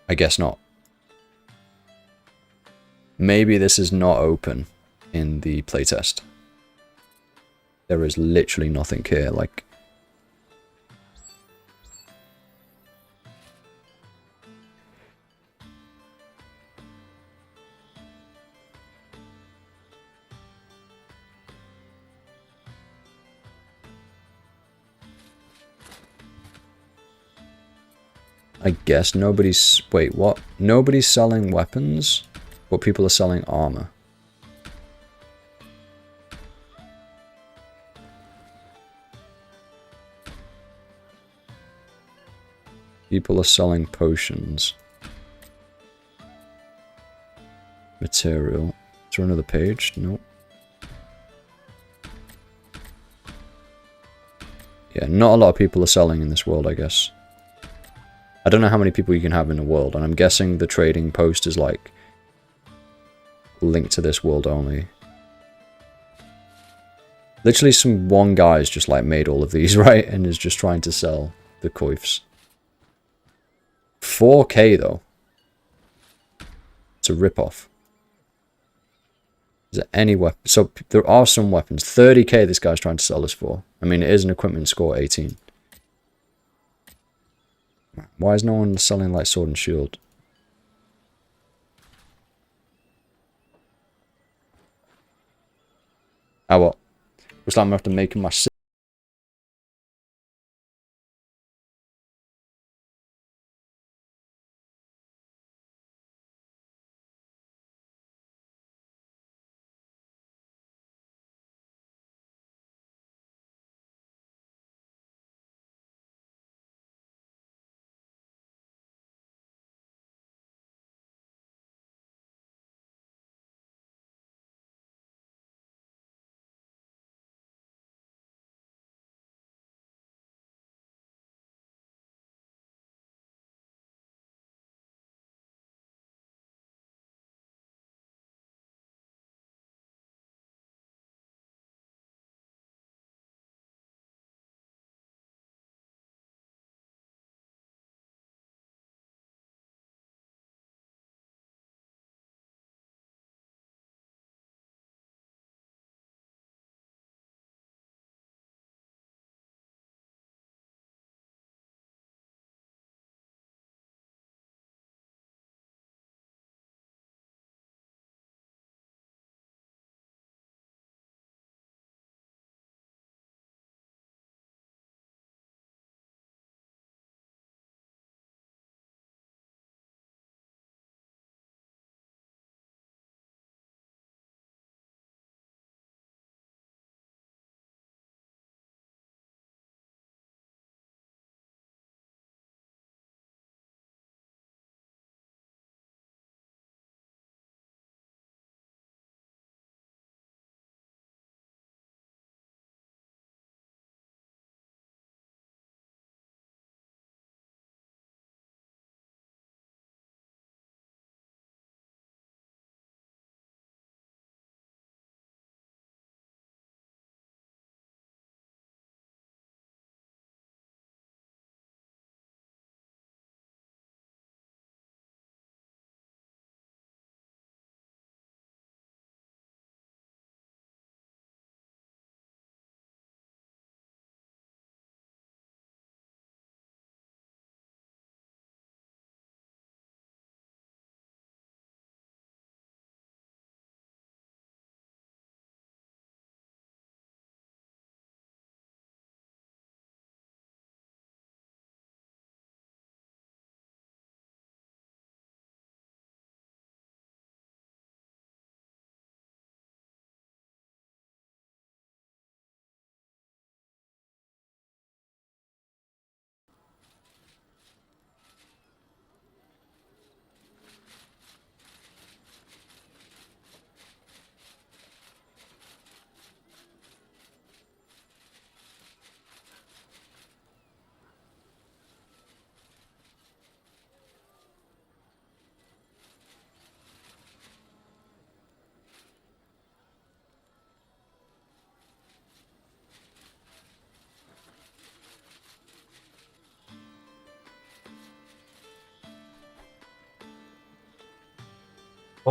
I guess not. Maybe this is not open in the playtest. There is literally nothing here, like... I guess nobody's... Wait, what? Nobody's selling weapons, but people are selling armor. People are selling potions. Material. Is there another page? Nope. Yeah, not a lot of people are selling in this world, I guess. I don't know how many people you can have in the world, and I'm guessing the trading post is like linked to this world only. Literally one guy's just like made all of these, right? And is just trying to sell the coifs. 4K though. It's a rip-off. Is there any weapon? So there are some weapons. 30k this guy's trying to sell this for. I mean, it is an equipment score 18. Why is no one selling like sword and shield? Ah, what? Looks like I'm gonna have to make him my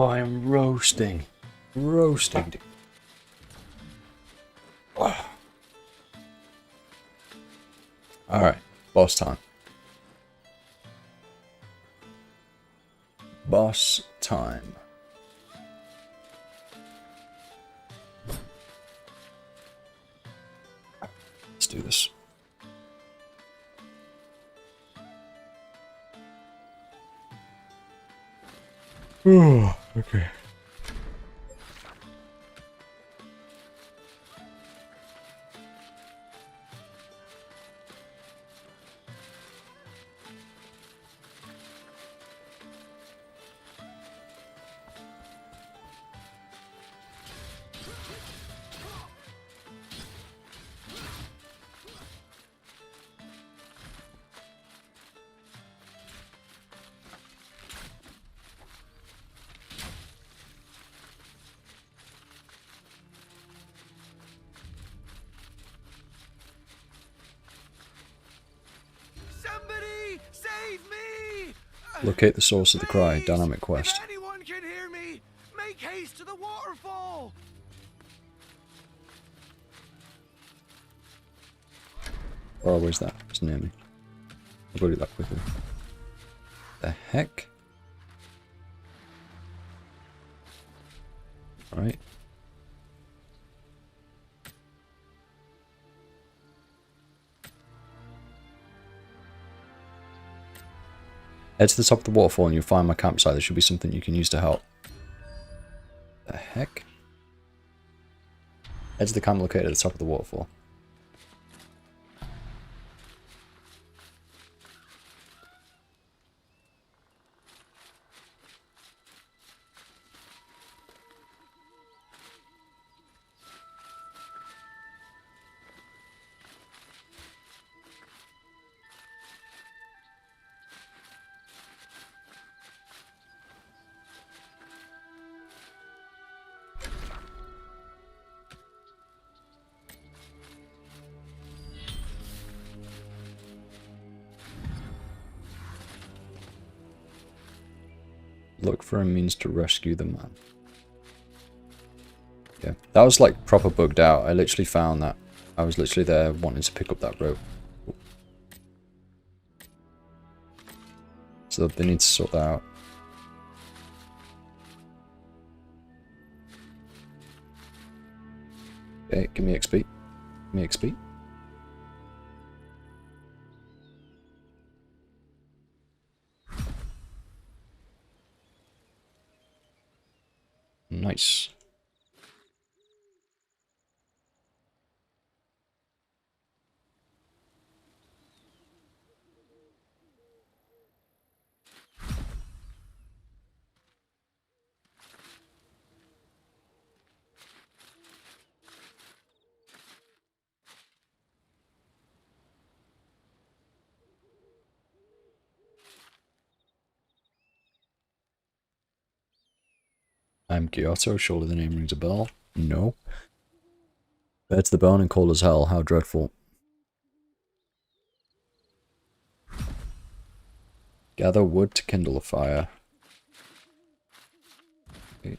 Oh, I am roasting. Roasting. Oh. Alright, boss time. Boss time. Let's do this. Oh, okay. Somebody save me! Locate the source of the cry. Dynamic quest. If anyone can hear me, make haste to the waterfall! Oh, where's that? It's near me. I'll go do that quickly. The heck? Alright. Head to the top of the waterfall and you'll find my campsite. There should be something you can use to help. The heck? Head to the camp located at the top of the waterfall. Look for a means to rescue the man. Yeah, that was like proper bugged out. I literally found that. I was literally there wanting to pick up that rope. So they need to sort that out. Okay, give me XP. Give me XP. Nice. I'm Kyoto, surely the name rings a bell. No. Bare to the bone and cold as hell, how dreadful. Gather wood to kindle a fire. Okay.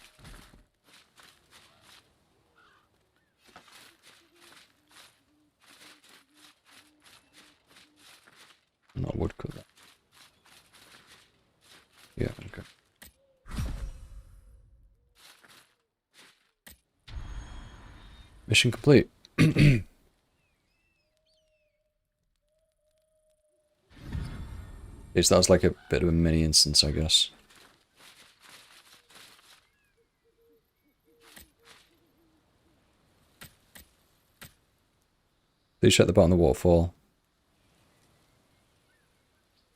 Not woodcutter. Yeah, okay. Mission complete. Yes, that was like a bit of a mini instance, I guess. Please check the bottom of the waterfall.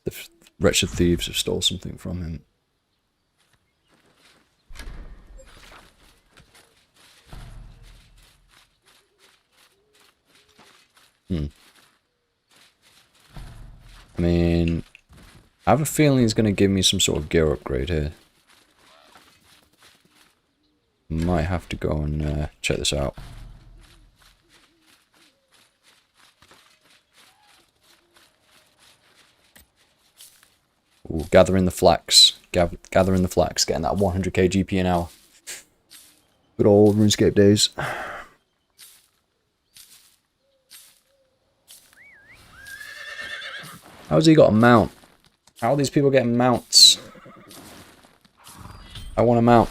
The wretched thieves have stole something from him. I mean, I have a feeling he's going to give me some sort of gear upgrade here. Might have to go and check this out. Ooh, gathering the flax. gathering the flax, getting that 100k GP an hour. Good old RuneScape days. How's he got a mount? How are these people getting mounts? I want a mount.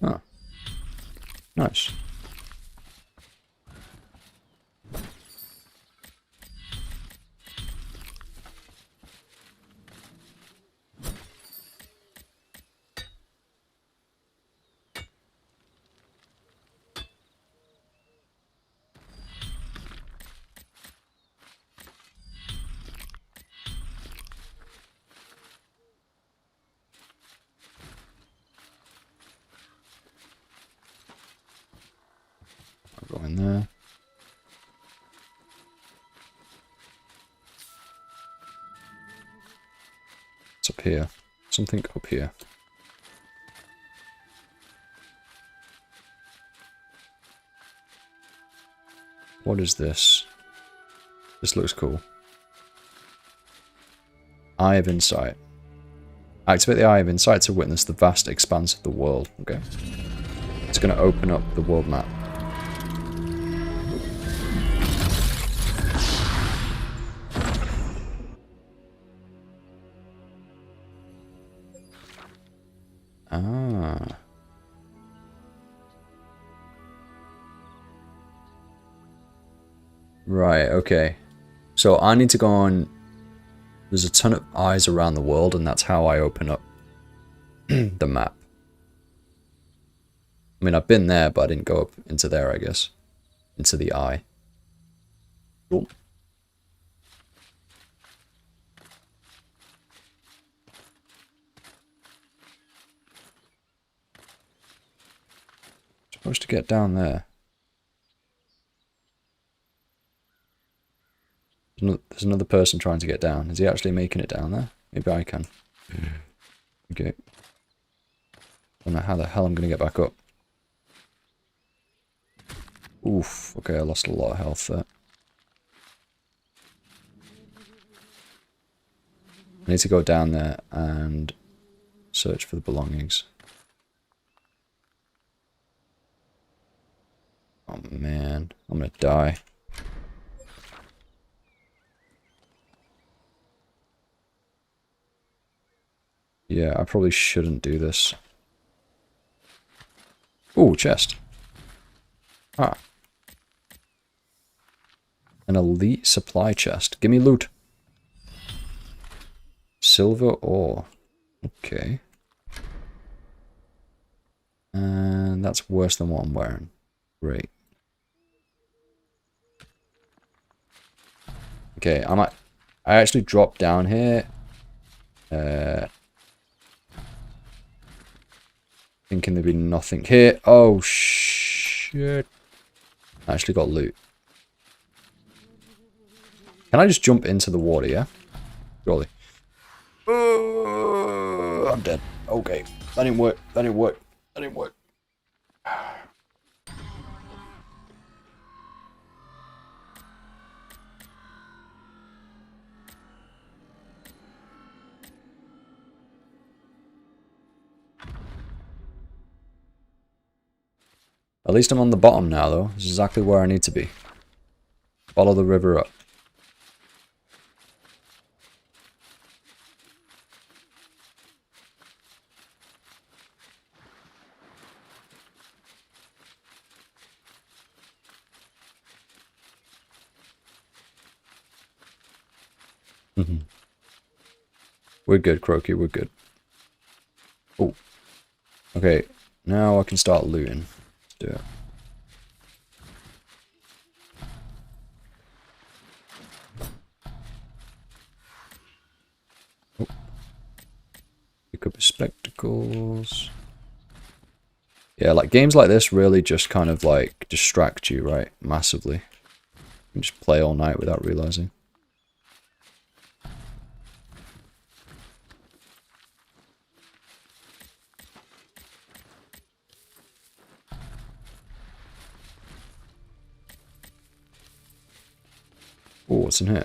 Oh. Nice. I'll go in there. It's up here. Something up here. What is this? This looks cool. Eye of Insight. Activate the Eye of Insight to witness the vast expanse of the world. Okay. It's going to open up the world map. Ah. Right, okay. So I need to go on... There's a ton of eyes around the world, and that's how I open up the map. I mean, I've been there, but I didn't go up into there, I guess. Into the eye. Cool. Supposed to get down there. There's another person trying to get down. Is he actually making it down there? Maybe I can. Okay. I don't know how the hell I'm going to get back up. Oof. Okay, I lost a lot of health there. I need to go down there and search for the belongings. Oh man, I'm going to die. Yeah, I probably shouldn't do this. Ooh, chest. Ah. An elite supply chest. Give me loot. Silver ore. Okay. And that's worse than what I'm wearing. Great. Okay, I actually dropped down here. Thinking there'd be nothing here. Oh, shit. I actually got loot. Can I just jump into the water, yeah? Surely. I'm dead. Okay. That didn't work. That didn't work. That didn't work. At least I'm on the bottom now, though. This is exactly where I need to be. Follow the river up. We're good, Croaky. We're good. Oh. Okay. Now I can start looting. Let's do it. Oh. Pick up his spectacles. Yeah, like games like this really just kind of like distract you, right? Massively. You can just play all night without realizing. what's in here?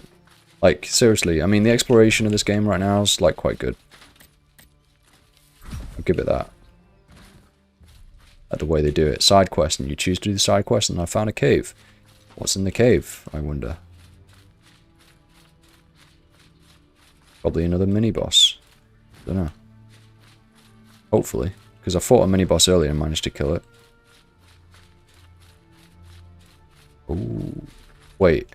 Like, seriously, I mean, the exploration of this game right now is, like, quite good. I'll give it that. At the way they do it. Side quest, and you choose to do the side quest, and I found a cave. What's in the cave, I wonder? Probably another mini-boss. Don't know. Hopefully. Because I fought a mini-boss earlier and managed to kill it. Ooh. Wait.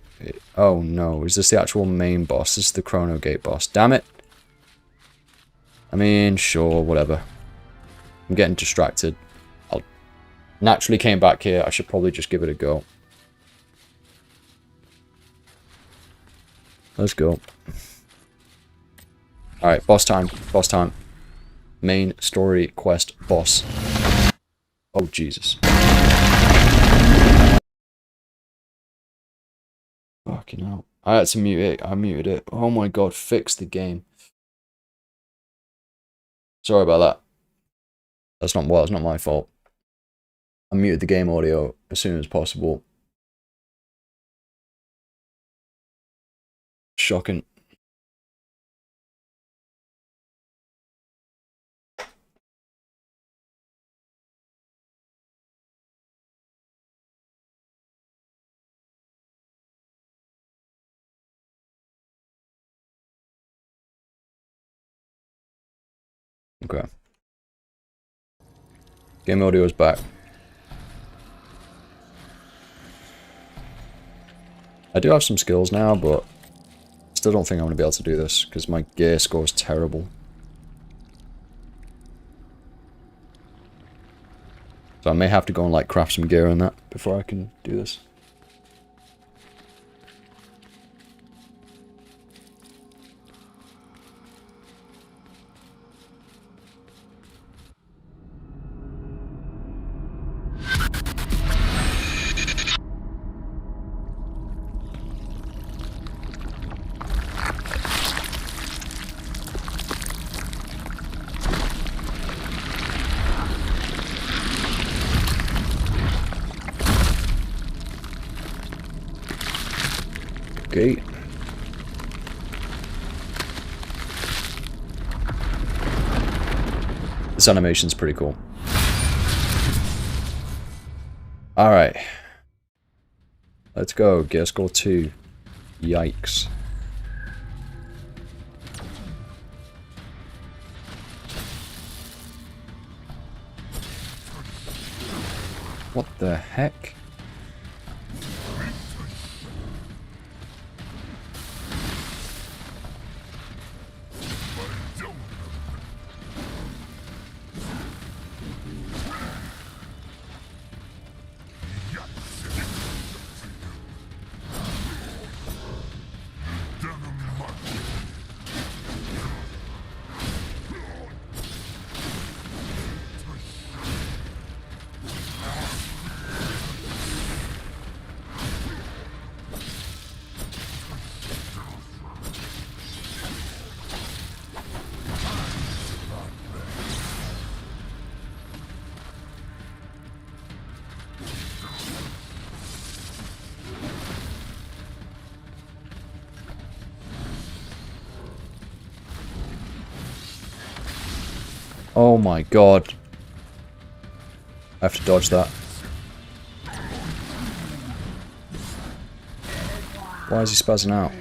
Oh no, is this the actual main boss? This is the Chrono Gate boss. Damn it! I mean, sure, whatever. I'm getting distracted. I naturally came back here. I should probably just give it a go. Let's go. Alright, boss time. Boss time. Main story quest boss. Oh, Jesus. Fucking hell. I had to mute it. I muted it. Oh my god, fix the game. Sorry about that. That's not, well, it's not my fault. I muted the game audio as soon as possible. Shocking. Okay. Game audio is back. I do have some skills now, but still don't think I'm going to be able to do this because my gear score is terrible. So I may have to go and like craft some gear and that before I can do this. Okay. This animation's pretty cool. Alright. Let's go. Gear score 2. Yikes. What the heck? Oh my god. I have to dodge that. Why is he spazzing out?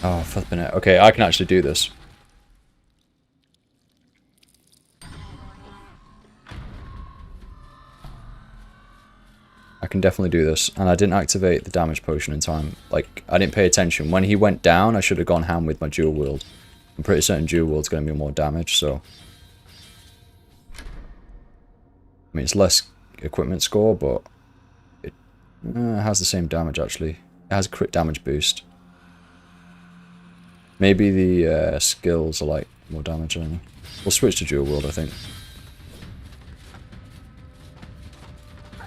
Oh, flipping it. Okay, I can actually do this. I can definitely do this, and I didn't activate the damage potion in time. Like, I didn't pay attention. When he went down, I should have gone ham with my dual wield. I'm pretty certain dual wield's going to be more damage, so... I mean, it's less equipment score, but... It has the same damage, actually. It has a crit damage boost. Maybe the skills are, like, more damage, I don't know. We'll switch to dual wield, I think.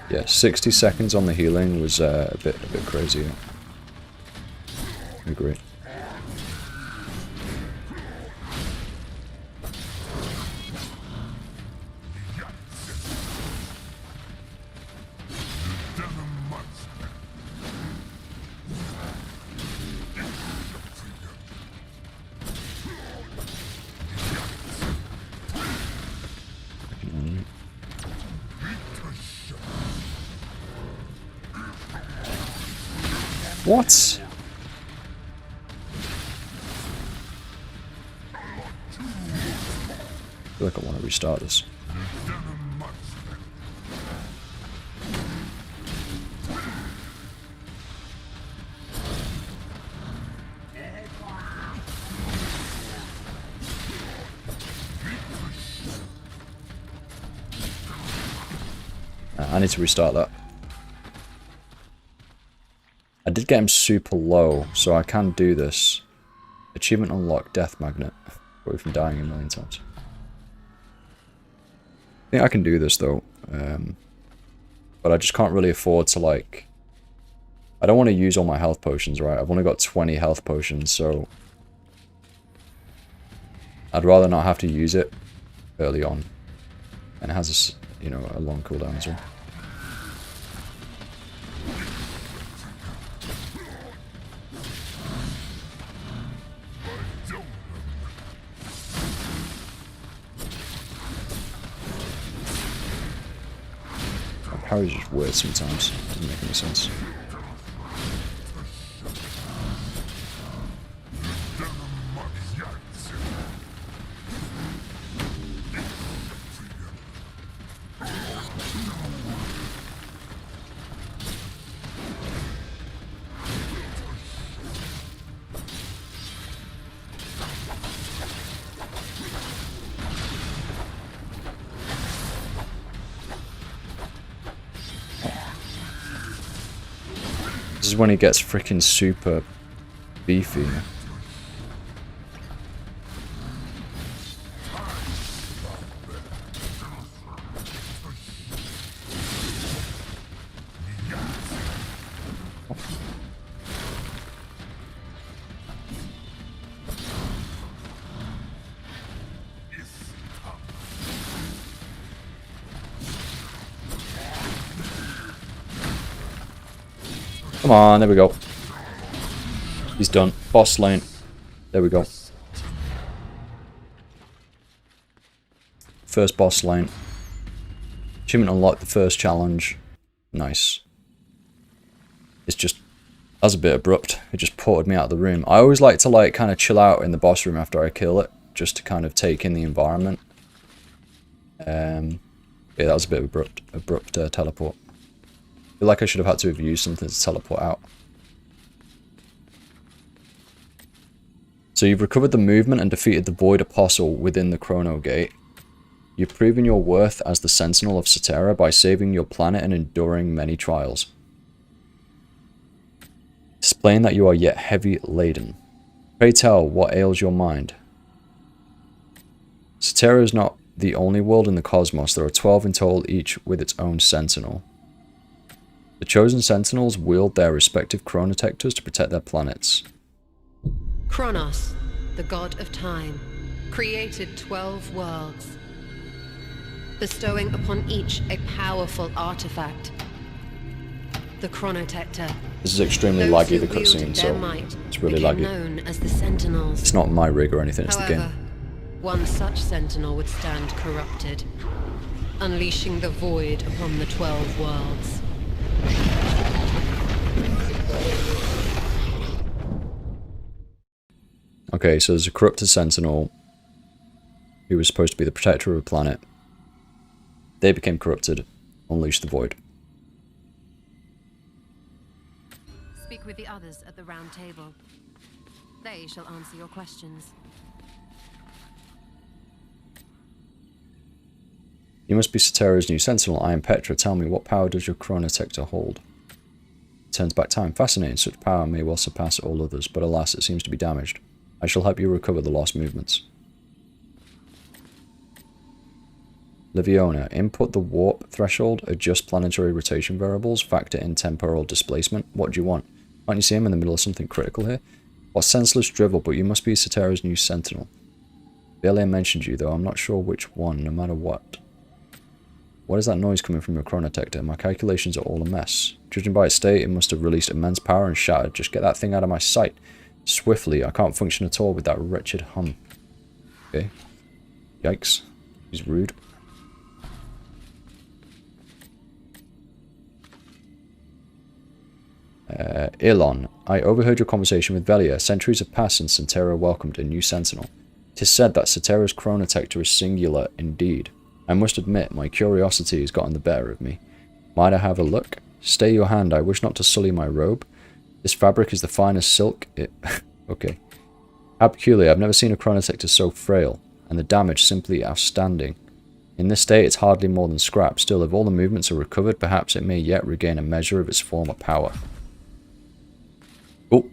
Yeah, 60 seconds on the healing was a bit crazy. I agree. What? I feel like I want to restart this. I need to restart that. I did get him super low, so I can do this. Achievement unlocked, Death Magnet. Away from dying a million times. I think I can do this though. But I just can't really afford to like... I don't want to use all my health potions, right? I've only got 20 health potions, so... I'd rather not have to use it early on. And it has this, you know, a long cooldown as well. Parry's just weird sometimes. Doesn't make any sense. This is when he gets freaking super beefy. Come on, there we go. He's done. Boss lane. There we go. First boss lane. Achievement unlocked, the first challenge. Nice. It's just... That was a bit abrupt. It just ported me out of the room. I always like to like kind of chill out in the boss room after I kill it. Just to kind of take in the environment. Yeah, that was a bit of abrupt teleport. I feel like I should have had to have used something to teleport out. So you've recovered the movement and defeated the Void Apostle within the Chrono Gate. You've proven your worth as the Sentinel of Cetera by saving your planet and enduring many trials. Displaying that you are yet heavy laden. Pray tell, what ails your mind? Cetera is not the only world in the cosmos. There are 12 in total, each with its own Sentinel. The chosen Sentinels wield their respective chronotectors to protect their planets. Kronos, the god of time, created 12 worlds, bestowing upon each a powerful artifact. The chronotector. This is extremely laggy, the cutscene, so it's really laggy. Known as the Sentinels. It's not my rig or anything, it's However, the game. One such Sentinel would stand corrupted, unleashing the void upon the 12 worlds. Okay, so there's a corrupted Sentinel who was supposed to be the protector of a planet. They became corrupted, unleashed the void. Speak with the others at the round table. They shall answer your questions. You must be Cetera's new Sentinel. I am Petra. Tell me, what power does your chronotector hold? It turns back time. Fascinating. Such power may well surpass all others, but alas, it seems to be damaged. I shall help you recover the lost movements. Liviona, input the warp threshold, adjust planetary rotation variables, factor in temporal displacement. What do you want? Can't you see I'm in the middle of something critical here? What senseless drivel, but you must be Cetera's new sentinel. Barely mentioned you, though I'm not sure which one, no matter what. What is that noise coming from your chronotector? My calculations are all a mess. Judging by its state, it must have released immense power and shattered. Just get that thing out of my sight. Swiftly, I can't function at all with that wretched hum. Okay. Yikes. He's rude. Ilon, I overheard your conversation with Velia. Centuries have passed since Cetera welcomed a new sentinel. 'Tis said that Cetera's chronotector is singular indeed. I must admit, my curiosity has gotten the better of me. Might I have a look? Stay your hand, I wish not to sully my robe. This fabric is the finest silk. Okay. How peculiar, I've never seen a chronotector so frail, and the damage simply outstanding. In this state, it's hardly more than scrap. Still, if all the movements are recovered, perhaps it may yet regain a measure of its former power. Oh,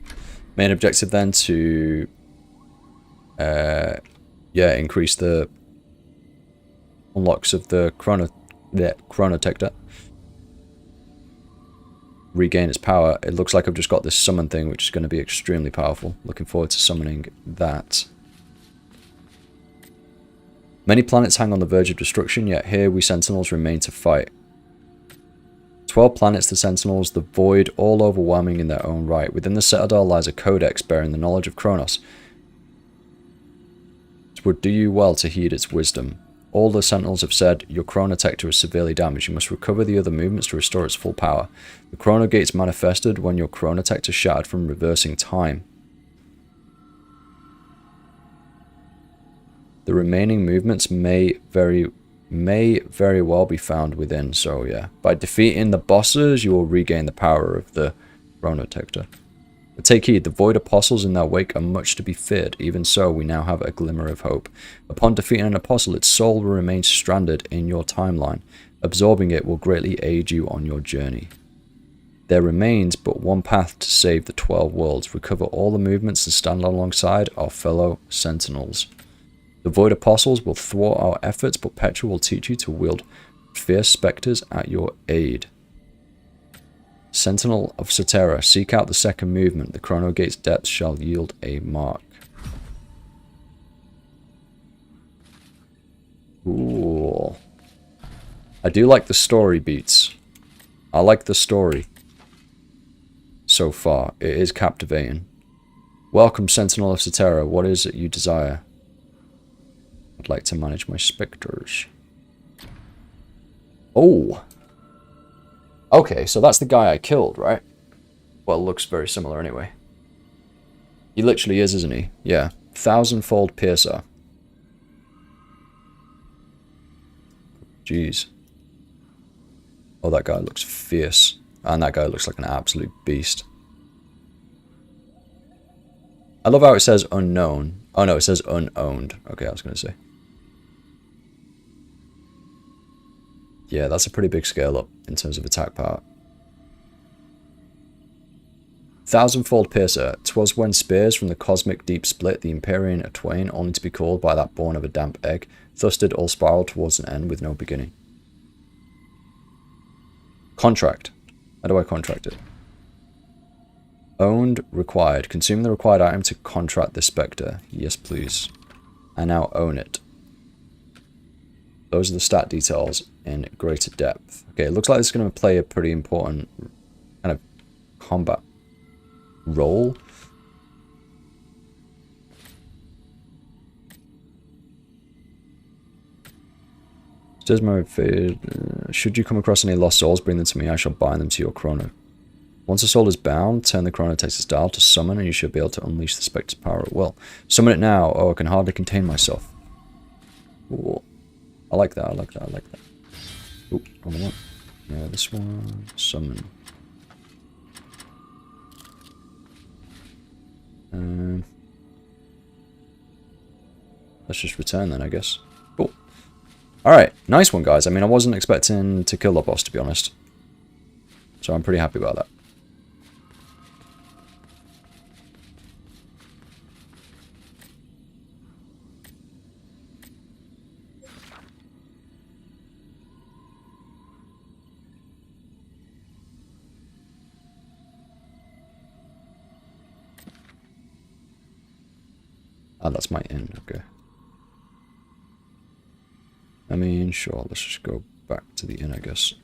main objective then to, increase the unlocks of the chronotector. Regain its power. It looks like I've just got this summon thing, which is going to be extremely powerful. Looking forward to summoning that. Many planets hang on the verge of destruction, yet here we Sentinels remain to fight. 12 planets to Sentinels, the void all overwhelming in their own right. Within the Citadel lies a codex bearing the knowledge of Kronos. It would do you well to heed its wisdom. All the Sentinels have said, your chronotector is severely damaged. You must recover the other movements to restore its full power. The chrono gates manifested when your chronotector shattered from reversing time. The remaining movements may very well be found within, so yeah. By defeating the bosses, you will regain the power of the chronotector. But take heed, the Void Apostles in their wake are much to be feared. Even so, we now have a glimmer of hope. Upon defeating an apostle, its soul will remain stranded in your timeline. Absorbing it will greatly aid you on your journey. There remains but one path to save the 12 worlds. Recover all the movements and stand alongside our fellow Sentinels. The Void Apostles will thwart our efforts, but Petra will teach you to wield fierce spectres at your aid. Sentinel of Cetera, seek out the second movement. The Chrono Gate's depths shall yield a mark. Cool. I do like the story beats. I like the story. So far, it is captivating. Welcome, Sentinel of Cetera. What is it you desire? I'd like to manage my specters. Oh! Okay, so that's the guy I killed, right? Well, looks very similar anyway. He literally is, isn't he? Yeah. 1000-fold Piercer. Jeez. Oh, that guy looks fierce. And that guy looks like an absolute beast. I love how it says unknown. Oh no, it says unowned. Okay, I was going to say. Yeah, that's a pretty big scale up in terms of attack power. 1000-fold Piercer. 'Twas when spears from the cosmic deep split the Empyrean atwain, only to be called by that born of a damp egg. Thus did all spiral towards an end with no beginning. Contract. How do I contract it? Owned, required. Consume the required item to contract the spectre. Yes, please. I now own it. Those are the stat details in greater depth. Okay, it looks like this is going to play a pretty important kind of combat role. Says my fate. Should you come across any lost souls, bring them to me. I shall bind them to your chrono. Once a soul is bound, turn the chronotector's dial to summon, and you should be able to unleash the spectre's power at will. Summon it now. Oh, I can hardly contain myself. Ooh. I like that, I like that, I like that. Oop, wrong one. Yeah, this one. Summon. Let's just return then, I guess. Cool. Alright, nice one, guys. I mean, I wasn't expecting to kill the boss, to be honest. So I'm pretty happy about that. Ah, that's my inn, okay. I mean, sure, let's just go back to the inn, I guess.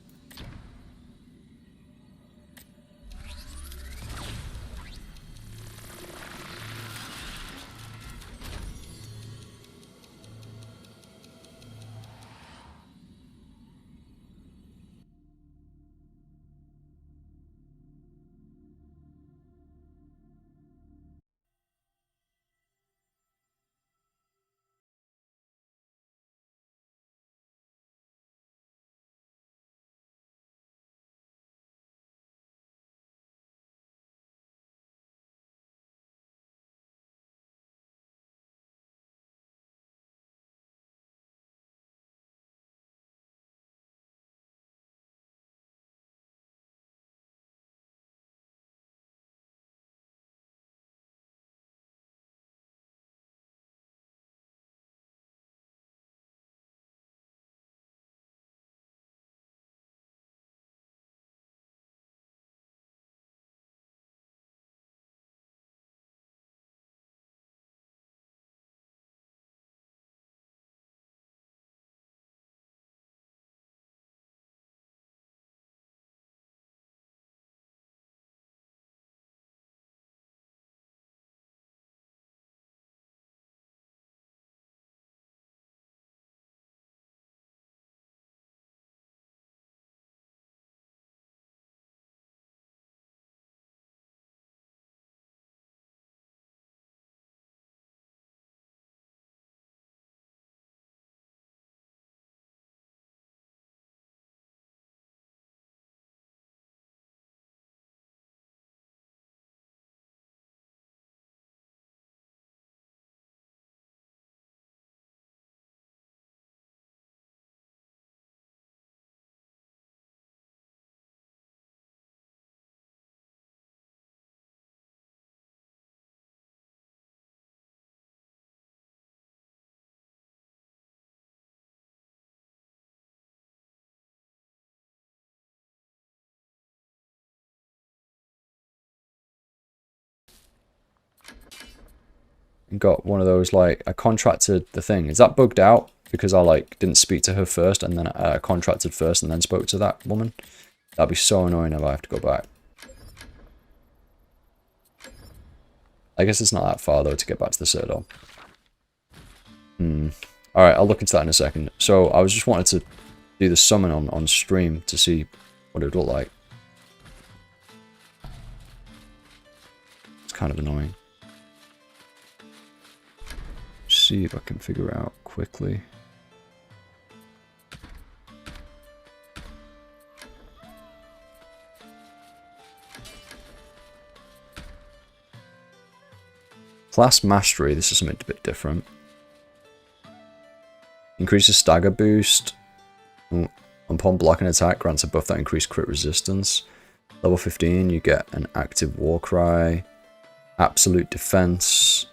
And got one of those, like, I contracted the thing. Is that bugged out? Because I, like, didn't speak to her first, and then I contracted first, and then spoke to that woman? That'd be so annoying if I have to go back. I guess it's not that far, though, to get back to the Citadel. Alright, I'll look into that in a second. So, I was just wanted to do the summon on stream to see what it would look like. It's kind of annoying. See if I can figure out quickly. Class Mastery, this is something a bit different. Increases stagger boost. Upon blocking attack, grants a buff that increases crit resistance. Level 15, you get an active war cry. Absolute defense.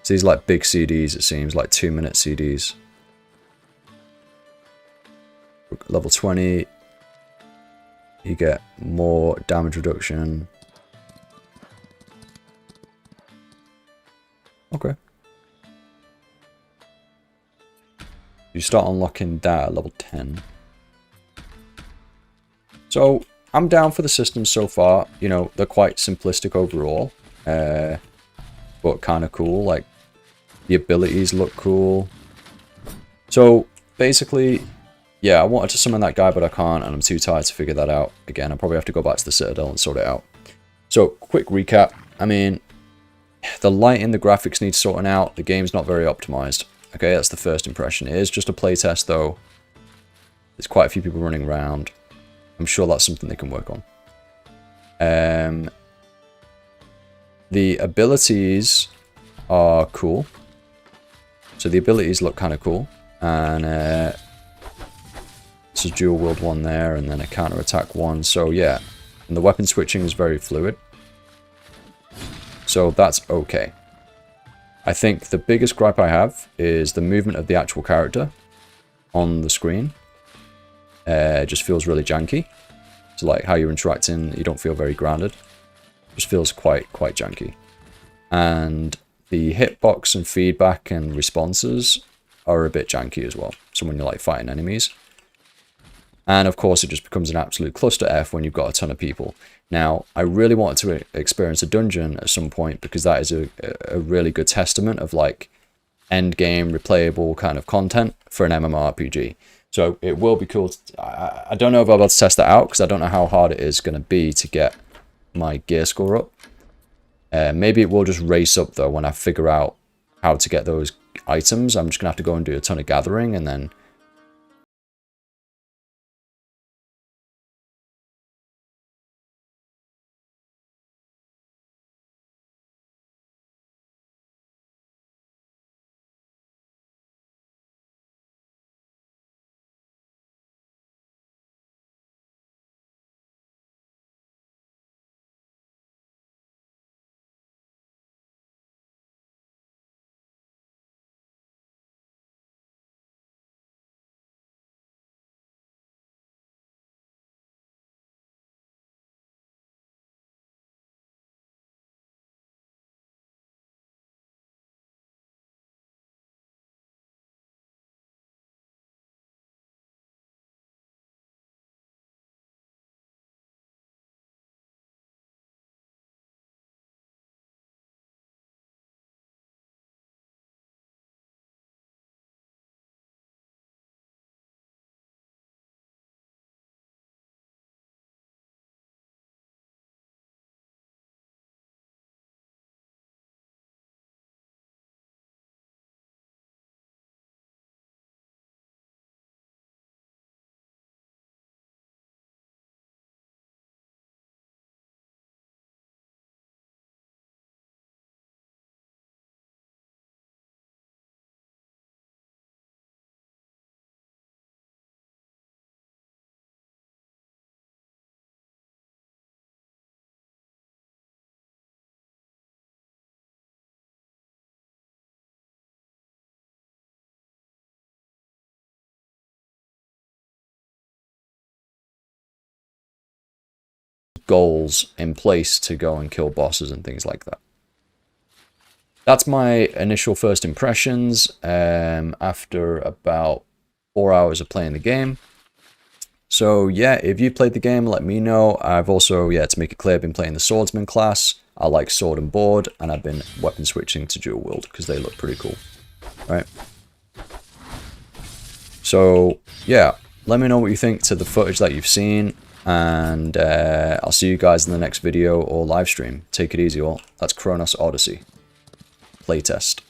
So these are like big CDs, it seems, like 2-minute CDs. Level 20, you get more damage reduction. Okay. You start unlocking that at level 10. So, I'm down for the systems so far. You know, they're quite simplistic overall. But kind of cool. Like, the abilities look cool. So, basically, yeah, I wanted to summon that guy, but I can't, and I'm too tired to figure that out. Again, I'll probably have to go back to the Citadel and sort it out. So, quick recap. I mean, the lighting, the graphics need sorting out. The game's not very optimized. Okay, that's the first impression. It is just a playtest, though. There's quite a few people running around. I'm sure that's something they can work on. The abilities are cool. So the abilities look kind of cool. And it's a dual wield one there, and then a counter attack one. So yeah, and the weapon switching is very fluid. So that's okay. I think the biggest gripe I have is the movement of the actual character on the screen. It just feels really janky. So like how you're interacting, you don't feel very grounded. It just feels quite janky. And the hitbox and feedback and responses are a bit janky as well. So when you're like fighting enemies. And of course, it just becomes an absolute cluster F when you've got a ton of people. Now, I really wanted to experience a dungeon at some point because that is a really good testament of like end game replayable kind of content for an MMORPG. So it will be cool. I don't know if I'll be able to test that out because I don't know how hard it is going to be to get my gear score up. Maybe it will just race up though when I figure out how to get those items. I'm just going to have to go and do a ton of gathering and then goals in place to go and kill bosses and things like that. That's my initial first impressions after about 4 hours of playing the game. So yeah, if you played the game, let me know. I've also, yeah, to make it clear, been playing the Swordsman class. I like sword and board, and I've been weapon switching to dual wield because they look pretty cool, right? So yeah, let me know what you think to the footage that you've seen, and I'll see you guys in the next video or live stream. Take it easy all. That's Chrono Odyssey playtest.